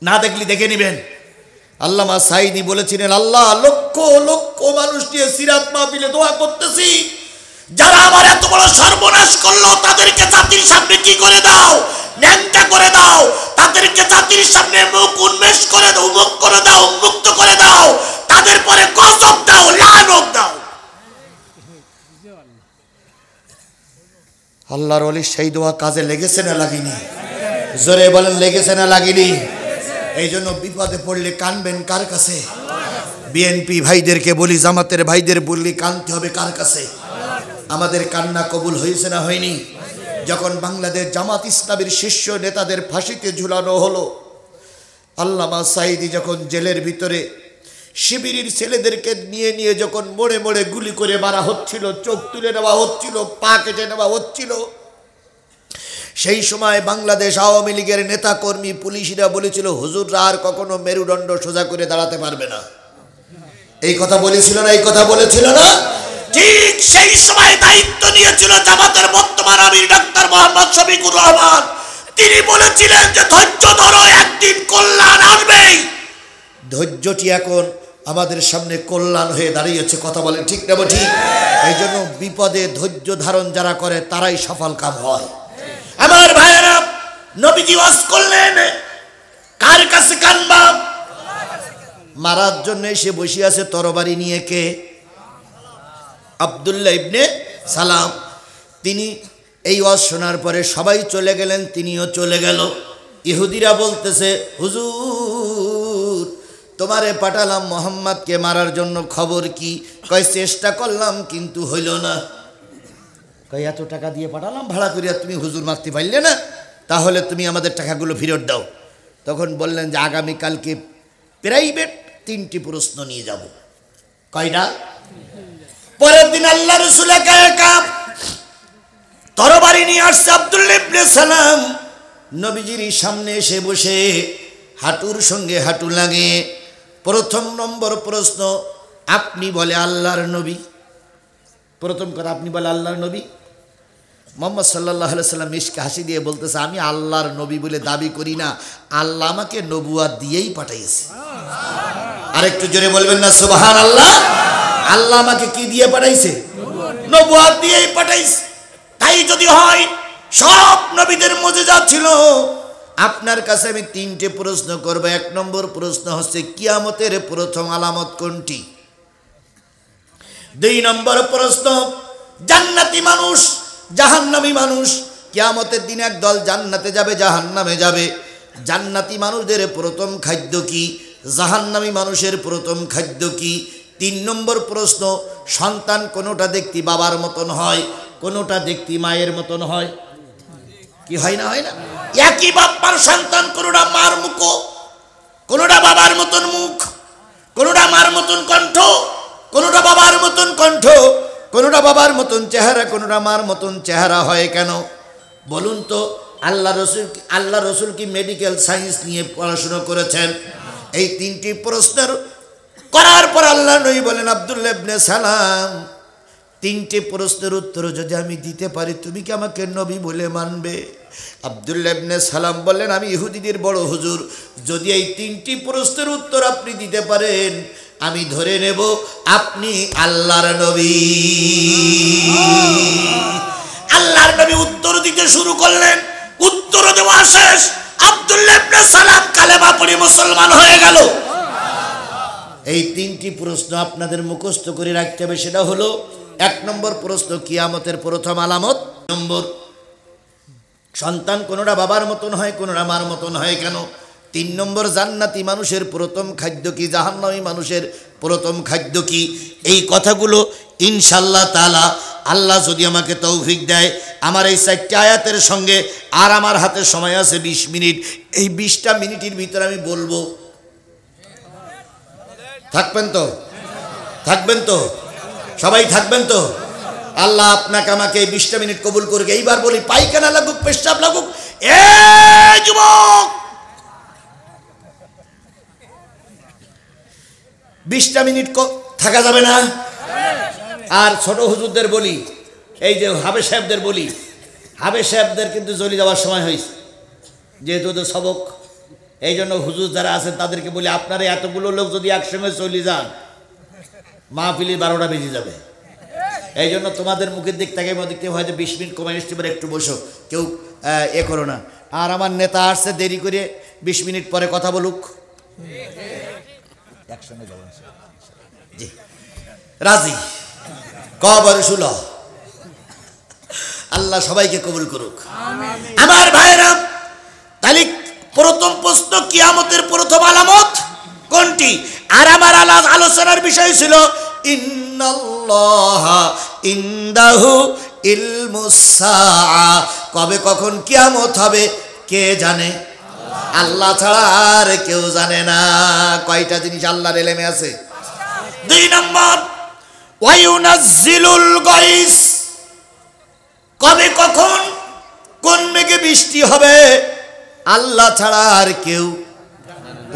S1: না দেখলে দেখে নেবেন। আল্লামা সাঈদী বলেছিলেন, আল্লাহ লক্ষ লক্ষ মানুষ নিয়ে সিরাত মাহফিলে দোয়া করতেছি, যারা আমার এত বড় সর্বনাশ করলো তাদেরকে জাতির সামনে কি করে দাও, ন্যাংটা করে দাও। তাদেরকে জাতির সামনে মুখ উন্মেষ করে দাও, মুখ করে দাও, উন্মুক্ত করে দাও। তাদের পরে গজব দাও, লানত দাও। আল্লাহর ওলি সেই দোয়া কাজে লেগেছে না লাগেনি? জোরে বলেন, লেগেছে না লাগেনি? এই জন্য বিপদে পড়লে কানবেন কার কাছে? বিএনপি ভাইদেরকে বলি, জামাতের ভাইদের বললি, কানতে হবে কার কাছে? আমাদের কান্না কবুল হয়েছে না হয়নি? যখন বাংলাদেশ জামাত ইসলামের শীর্ষ নেতাদের ফাঁসিতে ঝুলানো হলো, আল্লামা সাঈদী যখন জেলের ভিতরে শিবিরের ছেলেদেরকে নিয়ে যখন মোড়ে মোড়ে গুলি করে মারা হচ্ছিল, চোখ তুলে নেওয়া হচ্ছিল, পা কেটে নেওয়া হচ্ছিল, সেই সময় বাংলাদেশ আওয়ামী লীগের নেতা কর্মী পুলিশরা বলেছিল, হুজুররা আর কখনো মেরুদণ্ড সোজা করে দাঁড়াতে পারবে না। এই কথা বলেছিল না? এই কথা বলেছিল না? ঠিক সেই সময় দায়িত্ব নিয়েছিল জামাতের বর্তমান আমির ডাক্তার মোহাম্মদ শফিকুর রহমান। তিনি বলেছিলেন যে ধৈর্য ধরো, একদিন কল্যাণ আসবেই। ধৈর্যটি এখন আমাদের সামনে কল্যাণ হয়ে দাঁড়িয়েছে। কথা বলেন ঠিক না ঠিক? এই জন্য বিপদে ধৈর্য ধারণ যারা করে তারাই সফল কাম হয়। আমার ভাইয়েরা, নবীজি ওয়াজ করলেন, কার কাছে কানবা? মারার জন্য এসে বসে আছে তরবারি নিয়ে। কে? আব্দুল্লাহ ইবনে সালাম। তিনি এই ওয়াজ শোনার পরে সবাই চলে গেলেন, তিনিও চলে গেল। ইহুদিরা বলতেছে, হুজুর তোমারে পাঠালাম মোহাম্মদকে মারার জন্য, খবর কি? কয় চেষ্টা করলাম কিন্তু হইল না। কয় এত টাকা দিয়ে পাঠালাম ভাড়া করিয়া, তুমি হুজুর মারতে পারলে না, তাহলে তুমি আমাদের টাকাগুলো ফেরত দাও। তখন বললেন যে আগামীকালকে প্রাইভেট 3টি প্রশ্ন নিয়ে যাব। কয়টা? পরের দিন আল্লাহ রাসূল একা একা তরবারি নিয়ে আসছে। আব্দুল্লাহ ইবনে সালাম নবীজির সামনে এসে বসে হাঁটুর সঙ্গে হাঁটু লাগে। প্রথম নম্বর প্রশ্ন, আপনি বলে আল্লাহর নবী? প্রথম কথা, আপনি বলে আল্লাহর নবী? মুহাম্মদ সাল্লাল্লাহু আলাইহি সাল্লাম মিশকে হাসি দিয়ে বলতেছে, আমি আল্লাহর নবী বলে দাবি করি না, আল্লাহ আমাকে নবুয়াত দিয়েই পাঠাইছে। আরেকটু জোরে বলবেন না সুবহানাল্লাহ? আল্লাহ আমাকে কি দিয়ে পাঠাইছে? নবুয়াত দিয়েই পাঠাইছে। তাই যদি হয়, সব নবীদের মুজিজা ছিল। আপনার কাছে আমি 3টে প্রশ্ন করব। 1 নম্বর প্রশ্ন হচ্ছে, কিয়ামতের প্রথম আলামত কোনটি? 2 নম্বর প্রশ্ন, জান্নাতি মানুষ জাহান্নামী মানুষ, কিয়ামতের দিন একদল জান্নাতে যাবে, জাহান্নামে যাবে। জান্নাতি মানুষদের প্রথম খাদ্য কি? জাহান্নামী মানুষের প্রথম খাদ্য কি? 3 নম্বর প্রশ্ন, সন্তান কোনোটা দেখতে বাবার মতন হয়, কোনোটা দেখতে মায়ের মতন হয়। কি হয় না? হয় না? একই বাবার সন্তান, কোনোটা মার মুখ, কোনোটা বাবার মতন মুখ, কোনোটা মার মতন কণ্ঠ, কোনোটা বাবার মতন কণ্ঠ, কোনোটা বাবার মতন চেহারা, কোনোটা মার মতন চেহারা হয় কেন বলুন তো? আল্লাহ রসুল কি মেডিকেল সায়েন্স নিয়ে পড়াশোনা করেছেন? এই 3টি প্রশ্নের করার পর আল্লাহ নবী বলেন, আব্দুল্লাহ ইবনে সালাম, 3টে প্রশ্নের উত্তর যদি আমি দিতে পারি, তুমি কি আমাকে নবী বলে মানবে? আব্দুল্লাহ ইবনে সালাম বললেন, আমি ইহুদিদের বড় হুজুর, যদি এই 3টি প্রশ্নের উত্তর আপনি দিতে পারেন, আমি ধরে নেব আপনি আল্লাহর নবী। আল্লাহর নবী উত্তর দিতে শুরু করলেন। উত্তর দেওয়া শেষ, আব্দুল্লাহ ইবনে সালাম কালেমা পড়ে মুসলমান হয়ে গেল। এই 3টি প্রশ্ন আপনাদের মুখস্থ করে রাখতে হবে। সেটা হলো, 1 নম্বর প্রশ্ন, কিয়ামতের প্রথম আলামত। নম্বর, সন্তান কোনোটা বাবার মতন হয়, কোনোটা মার মতন হয় কেন? 3 নম্বর, জান্নাতি মানুষের প্রথম খাদ্য কি, জাহান্নামী মানুষের প্রথম খাদ্য কি? এই কথাগুলো ইনশাআল্লাহ তাআলা আল্লাহ যদি আমাকে তৌফিক দেয়, আমার এই 4টি আয়াতের সঙ্গে, আর আমার হাতে সময় আছে 20 মিনিট, এই 20টা মিনিটের ভিতরে আমি বলবো। থাকবেন তো? থাকবেন তো? সবাই থাকবেন তো? আল্লাহ আপনাকে আমাকে এই 20টা মিনিট কবুল করুক। এইবার বলি, পায়খানা লাগুক, পেশাব লাগুক, এ যুবক, 20টা মিনিট থাকা যাবে না। আর ছোট হুজুরদের বলি, এই যে হাবেজ সাহেবদের বলি, হাবেজ সাহেবদের কিন্তু চলে যাওয়ার সময় হয়েছে, যেহেতু ওদের সবক। এই জন্য হুজুর যারা আছেন তাদেরকে বলি, আপনারা এতগুলো লোক যদি একসঙ্গে চলে যান, মাহফিলি 12টা বেজে যাবে। এই জন্য তোমাদের মুখের দিক থেকে দেখতে হয়তো 20 মিনিট কমাই আসতে পারে, একটু বসো, কেউ এ করো না। আর আমার নেতা আসছে, দেরি করে 20 মিনিট পরে কথা বলুক। একসঙ্গে যাবেন? জি, রাজি? কবর শুলো। আল্লাহ সবাইকে কবুল করুক। আমার ভাইরা, তাহলে প্রথম প্রশ্ন, কিয়ামতের প্রথম আলামত কোনটি? আর আমার আলোচনার বিষয় ছিল, ইন্নাল্লাহা ইনদাহু ইলমুস সাআ, কবে কখন কিয়ামত হবে কে জানে? আল্লাহ ছাড়া আর কেউ জানে না। কয়টা জিনিস আল্লাহর ইলমে আছে? 2 নম্বর, ওয়ায়ুনাজ্জিলুল গায়স, কবে কখন কোন মেঘে বৃষ্টি হবে আল্লাহ ছাড়া আর কেউ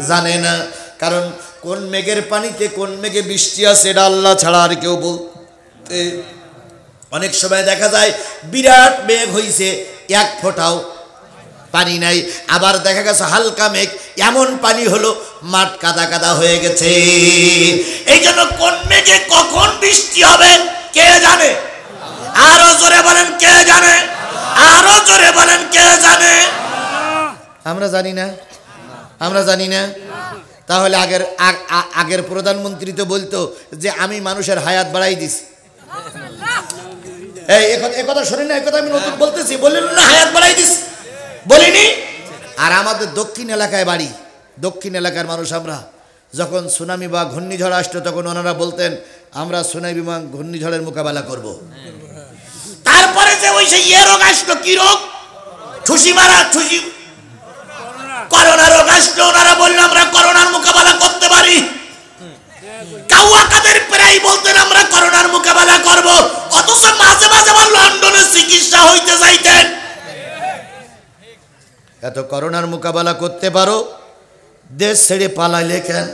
S1: জানে না। কারণ কোন মেঘের পানিতে কোন মেঘে বৃষ্টি আছে এটা আল্লাহ ছাড়া আর কেউ বলতে। অনেক সময় দেখা যায় বিরাট মেঘ হইছে, 1 ফোঁটাও পানি নাই। আবার দেখা গেছে হালকা মেঘ, এমন পানি হলো মাঠ কাদা কাদা হয়ে গেছে। এই জন্য কোন মেঘে কখন বৃষ্টি হবে কে জানে? আরো জোরে বলেন কে জানে? আরো জোরে বলেন কে জানে? আমরা জানি না, আমরা জানি না। তাহলে আগের প্রধানমন্ত্রী তো বলতো যে আমি মানুষের হায়াত বাড়াই দিছি। এই কথা শুনি না, কথা আমি নতুন বলতেছি, বললেন না হায়াত বাড়াই দিস, বলিনি? আর আমাদের দক্ষিণ এলাকায় বাড়ি, দক্ষিণ এলাকার মানুষ আমরা, যখন সুনামি বা ঘূর্ণিঝড় আসতো তখন ওনারা বলতেন আমরা সুনামি বা ঘূর্ণিঝড়ের মোকাবেলা করব। তারপরে যে ওই সেই রোগ আসলো, কি রোগ? করোনা রোগ আসলো, ওনারা বললেন আমরা করোনার মোকাবেলা করতে পারি। কাউয়া কাদের প্রায় বলতেন আমরা করোনার মোকাবেলা করব, অথচ মাঝে মাঝে আবার লন্ডনে চিকিৎসা হইতে যাইতেন। এত করোনার মোকাবেলা করতে পারো, দেশ ছেড়ে পালাইলে কেন?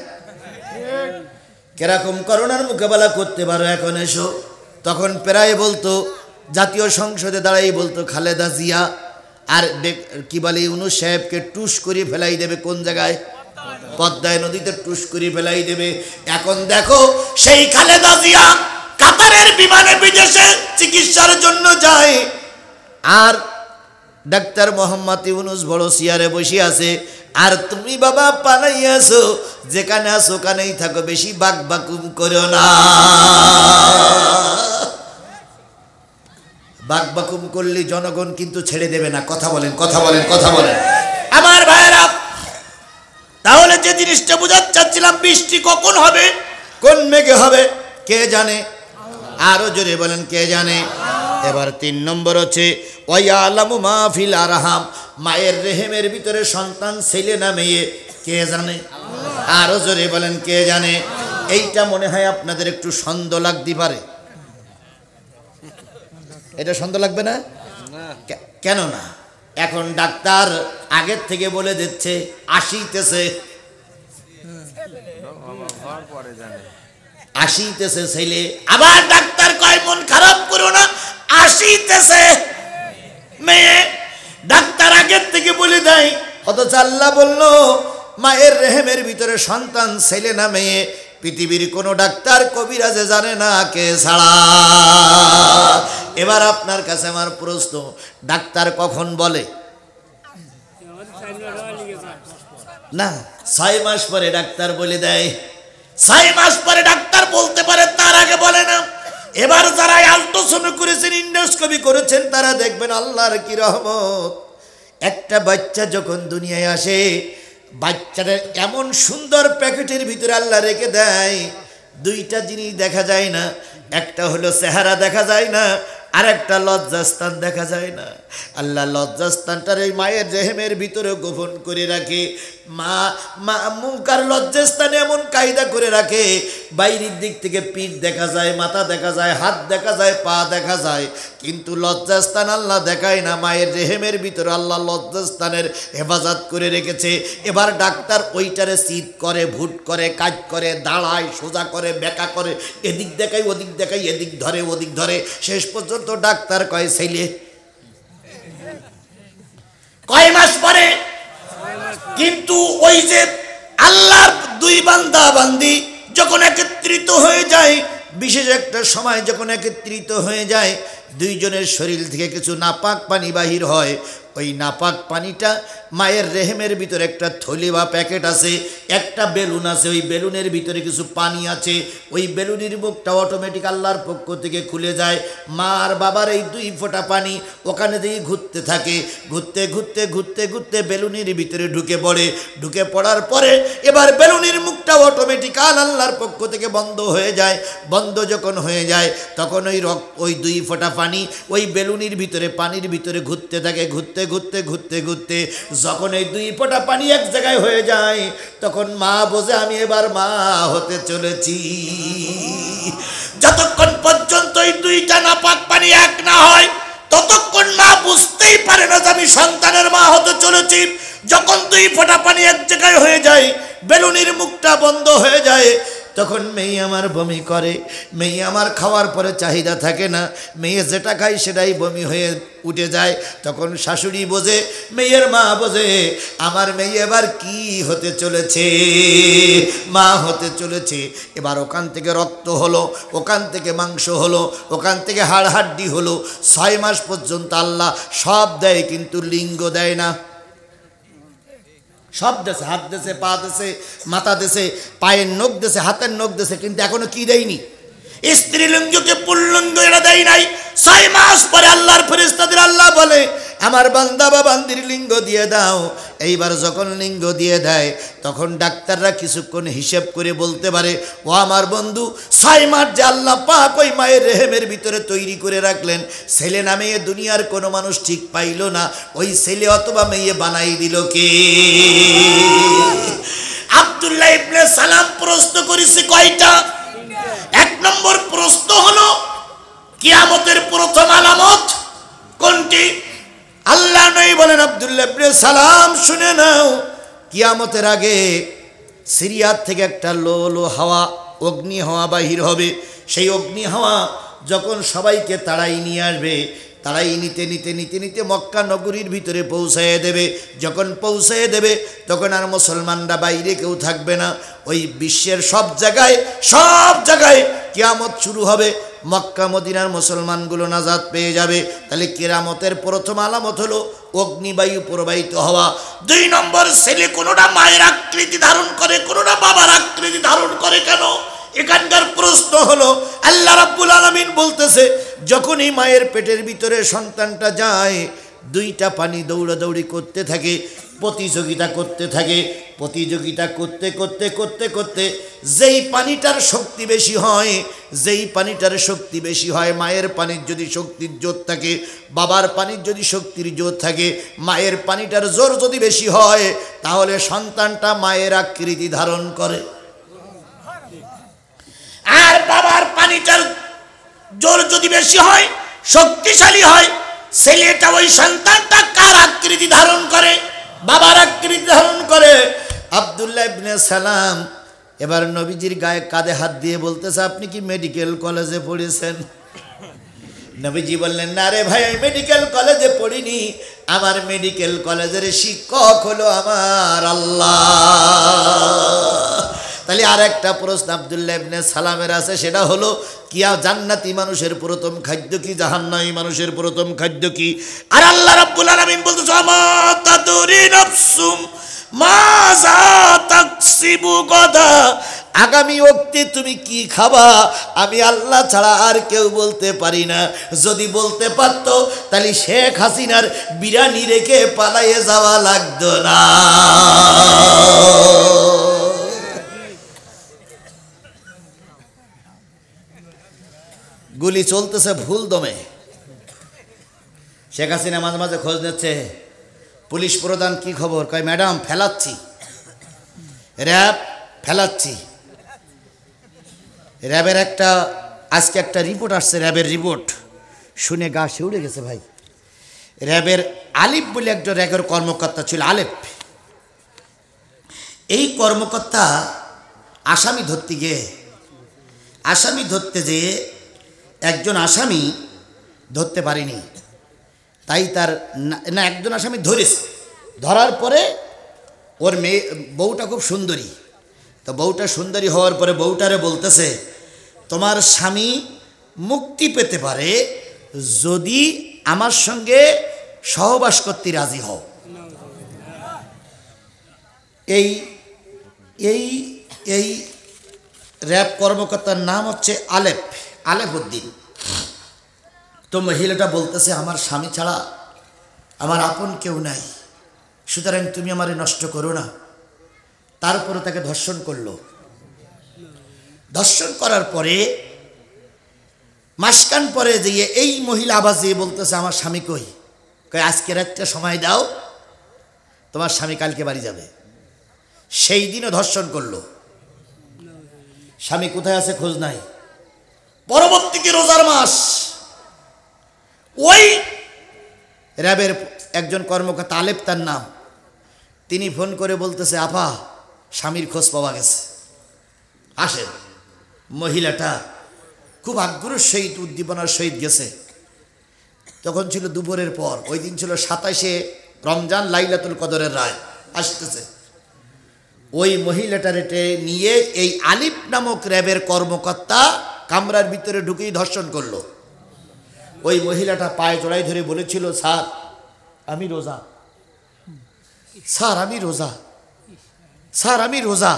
S1: কিরকম করোনার মোকাবেলা করতে পারো এখন এসো। তখন প্রায় বলতো, জাতীয় সংসদে দাঁড়াই বলতো খালেদা জিয়া আর কি বলে ইউনূস সাহেবকে টুস করে ফেলাই দেবে। কোন জায়গায়? পদ্মায় নদীতে টুস করে ফেলাই দেবে। এখন দেখো সেই খালেদা জিয়া কাতারের বিমানে বিদেশে চিকিৎসার জন্য যায়, আর ডাক্তার মোহাম্মদ ইউনূস বড় চেয়ারে বসে আছে, আর তুমি বাবা পালাই আসো, যেখানে আসো ওখানেই থাকো, বেশি বাক বাকুম করো না। বাক বাকুম করলে জনগণ কিন্তু ছেড়ে দেবে না। কথা বলেন, কথা বলেন, কথা বলেন আমার ভাইয়েরা। তাহলে যে জিনিসটা বোঝাতে চাচ্ছিলাম, বৃষ্টি কখন হবে, কোন মেঘে হবে কে জানে? আরো জোরে বলেন কে জানে? এবার 3 নম্বর হচ্ছে ওয়ায়ালামু মা ফিল আরহাম, মায়ের রেহেমের ভিতরে সন্তান ছেলে না মেয়ে কে জানে? আরো জোরে বলেন কে জানে? এইটা মনে হয় আপনাদের একটু সন্দেহ লাগতে পারে। এটা সন্দেহ লাগবে না? কেন না? এখন ডাক্তার আগের থেকে বলে দিচ্ছে আসিতেছে, আসিতেছে ছেলে। আবার ডাক্তার কয় মন খারাপ করো না, আসিতেছে মেয়ে। ডাক্তার আগের থেকে বলে দেয়, অথচ আল্লাহ বললো মায়ের রেহেমের ভিতরে সন্তান ছেলে না মেয়ে। পৃথিবীর কোনো ডাক্তার কবিরাজে জানে না কে ছাড়া। এবার আপনার কাছে আমার প্রশ্ন, ডাক্তার কখন বলে? না, 6 মাস পরে ডাক্তার বলে দেয়। 6 মাস পরে ডাক্তার বলতে পারে, তার আগে বলে না। এবার যারা আল্ট্রাসাউন্ড করেছেন, ইন্ডোস্কোপি করেছেন, তারা দেখবেন আল্লাহর কি রহমত। একটা বাচ্চা যখন দুনিয়ায় আসে, বাচ্চাদের এমন সুন্দর প্যাকেটের ভিতরে আল্লাহ রেখে দেয়, 2টা জিনিস দেখা যায় না। একটা হলো চেহারা দেখা যায় না, আর একটা লজ্জাস্থান দেখা যায় না। আল্লাহ লজ্জাস্থানটার এই মায়ের রেহেমের ভিতরে গোপন করে রাখে। মা মুখ আর লজ্জাস্থানে এমন কায়দা করে রাখে, বাইরের দিক থেকে পিঠ দেখা যায়, মাথা দেখা যায়, হাত দেখা যায়, পা দেখা যায়, কিন্তু লজ্জাস্থান আল্লাহ দেখায় না। মায়ের রেহেমের ভিতরে আল্লাহ লজ্জাস্থানের হেফাজত করে রেখেছে। এবার ডাক্তার ওইটারে চিত করে, ভুট করে, কাজ করে, দাঁড়ায়, সোজা করে, বেঁকা করে, এদিক দেখায়, ওদিক দেখায়, এদিক ধরে, ওদিক ধরে, শেষ পর্যন্ত ডাক্তার কয় ছেলে। কয় মাস পরে? কিন্তু ওই যে আল্লাহর 2 বান্দা বান্দি যখন একত্রিত হয়ে যায়, বিশেষ একটা সময় যখন একত্রিত হয়ে যায়, 2 জনের শরীর থেকে কিছু নাপাক পানি বাহির হয়। ওই নাপাক পানিটা মায়ের রেহেমের ভিতরে একটা থলি বা প্যাকেট আছে, একটা বেলুন আছে, ওই বেলুনের ভিতরে কিছু পানি আছে। ওই বেলুনের মুখটা অটোমেটিক আল্লাহর পক্ষ থেকে খুলে যায়। মা আর বাবার এই 2 ফোঁটা পানি ওখানে দিয়ে ঘুরতে থাকে, ঘুরতে ঘুরতে ঘুরতে ঘুরতে বেলুনের ভিতরে ঢুকে পড়ে। ঢুকে পড়ার পরে এবার বেলুনের মুখটা অটোমেটিক আল্লাহর পক্ষ থেকে বন্ধ হয়ে যায়। বন্ধ যখন হয়ে যায়, তখন ওই 2 ফোঁটা পানি ওই বেলুনের ভিতরে, পানির ভিতরে ঘুরতে থাকে। ঘুরতে ঘুরতে ঘুরতে ঘুরতে যখন এই 2 ফোঁটা পানি এক জায়গায় হয়ে যায়, তখন মা বোঝে আমি এবার মা হতে চলেছি। যতক্ষণ পর্যন্ত এই 2টা নাপাক পানি এক না হয়, ততক্ষণ মা বুঝতেই পারে না যে আমি সন্তানের মা হতে চলেছি। যখন 2 ফোঁটা পানি এক জায়গায় হয়ে যায়, বেলুনের মুখটা বন্ধ হয়ে যায়, তখন মেয়ে আমার বমি করে। মেয়ে আমার খাওয়ার পরে চাহিদা থাকে না, মেয়ে যেটা খায় সেটাই বমি হয়ে উঠে যায়। তখন শাশুড়ি বোঝে, মেয়ের মা বোঝে, আমার মেয়ে এবার কি হতে চলেছে, মা হতে চলেছে। এবার ওখান থেকে রক্ত হলো, ওখান থেকে মাংস হলো, ওখান থেকে হাড় হাড্ডি হলো। 6 মাস পর্যন্ত আল্লাহ সব দেয়, কিন্তু লিঙ্গ দেয় না। সব দেশে, হাত দেশে, পা দেশে, মাথা দেশে, পায়ের নখ দেশে, হাতের নখ দেশে, কিন্তু এখনো কি দেয়নি? স্ত্রীলিঙ্গকে পুল্লিঙ্গ এরা দেয় নাই। 6 মাস পরে আল্লাহর ফেরেশতাদের আল্লাহ বলে, আমার বান্দা বা বান্দির লিঙ্গ দিয়ে দাও। এইবার যখন লিঙ্গ দিয়ে দেয়, তখন ডাক্তাররা কিছুক্ষণ হিসেব করে বলতে পারে, ও আমার বন্ধু, 6 মাস যে আল্লাহ পাক ওই মায়ের রেহেমের ভিতরে তৈরি করে রাখলেন, ছেলে না মেয়ে দুনিয়ার কোনো মানুষ ঠিক পাইল না, ওই ছেলে অথবা মেয়ে বানাই দিল কে? আব্দুল্লাহ ইবনে সালাম প্রশ্ন করেছে কয়টা? 1 নম্বর প্রশ্ন হলো, কিয়ামতের প্রথম আলামত কোনটি? আল্লাহ নবী বলেন, আব্দুল্লাহ ইবনে সালাম শুনে নাও, কিয়ামতের আগে সিরিয়ার থেকে একটা লো হাওয়া, অগ্নি হাওয়া বাহির হবে। সেই অগ্নি হাওয়া যখন সবাইকে তাড়াই নিয়ে আসবে, তাড়াই নিতে নিতে নিতে নিতে মক্কা নগরীর ভিতরে পৌঁছায় দেবে। যখন পৌঁছায় দেবে, তখন আর মুসলমানরা বাইরে কেউ থাকবে না। ওই বিশ্বের সব জায়গায় কিয়ামত শুরু হবে। মক্কা মদিনার মুসলমানগুলো নাজাত পেয়ে যাবে। তাহলে কিয়ামতের প্রথম আলামত হলো অগ্নিবায়ু প্রবাহিত হওয়া। 2 নম্বর, ছেলে কোনোটা মায়ের আকৃতি ধারণ করে, কোনোটা বাবার আকৃতি ধারণ করে। কেন? এখানকার প্রশ্ন হলো, আল্লাহ রাব্বুল আলামিন বলতেছে, যখনই মায়ের পেটের ভিতরে সন্তানটা যায়, 2টা পানি দৌড়াদৌড়ি করতে থাকে, প্রতিযোগিতা করতে থাকে। প্রতিযোগিতা করতে করতে করতে করতে যেই পানিটার শক্তি বেশি হয়, মায়ের পানির যদি শক্তির জোর থাকে, বাবার পানির যদি শক্তির জোর থাকে, মায়ের পানিটার জোর যদি বেশি হয়, তাহলে সন্তানটা মায়ের আকৃতি ধারণ করে। আর বাবার পানিটার জোর যদি বেশি হয়, শক্তিশালী হয়, ছেলেটা ওই সন্তানটা কার আকৃতি ধারণ করে? বাবার আকৃতি ধারণ করে। আব্দুল্লাহ ইবনে সালাম এবার নবীজির গায়ে কাঁধে হাত দিয়ে বলতেছে, আপনি কি মেডিকেল কলেজে পড়েছেন? নবীজি বললেন, না রে ভাই, আমি মেডিকেল কলেজে পড়িনি, আমার মেডিকেল কলেজের শিক্ষক হলো আমার আল্লাহ। তাহলে আর একটা প্রশ্ন আব্দুল্লাহ ইবনে সালামের আছে, সেটা হলো, জান্নাতি মানুষের প্রথম খাদ্য কি, জাহান্নামী মানুষের প্রথম খাদ্য কি? আর আল্লাহ রাব্বুল আলামিন বলতেছে, মা তাদরি নাফসুম মাযা তাকসিবু গাদা, আগামী ওয়াক্তে তুমি কি খাবা আমি আল্লাহ ছাড়া আর কেউ বলতে পারি না। যদি বলতে পারতো, তাহলে শেখ হাসিনার বিরানি রেখে পালাইয়ে যাওয়া লাগতো না। গুলি চলতেছে ভুল দমে। শেখ হাসিনা মাঝে মাঝে খোঁজ নিচ্ছে, পুলিশ প্রধান কি খবর? কয়, ম্যাডাম ফেলাচ্ছি, র্যাব ফেলাচ্ছি। র্যাবের আজকে একটা রিপোর্ট আসছে, র্যাবের রিপোর্ট শুনে গা শিউড়ে গেছে ভাই। র্যাবের আলিফ বলে একটা র্যাবের কর্মকর্তা ছিল, আলেপ। এই কর্মকর্তা আসামি ধরতে যেয়ে একজন আসামি ধরতে পারেনি। তাই তার না একজন আসামি ধরেছে। ধরার পরে ওর বউটা খুব সুন্দরী। তো বউটা সুন্দরী হওয়ার পরে বউটারে বলতেছে, তোমার স্বামী মুক্তি পেতে পারে যদি আমার সঙ্গে সহবাস করতে রাজি হও। এই এই এই র্যাব কর্মকর্তার নাম হচ্ছে আলেফউদ্দিন। তো মহিলাটা বলতেছে, আমার স্বামী ছাড়া আমার আপন কেউ নাই, সুতরাং তুমি আমারে নষ্ট করো না। তারপরে তাকে ধর্ষণ করলো। ধর্ষণ করার পরে মাসখান পরে যেয়ে এই মহিলা আবার যেয়ে বলতেছে, আমার স্বামী কই? আজকের একটা সময় দাও, তোমার স্বামী কালকে বাড়ি যাবে। সেই দিনও ধর্ষণ করলো। স্বামী কোথায় আছে খোঁজ নাই। পরবর্তীতে রোজার মাস, ওই র্যাবের একজন কর্মকর্তা, আলেপ তার নাম, তিনি ফোন করে বলতেছে, আপা স্বামীর খোঁজ পাওয়া গেছে, আসেন। মহিলাটা খুব আগ্রহের সহিত উদ্দীপনার সহিত গেছে। তখন ছিল দুপুরের পর, ওই দিন ছিল 27শে রমজান, লাইলাতুল কদরের রাত আসতেছে। ওই মহিলাটারে নিয়ে এই আলিফ নামক র্যাবের কর্মকর্তা কামরার ভিতরে ঢুকেই ধর্ষণ করলো। ওই মহিলাটা পায়ে জড়াই ধরে বলেছিল, স্যার আমি রোজা, স্যার আমি রোজা, স্যার আমি রোজা।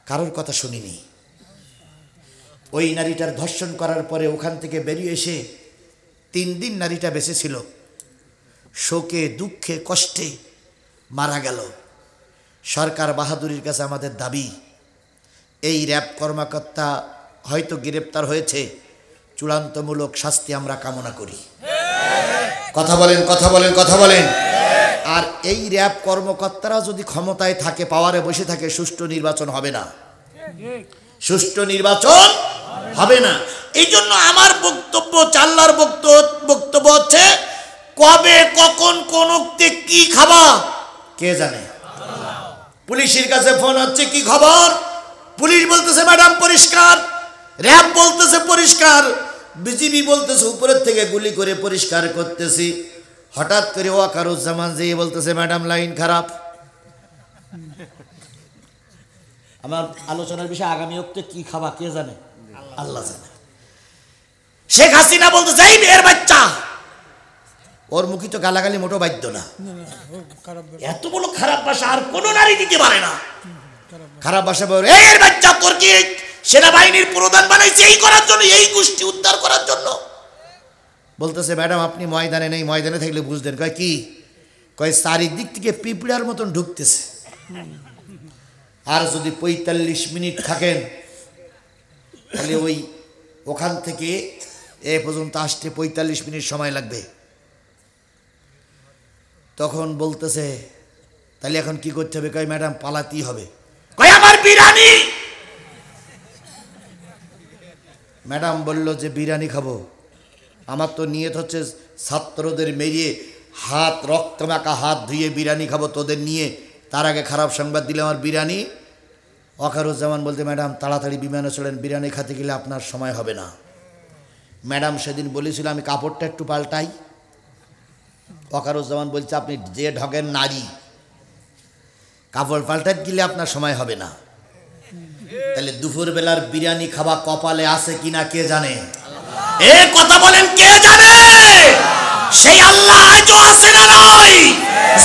S1: কারোর কথা শুনিনি। ওই নারীটার ধর্ষণ করার পরে ওখান থেকে বেরিয়ে এসে 3 দিন নারীটা বেঁচে ছিল। শোকে দুঃখে কষ্টে মারা গেল। সরকার বাহাদুরির কাছে আমাদের দাবি, এই র্যাব কর্মকর্তা হয়তো গ্রেপ্তার হয়েছে, চূড়ান্তমূলক শাস্তি আমরা কামনা করি। কথা বলেন, কথা বলেন, কথা বলেন। আর এই র্যাব কর্মকর্তারা যদি ক্ষমতায় থাকে, পাওয়ারে বসে থাকে, সুষ্ঠু নির্বাচন হবে না, সুষ্ঠু নির্বাচন হবে না। এই জন্য আমার বক্তব্য, চাল্লার বক্তব্য হচ্ছে, কবে কখন কোন কি খাবা কে জানে। পুলিশের কাছে ফোন হচ্ছে, কি খবর? পুলিশ বলতেছে ম্যাডাম পরিষ্কার, র্যাব বলতেছে পরিষ্কার, বিজিবি বলতেছে উপরের থেকে গুলি করে পরিষ্কার করতেছি। হঠাৎ করে ওয়াকারুজ্জামান যে বলতেছে ম্যাডাম লাইন খারাপ। আমার আলোচনার বিষয় আগামী অক্টে কি খাবা কে জানে, আল্লাহ জানে। শেখ হাসিনা বলতেছে এই মেয়ের বাচ্চা, ওর মুখে তো গালাগালি মোটো বাধ্য না। এত বড় খারাপ ভাষা আর কোন নারী দিতে পারে না। খারাপ ভাষা বলে এর বাচ্চা, তোর কি সেনাবাহিনীর প্রধান বানাইছে এই করার জন্য, এই গোষ্ঠী উদ্ধার করার জন্য? বলতেছে ম্যাডাম আপনি ময়দানে নেই, ময়দানে থাকলে বুঝতেন। কয় কি? কয় চারিদিক থেকে পিঁপড়ার মতন ঢুকতেছে, আর যদি 45 মিনিট থাকেন তাহলে ওখান থেকে এ পর্যন্ত আসতে 45 মিনিট সময় লাগবে। তখন বলতেছে তাহলে এখন কি করতে হবে? কয় ম্যাডাম পালাতেই হবে। কয় আমার বিরিয়ানি। ম্যাডাম বলল যে বিরিয়ানি খাবো, আমার তো নিয়ত হচ্ছে ছাত্রদের মেরিয়ে হাত রক্ত মাখা হাত ধুয়ে বিরিয়ানি খাবো তোদের নিয়ে, তার আগে খারাপ সংবাদ দিলে আমার বিরিয়ানি। ওয়াকারুজ্জামান বলতে ম্যাডাম তাড়াতাড়ি বিমানে চলেন, বিরিয়ানি খেতে গেলে আপনার সময় হবে না। ম্যাডাম সেদিন বলেছিল আমি কাপড়টা একটু পাল্টাই। ওয়াকারুজ্জামান বলছে আপনি যে ঢগের নারী, কাপড় পাল্টাতে গেলে আপনার সময় হবে না। তাহলে দুপুরবেলার বিরিয়ানি খাওয়া কপালে আছে কিনা কে জানে? এ কথা বলেন কে জানে? সেই আল্লাহ আজও আছে না নয়?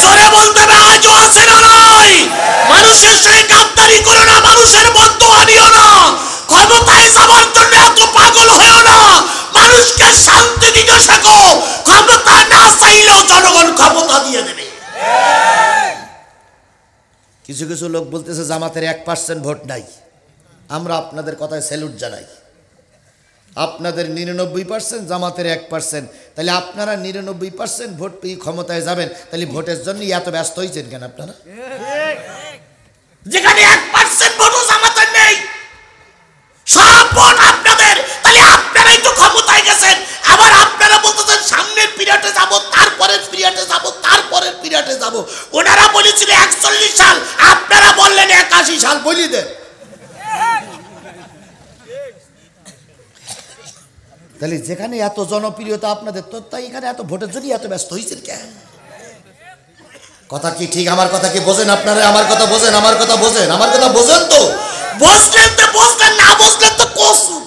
S1: জোরে বলতে হবে আজও আছে না নয়? মানুষের সঙ্গে গাদ্দারি করো না, মানুষের বদদোয়া নিও না, ক্ষমতায় যাওয়ার জন্য এত পাগল হয়েও না, মানুষকে শান্তি দিতে শেখো। ক্ষমতা না চাইলেও জনগণ ক্ষমতা দিয়ে দেবে। কিছু কিছু লোক বলতেছে জামাতের 1% ভোট নাই। আমরা আপনাদের কথায় স্যালুট জানাই। আপনাদের 99%, জামাতের 1%, তাহলে আপনারা 99% ভোট পেয়ে ক্ষমতায় যাবেন, তাহলে ভোটের জন্য এত ব্যস্ত হয়েছেন কেন আপনারা? যেখানে 1% ভোটও জামাতের নেই, সব ভোট আপনাদের, তাহলে আপনারাই তো ক্ষমতায় গেছেন। আবার আপনারা বলতেছেন সামনের পিরিয়ডে যাব, তারপরের পিরিয়ডে যাব, তারপরের পিরিয়ডে যাব। ওনারা বলেছিল 41 সাল, আপনারা বললেন 81 সাল। বলি দেন তাহলে যেখানে এত জনপ্রিয়তা আপনাদের, তো তাই এখানে এত ভোটের জন্য এত ব্যস্ত হয়েছেন কেন? কথা কি ঠিক? আমার কথা কি বোঝেন আপনারা? আমার কথা বোঝেন, আমার কথা বোঝেন, আমার কথা বোঝেন তো? বুঝলেন তো বুঝলেন, না বুঝলেন তো কসু।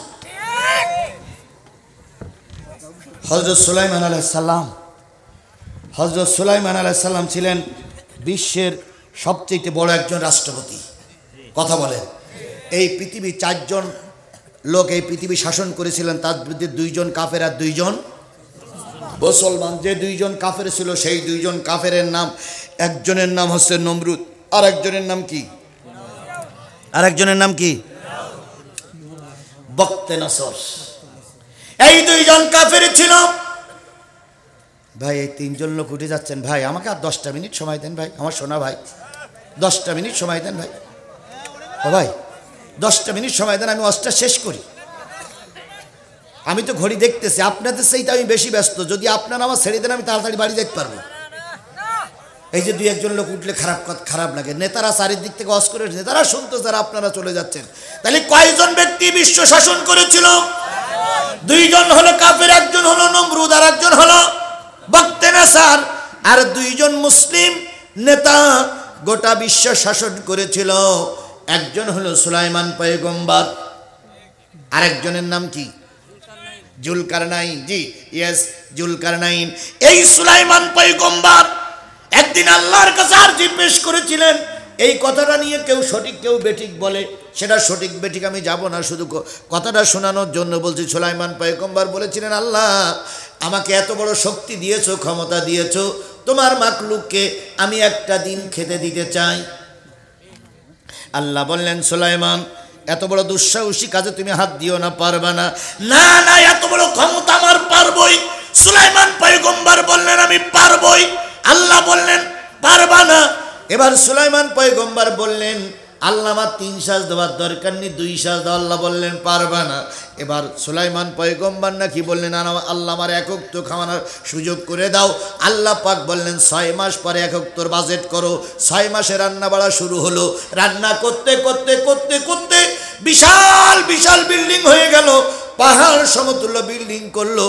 S1: হযরত সুলাইমান আলাইহিস সালাম, হযরত সুলাইমান আলাইহিস সালাম ছিলেন বিশ্বের সবচেয়ে বড় একজন রাষ্ট্রপতি। কথা বলেন, এই পৃথিবী 4 জন লোক এই পৃথিবী শাসন করেছিলেন, তার মধ্যে 2 জন কাফের আর 2 জন মুসলমান। যে 2 জন কাফের ছিল, সেই 2 জন কাফেরের নাম, একজনের নাম হচ্ছে নমরুদ, আর একজনের নাম কি? আর একজনের নাম কি? বখতেনসর। এই 2 জন কাফের ছিল। ভাই এই 3 জন লোক উঠে যাচ্ছেন, ভাই আমাকে আর 10টা মিনিট সময় দেন ভাই, আমার সোনা ভাই, 10টা মিনিট সময় দেন ভাই। ও ভাই 10টা মিনিট সময় দেন, আমি ওয়াজটা শেষ করি। আমি তো ঘড়ি দেখতেছি, আপনাদের সেইটা আমি বেশি ব্যস্ত। যদি আপনারা আমার ছেড়ে দেন আমি তাড়াতাড়ি বাড়ি যেতে পারবো। এই যে দুই একজন লোক উঠলে খারাপ লাগে, নেতারা চারিদিক থেকে অস করে, নেতারা শুনতে যারা আপনারা চলে যাচ্ছেন। তাহলে কয়জন ব্যক্তি বিশ্ব শাসন করেছিল? দুইজন হলো কাফের, একজন হলো নমরুদ আর একজন হলো বখতে নাসার। আর দুইজন মুসলিম নেতা গোটা বিশ্ব শাসন করেছিল। একজন হলো সুলাইমান পয়গম্বর, আরেকজনের নাম কি? জুলকারনাইন। জি ইয়েস, জুলকারনাইন। এই সুলাইমান পয়গম্বর একদিন আল্লাহর কাছে আরজি পেশ করেছিলেন। এই কথাটা নিয়ে কেউ সঠিক কেউ বেঠিক বলে, সেটা সঠিক বেঠিক আমি যাব না, শুধু কথাটা শোনানোর জন্য বলছি। সুলাইমান পয়গম্বর বলেছিলেন, আল্লাহ আমাকে এত বড় শক্তি দিয়েছো, ক্ষমতা দিয়েছো, তোমার মাখলুককে আমি একটা দিন খেতে দিতে চাই। আল্লাহ বললেন, সুলাইমান এত বড় দুঃসাহসী কাজে তুমি হাত দিও না, পারবা না। না না, এত বড় ক্ষমতা আমার, পারবই। সুলাইমান পয়গম্বর বললেন, আমি পারবই। আল্লাহ বললেন, পারবা না। এবার সুলাইমান পয়গম্বর বললেন, আল্লাহ আমার 3 শ্বাস দেওয়ার দরকার নেই, 2 শ্বাস দাও। আল্লাহ বললেন, পারবা না। এবার সুলাইমান পয়গম্বর নাকি বললেন, আল্লাহ আমার এক ওয়াক্ত খাওয়ানোর সুযোগ করে দাও। আল্লাহ পাক বললেন, 6 মাস পরে এক ওয়াক্তর বাজেট করো। 6 মাসে রান্না বাড়া শুরু হলো। রান্না করতে করতে করতে করতে বিশাল বিশাল বিল্ডিং হয়ে গেল, পাহাড় সমতুল্য বিল্ডিং করলো।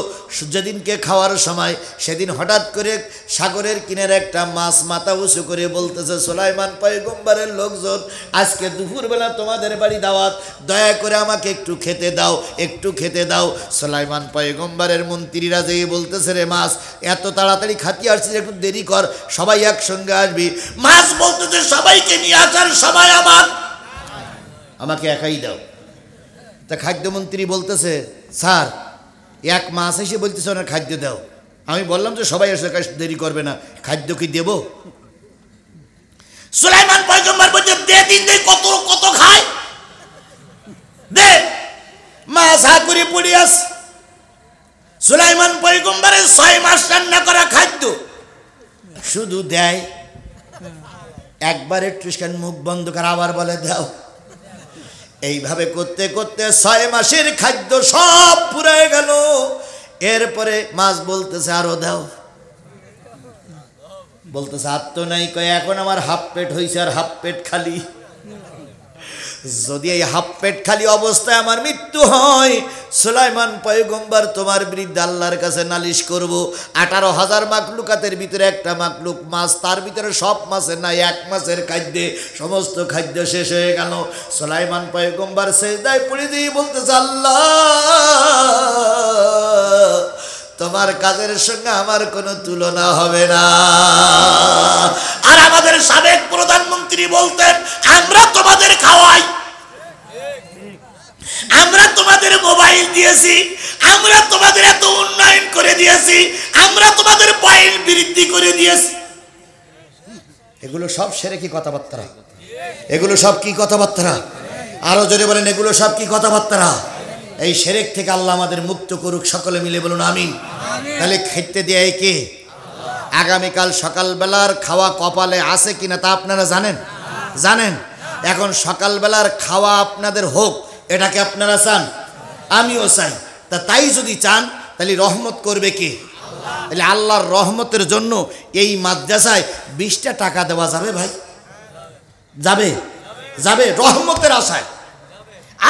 S1: যেদিনকে খাওয়ার সময়, সেদিন হঠাৎ করে সাগরের কিনারে একটা মাছ মাথা উঁচু করে বলতেছে, সুলাইমান পয়গম্বরের লোকজন, আজকে দুপুরবেলা তোমাদের বাড়ি দাওয়াত, দয়া করে আমাকে একটু খেতে দাও, একটু খেতে দাও। সুলাইমান পয়গম্বরের মন্ত্রীরা যেয়ে বলতেছে, রে মাছ এত তাড়াতাড়ি খাতি আসছিস, একটু দেরি কর, সবাই একসঙ্গে আসবি। মাছ বলতেছে, সবাইকে নিয়ে আসার সময় আমাকে একাই দাও। তা খাদ্যমন্ত্রী বলতেছে, স্যার এক মাস এসে বলতেছে ওনার খাদ্য দাও। আমি বললাম যে সবাই এসে দেরি করবে না, খাদ্য কি দেব? সুলাইমান পয়গম্বর বলছে, দে দিন, দে, কত কত খায় দে। মাছ হা করে পড়ে আস। সুলাইমান পয়গম্বরের 6 মাস রান্না করা খাদ্য শুধু দেয়। একবার একটু মুখ বন্ধ করে আবার বলে দাও। এইভাবে করতে করতে 6 মাসের খাদ্য সব পুরাই গেল। এরপরে মাছ বলতেছে, আরো দাও। বলতেছে, আর তো নাই, কয় এখন আমার হাফ পেট হয়েছে, আর হাফ পেট খালি। যদি এই হাফ পেট খালি অবস্থায় আমার মৃত্যু হয়, সুলাইমান পয়গম্বর তোমার বিরুদ্ধে আল্লাহর কাছে নালিশ করব। 18,000 মাখলুকাতের ভিতরে একটা মাখলুক মাছ, তার ভিতরে সব মাছের নাই, 1 মাসের খাদ্যে সমস্ত খাদ্য শেষ হয়ে গেল। সুলাইমান পয়গম্বর সিজদায় পড়ে দিয়ে বলতেছে, আল্লাহ তোমার কাজের সঙ্গে আমার কোনো তুলনা হবে না। আর আমাদের সাবেক প্রধানমন্ত্রী বলতেন, আমরা তোমাদের খাওয়াই, আমরা তোমাদের মোবাইল দিয়েছি, আমরা তোমাদের এত উন্নয়ন করে দিয়েছি, আমরা তোমাদের পয়েন্ট বৃদ্ধি করে দিয়েছি। এগুলো সব শিরকি কথাবার্তা, এগুলো সব কি কথাবার্তা? আরো জোরে বলেন, এগুলো সব কি কথাবার্তা? এই শিরক থেকে আল্লাহ আমাদের মুক্ত করুক, সকলে মিলে বলুন আমিন। তাহলে খেতে দেয় কে? আগামীকাল সকালবেলার খাওয়া কপালে আছে কিনা তা আপনারা জানেন? জানেন? এখন সকালবেলার খাওয়া আপনাদের হোক, এটাকে আপনারা চান? আমিও চাই। তাই যদি চান তাহলে রহমত করবে কে? তাহলে আল্লাহর রহমতের জন্য এই মাদ্রাসায় 20টা টাকা দেওয়া যাবে ভাই? যাবে? যাবে রহমতের আশায়।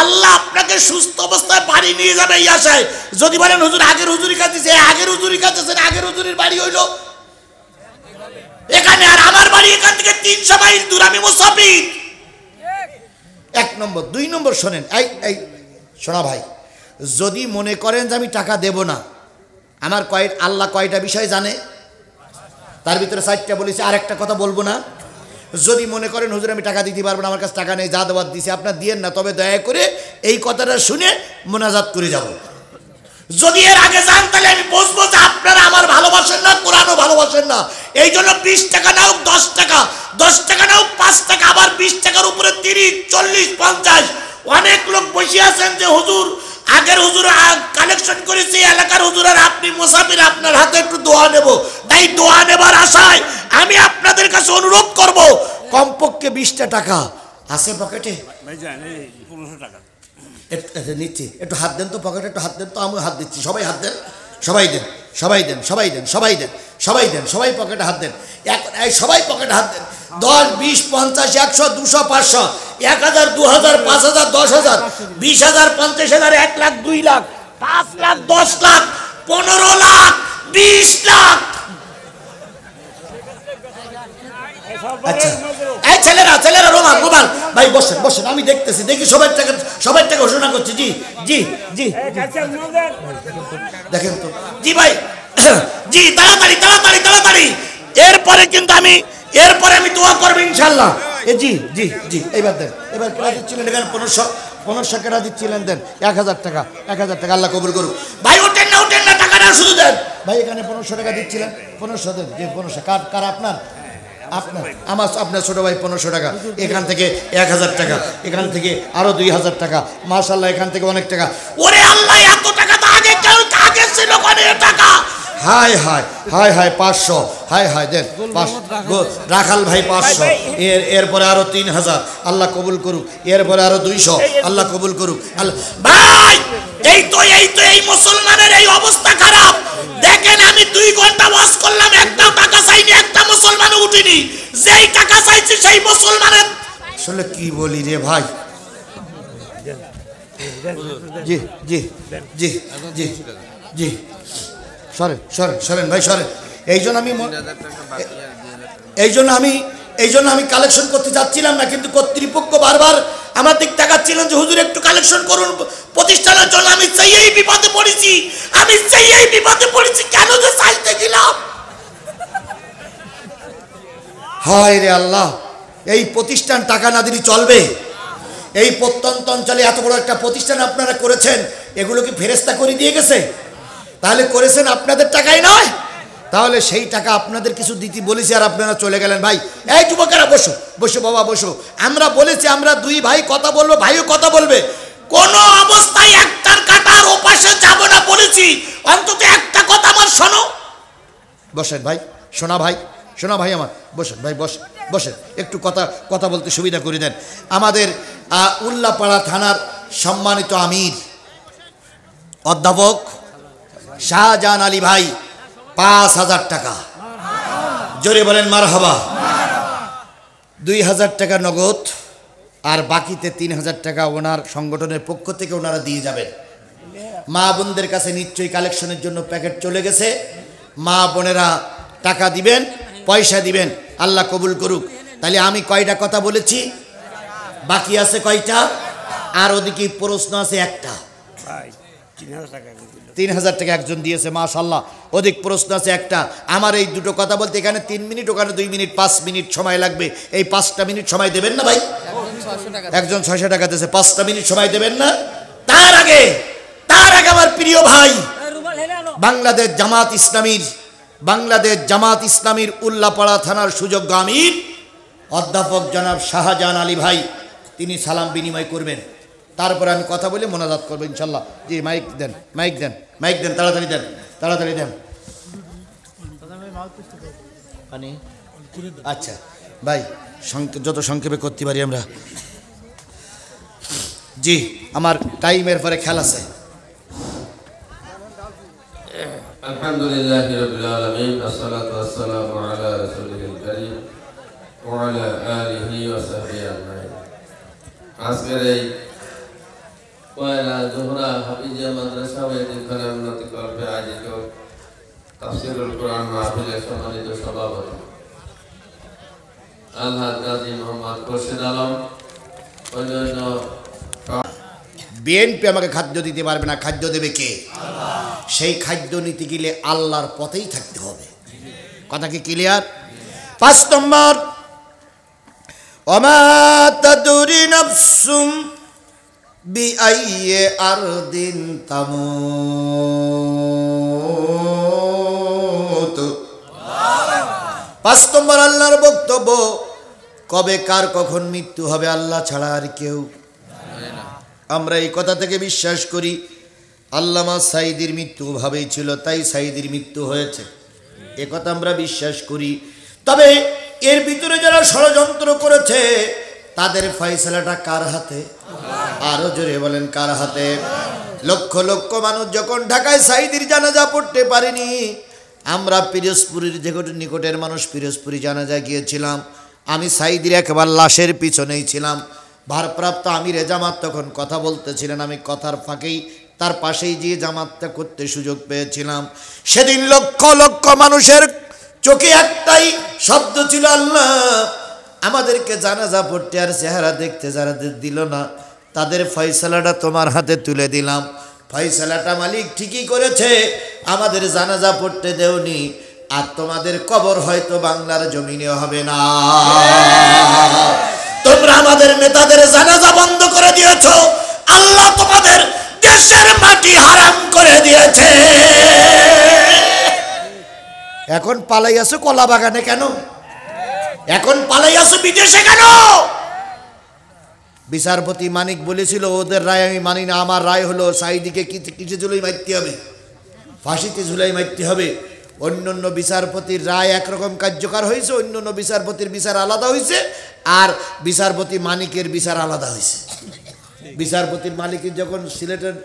S1: আল্লাহ আপনাকে সুস্থ অবস্থায় বাড়ি নিয়ে যাবে এই আশায়। যদি বলেন হুজুর আগের হুজুরি কাছে, আগের হুজুরি কাছে, আগের হুজুরির বাড়ি হইল এখানে, আর আমার বাড়ি এখান থেকে 300 মাইল দূর, আমি মুসাফির। 1 নম্বর। 2 নম্বর শোনেন, এই শোনা ভাই, যদি মনে করেন যে আমি টাকা দেব না, আমার আল্লাহ কয়টা বিষয় জানে, তার ভিতরে 4টা বলেছে, আর একটা কথা বলবো না। যদি মনে করেন হুজুর আমি টাকা দিতে পারবো না, আমার কাছে টাকা নেই, যা দেওয়ার দিছে আপনার দিয়েন না, তবে দয়া করে এই কথাটা শুনে মোনাজাত করে যাব। যদি এর আগে যান তাহলে আমি বুঝবো যে আপনারা আমার ভালোবাসেন না, কোরআনও ভালোবাসেন না। এই জন্য 20 টাকা নাও, 10 টাকা, 10 টাকা নাও, 5 টাকা, আবার 20 টাকার উপরে 30, 40, 50। অনেক লোক বসে আছেন যে হুজুর আগের হুজুর কালেকশন করেছি, এলাকার হুজুর, আর আপনি মুসাফির, আপনার হাতে একটু দোয়া নেব। তাই দোয়া নেবার আশায় আমি আপনাদের কাছে অনুরোধ করব, কমপক্ষে 20টা টাকা আছে পকেটে?
S2: 1500 টাকা
S1: নিচ্ছি, একটু হাত দেন তো পকেটে, একটু হাত দেন তো। আমি হাত দিচ্ছি, সবাই হাত দেন, সবাই দেন, সবাই দেন, সবাই দেন, সবাই দেন, সবাই দেন, সবাই পকেটে হাত দেন। এই সবাই পকেটে হাত দেন। 10, 20, 50, 100, 200, 500, 1000, 2000, 5000, 10000, 20000, 50000, 1 লাখ, 2 লাখ, 5 লাখ, 10 লাখ, 15 লাখ, 20 লাখ। আচ্ছা, এই ছেলেরা ছেলেরা রোমান রোমান ভাই বসেন বসেন, আমি দেখতেছি, দেখি সবার টাকা ঘোষণা করছি। জি জি জি দেখেন তো, জি ভাই, জি তাড়াতাড়ি তাড়াতাড়ি তাড়াতাড়ি। এরপরে কিন্তু এরপরে আমি দোয়া করবো ইনশাল্লাহ। জি জি জি এইবার দেন, এবার কেনা দিচ্ছিলেন এখানে 1500 কেনা দিচ্ছিলেন, দেন 1000 টাকা, 1000 টাকা, আল্লাহ কবুল করুক। ভাই ওঠেন না টাকাটা শুধু দেন ভাই। এখানে 1500 টাকা দিচ্ছিলেন, 1500 দেন। যে 1500 কার আপনার আপনার ছোট ভাই 1500 টাকা, এখান থেকে 1000 টাকা, এখান থেকে আরো 2000 টাকা, মাশাআল্লাহ এখান থেকে অনেক টাকা। ওরে আল্লাহ, এত টাকা তো আগে কেউ কাকে ছিল কোনে টাকা। হায় হায় হায় হায় 500, হায় হায় দেন 500, রাখাল ভাই 500, এরপরে আরো 3000, আল্লাহ কবুল করুক। এরপরে আরো 200, আল্লাহ কবুল করুক। আল্লাহ ভাই, এই তো এই মুসলমানের এই অবস্থা খারাপ। দেখেন আমি 2 ঘন্টা ওয়াজ করলাম, একটা টাকা চাইনি, একটা মুসলমানও উঠিনি। যেই টাকা চাইছি সেই মুসলমানের আসলে কি বলি রে ভাই। জি জি জি জি জি সরেন সরেন সরেন ভাই সরেন। এই জন্য আমি কালেকশন করতে চাচ্ছিলাম না, কিন্তু কর্তৃপক্ষ বারবার আমার দিক তাকাচ্ছিলেন যে হুজুর একটু কালেকশন করুন প্রতিষ্ঠানের জন্য। আমি চাইয়েই বিপদে পড়েছি, কেন যে চাইতে গেলাম। হায় রে আল্লাহ, এই প্রতিষ্ঠান টাকা না দিলে চলবে? এই প্রত্যন্ত অঞ্চলে এত বড় একটা প্রতিষ্ঠান আপনারা করেছেন, এগুলো কি ফেরেশতা করে দিয়ে গেছে? তাহলে করেছেন আপনাদের টাকাই নয়, তাহলে সেই টাকা আপনাদের কিছু দিতে বলেছি আর আপনারা চলে গেলেন। ভাই এই যুবকেরা বসো বসো বাবা বসো। আমরা বলেছি আমরা 2 ভাই কথা বলবো, ভাইও কথা বলবে। কোন অবস্থায় একটার কাটার ওপাশে যাব না বলেছি, অন্তত একটা কথা আমার শোনো। বসেন ভাই, শোনা ভাই আমার, বসেন ভাই, বসেন একটু কথা বলতে সুবিধা করে দেন। আমাদের উল্লাপাড়া থানার সম্মানিত আমির অধ্যাপক শাহজাহান আলী ভাই 5000 টাকা, জোরে বলেন মারহাবা। 2000 টাকা নগদ আর বাকিতে 3000 টাকা ওনার সংগঠনের পক্ষ থেকে ওনারা দিয়ে যাবেন। মা বোনদের কাছে নিশ্চয়ই কালেকশনের জন্য প্যাকেট চলে গেছে। মা বোনেরা টাকা দিবেন, পয়সা দিবেন, আল্লাহ কবুল করুক। তাহলে আমি কয়টা কথা বলেছি, বাকি আছে কয়টা? আর ওদিকে প্রশ্ন আছে একটা। 3000 টাকা একজন দিয়েছে মাশাআল্লাহ, ওদিক প্রশ্ন আছে একটা। আমার এই দুটো কথা বলতে এখানে 3 মিনিট, ওখানে 2 মিনিট, 5 মিনিট সময় লাগবে। এই 5টা মিনিট সময় দেবেন না ভাই? একজন 600 টাকা দিয়েছে, 5টা মিনিট সময় দেবেন না? তার আগে আমার প্রিয় ভাই বাংলাদেশ জামাত ইসলামীর উল্লাপাড়া থানার সুযোগ্য আমির অধ্যাপক জনাব শাহজাহান আলী ভাই, তিনি সালাম বিনিময় করবেন। তারপরে আমি কথা বলে মোনাজাত করবো ইনশাল্লাহ। জি মাইক দেন, তাড়াতাড়ি দেন। আচ্ছা ভাই, যত সংক্ষেপে করতে পারি আমরা। জি, আমার টাইমের পরে খেলা আছে।
S2: আলহামদুলিল্লাহি রাব্বিল আলামিন, আসসালাতু ওয়াসসালামু আলা রাসূলিল কারীম ওয়া আলা আলিহি ওয়া সাহবিহি আজমাইন। আজকের এই পয়লা জোহরা হাফিজিয়া মাদ্রাসা ও এতিমখানা উন্নতি কল্পে আয়োজিত তাফসীরুল কোরআন মাহফিলের সম্মানিত সভাপতি আলহাজ গাজী মোহাম্মদ খোরশেদ আলম, অন্যান্য
S1: বিএনপি আমাকে খাদ্য দিতে পারবে না, খাদ্য দেবে কে? সেই খাদ্য নিতে গেলে আল্লাহর পথেই থাকতে হবে। কথা কি ক্লিয়ার? 5 নম্বর, ওমা তাদরি নাফসুম বিআইয়ি আরদিন তামুত। 5 নম্বর আল্লাহর বক্তব্য, কবে কার কখন মৃত্যু হবে আল্লাহ ছাড়া আর কেউ। আমরা এই কথা থেকে বিশ্বাস করি আল্লামা সাঈদীর মৃত্যু ভাবেই ছিল, তাই সাঈদীর মৃত্যু হয়েছে, এ কথা আমরা বিশ্বাস করি। তবে এর ভিতরে যারা ষড়যন্ত্র করেছে তাদের ফয়সালাটা কার হাতে? আরো জোরে বলেন কার হাতে? লক্ষ লক্ষ মানুষ যখন ঢাকায় সাইদির জানাজা পড়তে পারেনি, আমরা পিরোজপুরের যে নিকটের মানুষ পিরোজপুরি জানাজা গিয়েছিলাম। আমি সাইদির একবার লাশের পিছনেই ছিলাম। ভারপ্রাপ্ত আমির জামাত তখন কথা বলতেছিলেন, আমি কথার ফাঁকেই তার পাশেই গিয়ে জামাতটা করতে সুযোগ পেয়েছিলাম। সেদিন লক্ষ লক্ষ মানুষের চোখে একটাই শব্দ ছিল, আল্লাহ আমাদেরকে জানাজা পড়তে আর চেহারা দেখতে যারা দিল না, তাদের ফয়সালাটা তোমার হাতে তুলে দিলাম। ফয়সালাটা মালিক ঠিকই করেছে, আমাদের জানাজা পড়তে দেওনি, আর তোমাদের কবর হয়তো বাংলার জমিনে হবে না। তোমরা আমাদের নেতাদের জানাজা বন্ধ করে দিয়েছো, আল্লাহ তোমাদের দেশের মাটি হারাম করে দিয়েছে। এখন পালাই আছো কলা বাগানে কেন? এখন পালাই আছো বিদেশে কেন? বিচারপতি মানিক বলেছিল ওদের রায় আমি মানি না, আমার রায় হলো সাইদিকে কিসে ঝুলাই মারতে হবে, ফাঁসিতে ঝুলাই মারতে হবে। অন্যান্য বিচারপতির রায় একরকম কার্যকর হয়েছে, অন্যান্য বিচারপতির বিচার আলাদা হয়েছে, আর বিচারপতি মানিকের বিচার আলাদা হয়েছে। বিচারপতির মালিকের যখন সিলেটের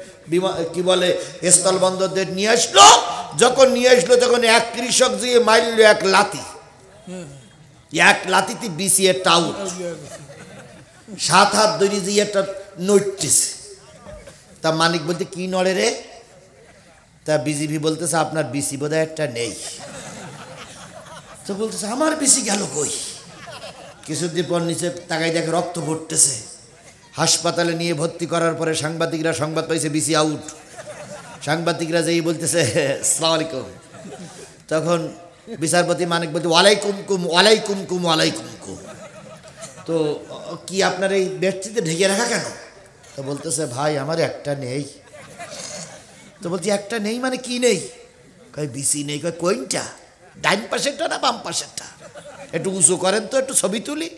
S1: কি বলে স্থলবন্দর নিয়ে আসলো, যখন নিয়ে আসলো তখন এক কৃষক দিয়ে মারল এক লাতি, এক লাতিতে বিসি একটা আউট, 7 হাত দড়ি দিয়ে একটা নড়তেছে। তা মানিক বলতে কি নড়ে রে? তা বিজিবি বলতেছে আপনার বিসি বোধহয় একটা নেই। তো বলতেছে আমার বিসি গেল কই? কিছুদিন পর নিচে তাকাই দেখে রক্ত পড়তেছে। হাসপাতালে নিয়ে ভর্তি করার পরে সাংবাদিকরা সংবাদ পাইছে বিসি আউট। সাংবাদিকরা যেই বলতেছে আসসালামু আলাইকুম, তখন বিচারপতি মানিক বলতে ওয়ালাইকুম কুম ওয়ালাইকুম কুম ওয়ালাইকুম কুম। তো কি আপনার এই বেডশিটে ঢেকে রাখা কেন? তো বলতেছে ভাই আমার একটা নেই। তো বলছি একটা নেই মানে কি নেই? কয় বিসি নেই। কয় কোনটা, ডাইন পাশেরটা না বাম পাশেরটা? একটু উঁচু করেন তো, একটু ছবি তুলি।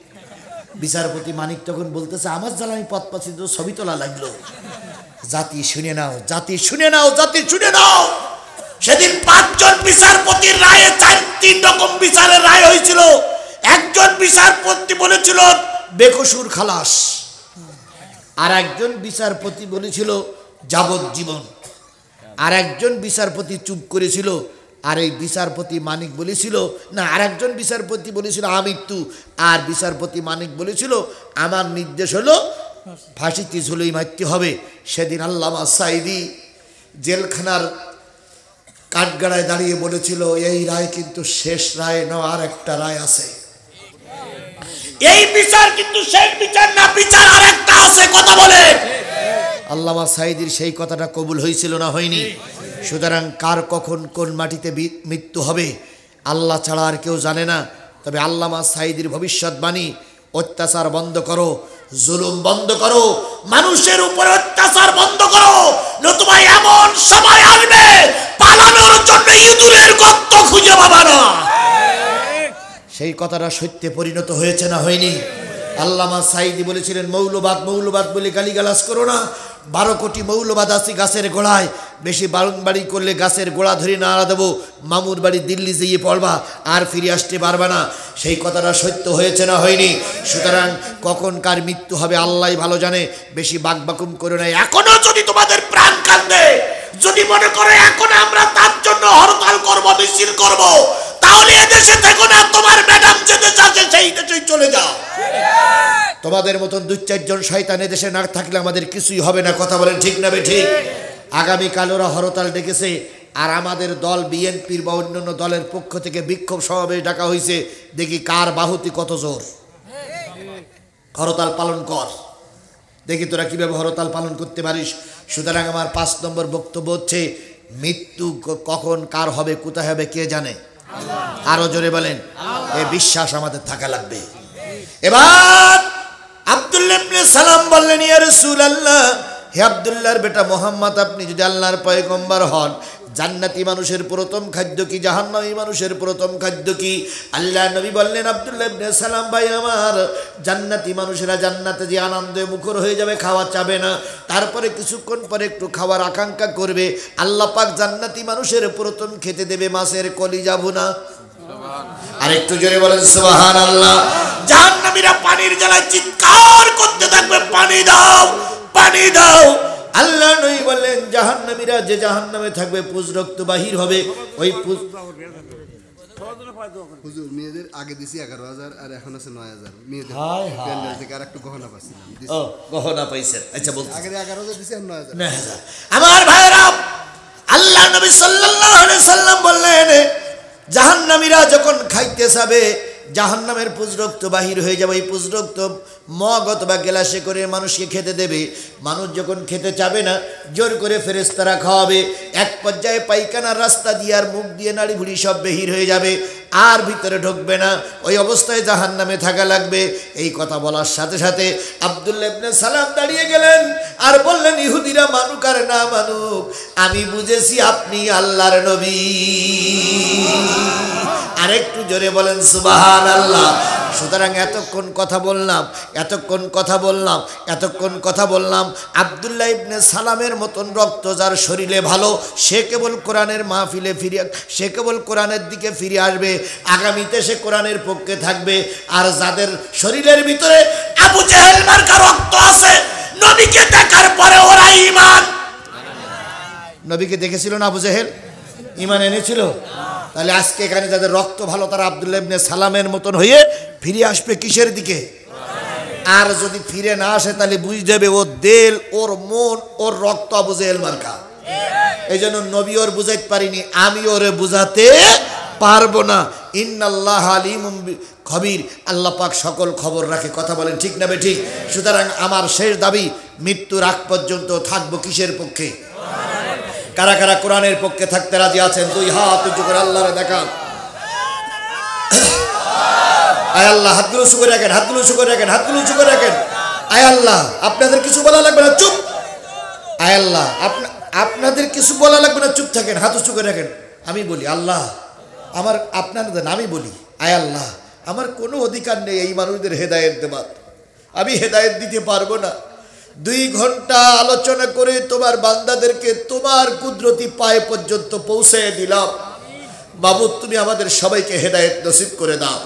S1: বিচারপতি মানিক তখন বলতেছে আমার জ্বালা আমি পথ পাচ্ছি তো ছবি তোলা লাগলো। জাতি শুনে নাও, জাতি শুনে নাও, জাতি শুনে নাও। সেদিন 5 জন বিচারপতির রায়ে 3 রকম বিচারের রায় হয়েছিল। একজন বিচারপতি বলেছিল বেকসুর খালাস, আর একজন বিচারপতি বলেছিল যাবজ্জীবন, আর একজন বিচারপতি চুপ করেছিল। আর এই বিচারপতি মানিক বলেছিল না, আর একজন বিচারপতি বলেছিল আমৃত্যু, আর বিচারপতি মানিক বলেছিল আমার নির্দেশ হলো ফাঁসিতে ঝুলেই মারতে হবে। সেদিন আল্লামা সাইদি জেলখানার কাঠগড়ায় দাঁড়িয়ে বলেছিল এই রায় কিন্তু শেষ রায় নয়, আর একটা রায় আছে। এই বিচার কিন্তু শেষ বিচার না, বিচার আর একটা আছে। কথা বলে আল্লামা সাইদির সেই কথাটা কবুল হয়েছিল না হয়নি? সুতরাং কার কখন কোন মাটিতে মৃত্যু হবে আল্লাহ ছাড়া আর কেউ জানে না। তবে আল্লামা সাইদির ভবিষ্যৎবাণী, অত্যাচার বন্ধ করো, জুলুম বন্ধ করো, মানুষের উপর অত্যাচার বন্ধ করো, নতুবা এমন সময় আসবে পালানোর জন্য ইঁদুরের গর্ত খুঁজে পাবা না। সেই কথাটা সত্যে পরিণত হয়েছে না হয়নি? আল্লামা সাইদি বলেছিলেন মৌলবাদ মৌলবাদ বলে গালিগালাজ করো না, 12 কোটি মৌলবাদ আছে গাছের গোড়ায়, বেশি বাড়ি করলে গাছের গোড়া ধরে নাড়া দেবো, মামুর বাড়ি দিল্লি যেয়ে পড়বা, আর ফিরে আসতে পারবা না। সেই কথাটা সত্য হয়েছে না হয়নি? সুতরাং কখন কার মৃত্যু হবে আল্লাহই ভালো জানে। বেশি বাকবাকুম করে না। এখনো যদি তোমাদের প্রাণ কান্দে, যদি মনে করো এখন আমরা তার জন্য হরতাল করব, মিছিল করব, তাহলে এদেশে থেকো না, তোমার ম্যাডাম যে দেশে আছে সেই দেশেই চলে যাও। তোমাদের মতন 2-4 জন শয়তান এদেশে না থাকলে আমাদের কিছুই হবে না। কথা বলেন ঠিক না ঠিক? আগামীকাল ওরা হরতাল ডেকেছে, আর আমাদের দল বিএনপির বা অন্যান্য দলের পক্ষ থেকে বিক্ষোভ সমাবেশ ডাকা হয়েছে। দেখি কার বাহুতি কত জোর। হরতাল পালন কর, দেখি তোরা কিভাবে হরতাল পালন করতে পারিস। সুতরাং আমার 5 নম্বর বক্তব্য হচ্ছে মৃত্যু কখন কার হবে, কোথায় হবে কে জানে? আরো জোরে বলেন। এই বিশ্বাস আমাদের থাকা লাগবে। এবার আব্দুল্লাহ ইবনে সালাম বললেন ইয়া রাসূলুল্লাহ, হে আব্দুল্লাহর বেটা মোহাম্মদ, আপনি যদি আল্লাহর পয়গম্বর হন, জান্নাতি মানুষের প্রথম খাদ্য কি, জাহান্নামী মানুষের প্রথম খাদ্য কি? আল্লাহ নবী বললেন আব্দুল্লাহ ইবনে সালাম ভাই আমার, জান্নাতি মানুষেরা জান্নাতে যে আনন্দে মুখর হয়ে যাবে, খাওয়া চাবে না, তারপরে কিছুক্ষণ পরে একটু খাওয়ার আকাঙ্ক্ষা করবে। আল্লাহ পাক জান্নাতি মানুষের প্রথম খেতে দেবে মাছের কলিজা ভুনা। আর একটু জোরে বলেন সুবহানাল্লাহ। জাহান্নামীরা পানির জ্বালায় চিৎকার করতে থাকবে, পানি দাও পানি দাও। আল্লাহ নবী বললেন জাহান্নামীরা যে জাহান্নামে থাকবে পুজ রক্ত বাহির হবে। ওই পুজ
S3: হুজুর মেয়েদের আগে দিছি 11,000 আর এখন আছে 9,000 মেয়েদের
S1: হায় হায়।
S3: প্যান্ডেল থেকে আর একটু গহনা পাচ্ছিলাম
S1: ও গহনা পাইছেন, আচ্ছা বলতে
S3: আগে 11,000 দিছি আর 9,000
S1: আমার ভাইরা, আল্লাহ নবী সাল্লাল্লাহু আলাইহি সাল্লাম বললেন জাহান্নামীরা যখন খাইতে যাবে জাহান্নামের পুজ রক্ত বাহির হয়ে যাবে। এই পুজ রক্ত মগ অথবা গ্লাসে করে মানুষকে খেতে দেবে। মানুষ যখন খেতে চাবে না জোর করে ফেরেশতারা খাওয়াবে। এক পর্যায়ে পায়খানার রাস্তা দিয়ে আর মুখ দিয়ে নাড়ি ভুড়ি সব বেহির হয়ে যাবে, আর ভিতরে ঢুকবে না। ওই অবস্থায় জাহান্নামে থাকা লাগবে। এই কথা বলার সাথে সাথে আব্দুল্লাহ ইবনে সালাম দাঁড়িয়ে গেলেন আর বললেন ইহুদিরা মানুক আর না মানুক, আমি বুঝেছি আপনি আল্লাহর নবী। আরেকটু জোরে বলেন সুবহানাল্লাহ। সুতরাং এতক্ষণ কথা বললাম আব্দুল্লাহ ইবনে সালামের মতন রক্ত যার শরীরে ভালো, সে কেবল কোরআনের মাহফিলে সে কেবল কোরআনের দিকে ফিরে আসবে, আগামীতে সে কোরআনের পক্ষে থাকবে। আর যাদের শরীরের ভিতরে আবু জেহেল মার্কা রক্ত আছে, নবীকে দেখার পরে ওরা ঈমান, নবীকে দেখেছিল না আবু জেহেল, ঈমান এনেছিল। তাহলে আজকে এখানে যাদের রক্ত ভালো তারা আব্দুল্লাহ ইবনে সালামের মতন হয়ে ফিরে আসবে কিসের দিকে? আর যদি ফিরে না আসে তাহলে বুঝ যাবে ওর দেল, ওর মন, ওর রক্ত আবু জেহেল মার্কা। এই জন্য নবী ওর বুঝাইতে পারিনি, আমি ওরে বুঝাতে পারবো না। ইন্নাল্লাহ আলিমুম খবীর, আল্লাহ পাক সকল খবর রাখে। কথা বলেন ঠিক না বেঠিক? সুতরাং আমার শেষ দাবি, মৃত্যুর আগ পর্যন্ত থাকবো কিসের পক্ষে? কারা কারা কোরআনের পক্ষে থাকতে রাজি আছেন? দুই হাত উঁচু করে আল্লাহরে দেখান। আয় আল্লাহ, হাতগুলো উঁচু করে রাখেন, হাতগুলো উঁচু করে রাখেন, হাতগুলো উঁচু করে রাখেন। আয় আল্লাহ, আপনাদের কিছু বলা লাগবে না, চুপ। আয় আল্লাহ, আপনাদের কিছু বলা লাগবে না, চুপ থাকেন, হাত উঁচু করে রাখেন। আমি বলি আল্লাহ, আমার আপনাদের আমি বলি, আয় আল্লাহ, আমার কোনো অধিকার নেই এই মানুষদের হেদায়েত দেবার, আমি হেদায়েত দিতে পারবো না। 2 ঘন্টা আলোচনা করে তোমার বান্দাদেরকে তোমার কুদরতি পায়ে পর্যন্ত পৌঁছে দিলাম। বাবুদ, তুমি আমাদের সবাইকে হেদায়েত নসিব করে দাও,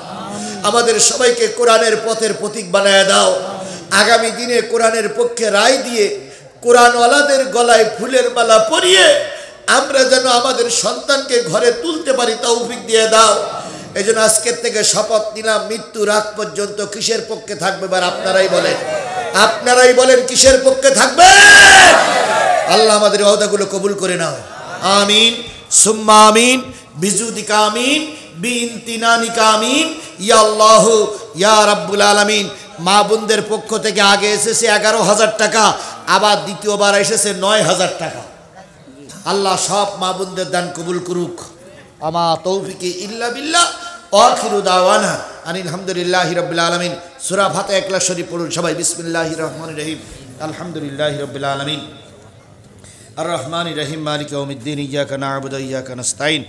S1: আমাদের সবাইকে কোরআনের পথের প্রতীক বানায় দাও। আগামী দিনে কোরআনের পক্ষে রায় দিয়ে কোরআনওয়ালাদের গলায় ফুলের মালা পরিয়ে আমরা যেন আমাদের সন্তানকে ঘরে তুলতে পারি, তৌফিক দিয়ে দাও। এই জন্য আজকের থেকে শপথ নিলাম, মৃত্যুর আগ পর্যন্ত কিসের পক্ষে থাকবে? এবার আপনারাই বলেন কিসের পক্ষে থাকবে? আল্লাহ আমাদের ওয়াদাগুলো কবুল করে নাও, আমিন সুম্মা আমিন, বিজুদিকা আমিন, বিনতিনানিকা আমিন, ইয়া আল্লাহু ইয়া রাব্বুল আলামিন। মা বোনদের পক্ষ থেকে আগে এসেছে 11,000 টাকা, আবার দ্বিতীয়বার এসেছে 9,000 টাকা। আল্লাহ সব মা বোনদের দান কবুল করুক। আমা তৌফিকি ইল্লা বিল্লাহ, আখিরু দাওয়ানা আনিল হামদুলিল্লাহি রাব্বিল আলামিন। সূরা ফাতিহা ইখলাস শরীফ পড়ুন সবাই। বিসমিল্লাহির রহমানির রহিম, আলহামদুলিল্লাহি রাব্বিল আলামিন, আর রহমানির রহিম, মালিক ইয়াউমিদ্দিন, ইয়্যাকা না'বুদু ওয়া ইয়্যাকা নাস্তাঈন,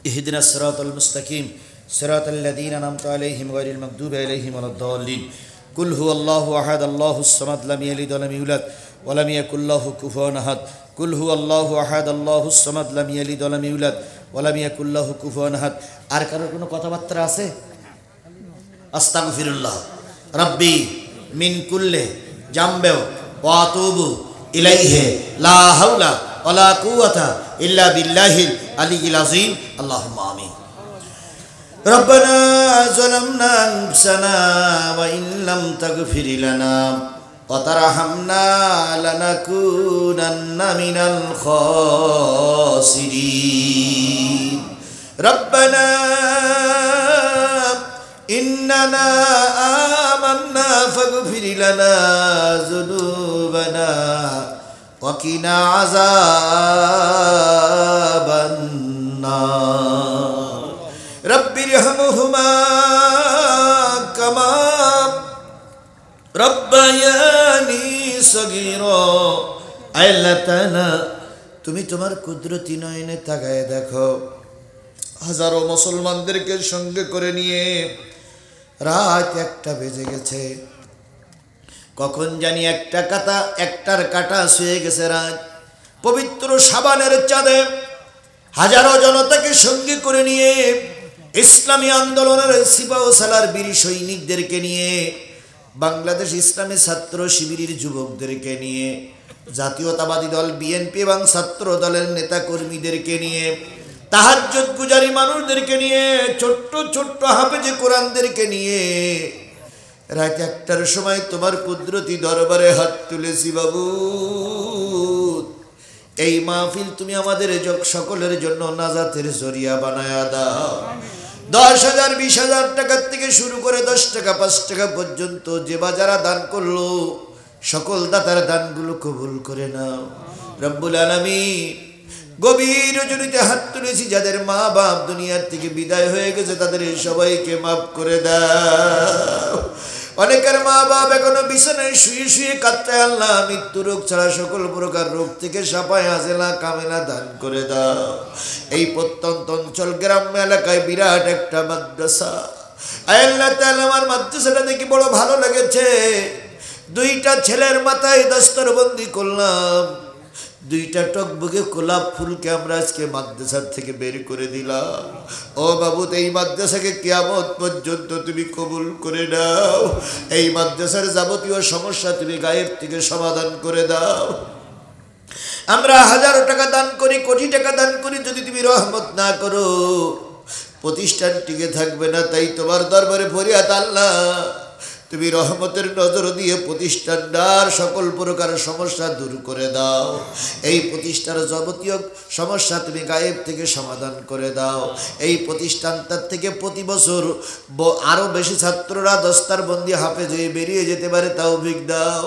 S1: ইহদিনাস সিরাতাল মুস্তাকিম, সিরাতাল লাযীনা আন'আমতা আলাইহিম গায়রিল মাগদুবি আলাইহিম ওয়ালাদ-দাল্লিন। কুল হুয়াল্লাহু আহাদ, আল্লাহুস সামাদ, লাম ইয়ালিদ ওয়া লাম ইউলাদ ওয়া লাম ইয়াকুল লাহু কুফুয়ান আহাদ। কুল হুয়াল্লাহু আহাদ, আল্লাহুস সামাদ, লাম ইয়ালিদ ওয়া লাম ইউলাদ ওয়া লাম ইয়াকুল লাহু কুফুয়ান আহাদ। আর কারোর কোনো কথাবার্তা আছে? আস্তাগফিরুল্লাহ রাব্বি মিন কুল্লি জামবিন ওয়া আতুবু ইলাইহি, লা হাওলা ওয়া লা কুওয়াতা ইল্লা বিল্লাহিল আলিয়্যিল আযীম। আল্লাহুম্মা আমিন। রব্বানা যালামনা আনফুসানা ওয়া ইন লাম তাগফির লানা ওয়া তারহামনা লানাকুনান্না মিনাল খাসিরিন। রব্বানা ইন্নানা আমান্না ফাগফির লানা যুনুবানা ওয়া কিনা আযাবান নার। রব্বিরহামহুমা কামা রব্বায়ানি সগীরা। আল্লাহ তাআলা, তুমি তোমার কুদরতি নয়নে তাকায় দেখো, হাজারো মুসলমানদেরকে সঙ্গে করে নিয়ে রাত 1টা বেজে গেছে। কখন জানি একটার কাটা শুয়ে গেছে রাত। পবিত্র শাবানের চাঁদে হাজারো জনতাকে সঙ্গে করে নিয়ে ইসলামী আন্দোলনের সিপাহ সালার বীর সৈনিকদেরকে নিয়ে বাংলাদেশ ইসলামী ছাত্র শিবিরের যুবকদেরকে নিয়ে, জাতীয়তাবাদী দল বিএনপি এবং ছাত্র দলের নেতা কর্মীদেরকে নিয়ে, তাহাজ্জুদ গুজারি মানুষদেরকে নিয়ে, ছোট্ট ছোট্ট হাফেজে কোরআনদেরকে নিয়ে রাত 1টার সময় তোমার কুদরতি দরবারে হাত তুলেছি বাবু। এই মাহফিল তুমি আমাদের সকলের জন্য নাজাতের জরিয়া বানায়া দাও। 10,000 20,000 টাকার থেকে শুরু করে 10 টাকা 5 টাকা পর্যন্ত যে বা যারা দান করলো, সকল দাতার দানগুলো কবুল করে নাও রব্বুল আলামিন। গভীর রজনীতে হাত তুলেছি, যাদের মা বাপ দুনিয়ার থেকে বিদায় হয়ে গেছে তাদের সবাইকে মাফ করে দাও। অনেকের মা বাপ এখনো বিছানায় শুয়ে শুয়ে কাঁদতে, আল্লাহ মৃত্যু রোগ ছাড়া সকল প্রকার রোগ থেকে সাফায় হাজেলা কামেলা দান করে দাও। এই প্রত্যন্ত অঞ্চল গ্রাম্য এলাকায় বিরাট একটা মাদ্রাসা, আল্লাহ তাআলা আমার মাদ্রাসাটা দেখি বড় ভালো লেগেছে। 2টা ছেলের মাথায় দস্তরবন্দি করলাম, 2টা টকবগে গোলাপ ফুলকে আমরা আজকে মাদ্রাসার থেকে বের করে দিলাম। ও বাবু, এই মাদ্রাসাকে কিয়ামত পর্যন্ত তুমি কবুল করে নাও। এই মাদ্রাসার যাবতীয় সমস্যা তুমি গায়েব থেকে সমাধান করে দাও। আমরা 1000 টাকা দান করি, কোটি টাকা দান করি, যদি তুমি রহমত না করো প্রতিষ্ঠান টিকে থাকবে না। তাই তোমার দরবারে ফরিয়াদ আল্লাহ, তুমি রহমতের নজর দিয়ে প্রতিষ্ঠানটার সকল প্রকার সমস্যা দূর করে দাও। এই প্রতিষ্ঠানের যাবতীয় সমস্যা তুমি গায়েব থেকে সমাধান করে দাও। এই প্রতিষ্ঠানটার থেকে প্রতি বছর আরও বেশি ছাত্ররা দস্তারবন্দি হাফেজ হয়ে বেরিয়ে যেতে পারে তৌফিক দাও।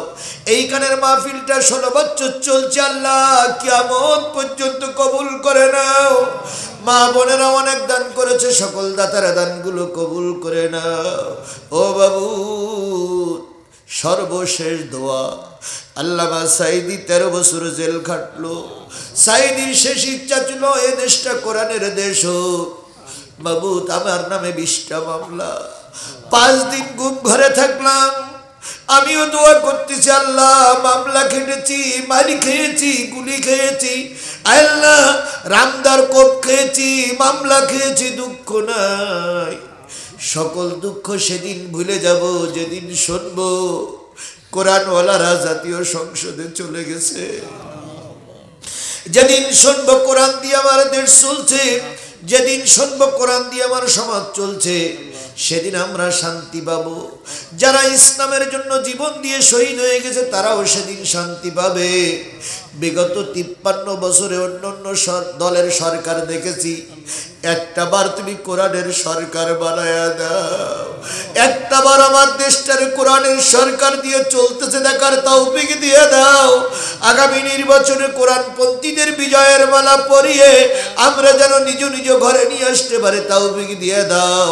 S1: এইখানের মাহফিলটা 16 বছর চলছে, আল্লাহ কিয়ামত পর্যন্ত কবুল করে নাও। মা বোনেরা অনেক দান করেছে, সকল দাতারা দানগুলো কবুল করে নাও। ও বাবু, সর্বশেষ দোয়া, আল্লামা সাইদি 13 বছর জেল খাটলো। সাইদির শেষ ইচ্ছা ছিল এ দেশটা কোরআনের দেশ হোক। বাবু, আমার নামে 20টা মামলা, 5 দিন গুম ঘরে থাকলাম। আমিও দোয়া করতেছি, আল্লাহ মামলা খেটেছি, মারি খেয়েছি, গুলি খেয়েছি, আল্লাহ রামদার কোপ খেয়েছি, মামলা খেয়েছি, দুঃখ নাই। সকল দুঃখ সেদিন ভুলে যাব যেদিন শুনবো কোরআনওয়ালারা জাতীয় সংসদে চলে গেছে, যেদিন শুনবো কোরআন দিয়ে আমার দেশ চলছে, যেদিন শুনবো কোরআন দিয়ে আমার সমাজ চলছে, সেদিন আমরা শান্তি পাবো। যারা ইসলামের জন্য জীবন দিয়ে শহীদ হয়ে গেছে তারাও সেদিন শান্তি পাবে। বিগত 53 বছরে অন্যান্য দলের সরকার দেখেছি, একটাবার তুমি কোরআনের সরকার বানায়া দাও। একটাবার আমার দেশটার কোরআনের সরকার দিয়ে চলতেছে দেখার তৌফিক দিয়ে দাও। আগামী নির্বাচনে কোরআনপন্থীদের বিজয়ের মালা পরিয়ে আমরা যেন নিজ নিজ ঘরে নিয়ে আসতে পারে তৌফিক দিয়ে দাও।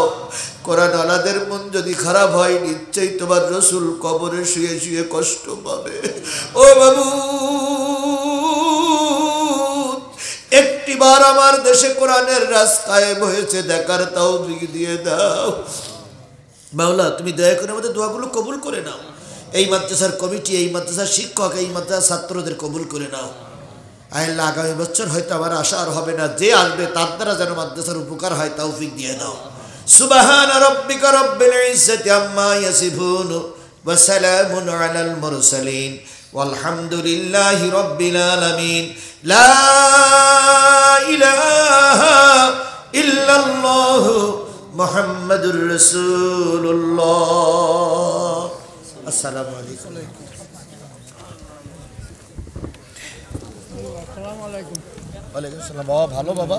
S1: কোরআনওয়ালাদের মন যদি খারাপ হয়, নিশ্চয়ই তোমার রসুল কবরে শুয়ে শুয়ে কষ্ট পাবে। ও বাবু, একটিবার আমার দেশে কোরআনের রাজ কায়েম হয়েছে দেখার তৌফিক দিয়ে দাও। মাওলা, তুমি দয়া করে আমাদের দোয়াগুলো কবুল করে নাও। এই মাদ্রাসার কমিটি, এই মাদ্রাসার শিক্ষক, এই মাদ্রাসার ছাত্রদের কবুল করে নাও। আল্লাহ, আগামী বছর হয়তো আমার আশা আর হবে না, যে আসবে তার দ্বারা যেন মাদ্রাসার উপকার হয় তৌফিক দিয়ে দাও। সুবহান রাব্বিকা রাব্বিল ইজ্জাতি আম্মা ইয়াসিফুন ওয়া সালামুন আলাল মুরসালিন ওয়ালহামদুলিল্লাহি রাব্বিল আলামিন। লা ইলাহা ইল্লাল্লাহু মুহাম্মাদুর রাসূলুল্লাহ। আসসালামু আলাইকুম।
S4: আসসালামু আলাইকুম।
S1: ওয়ালাইকুম আসসালাম। বাবা ভালো বাবা।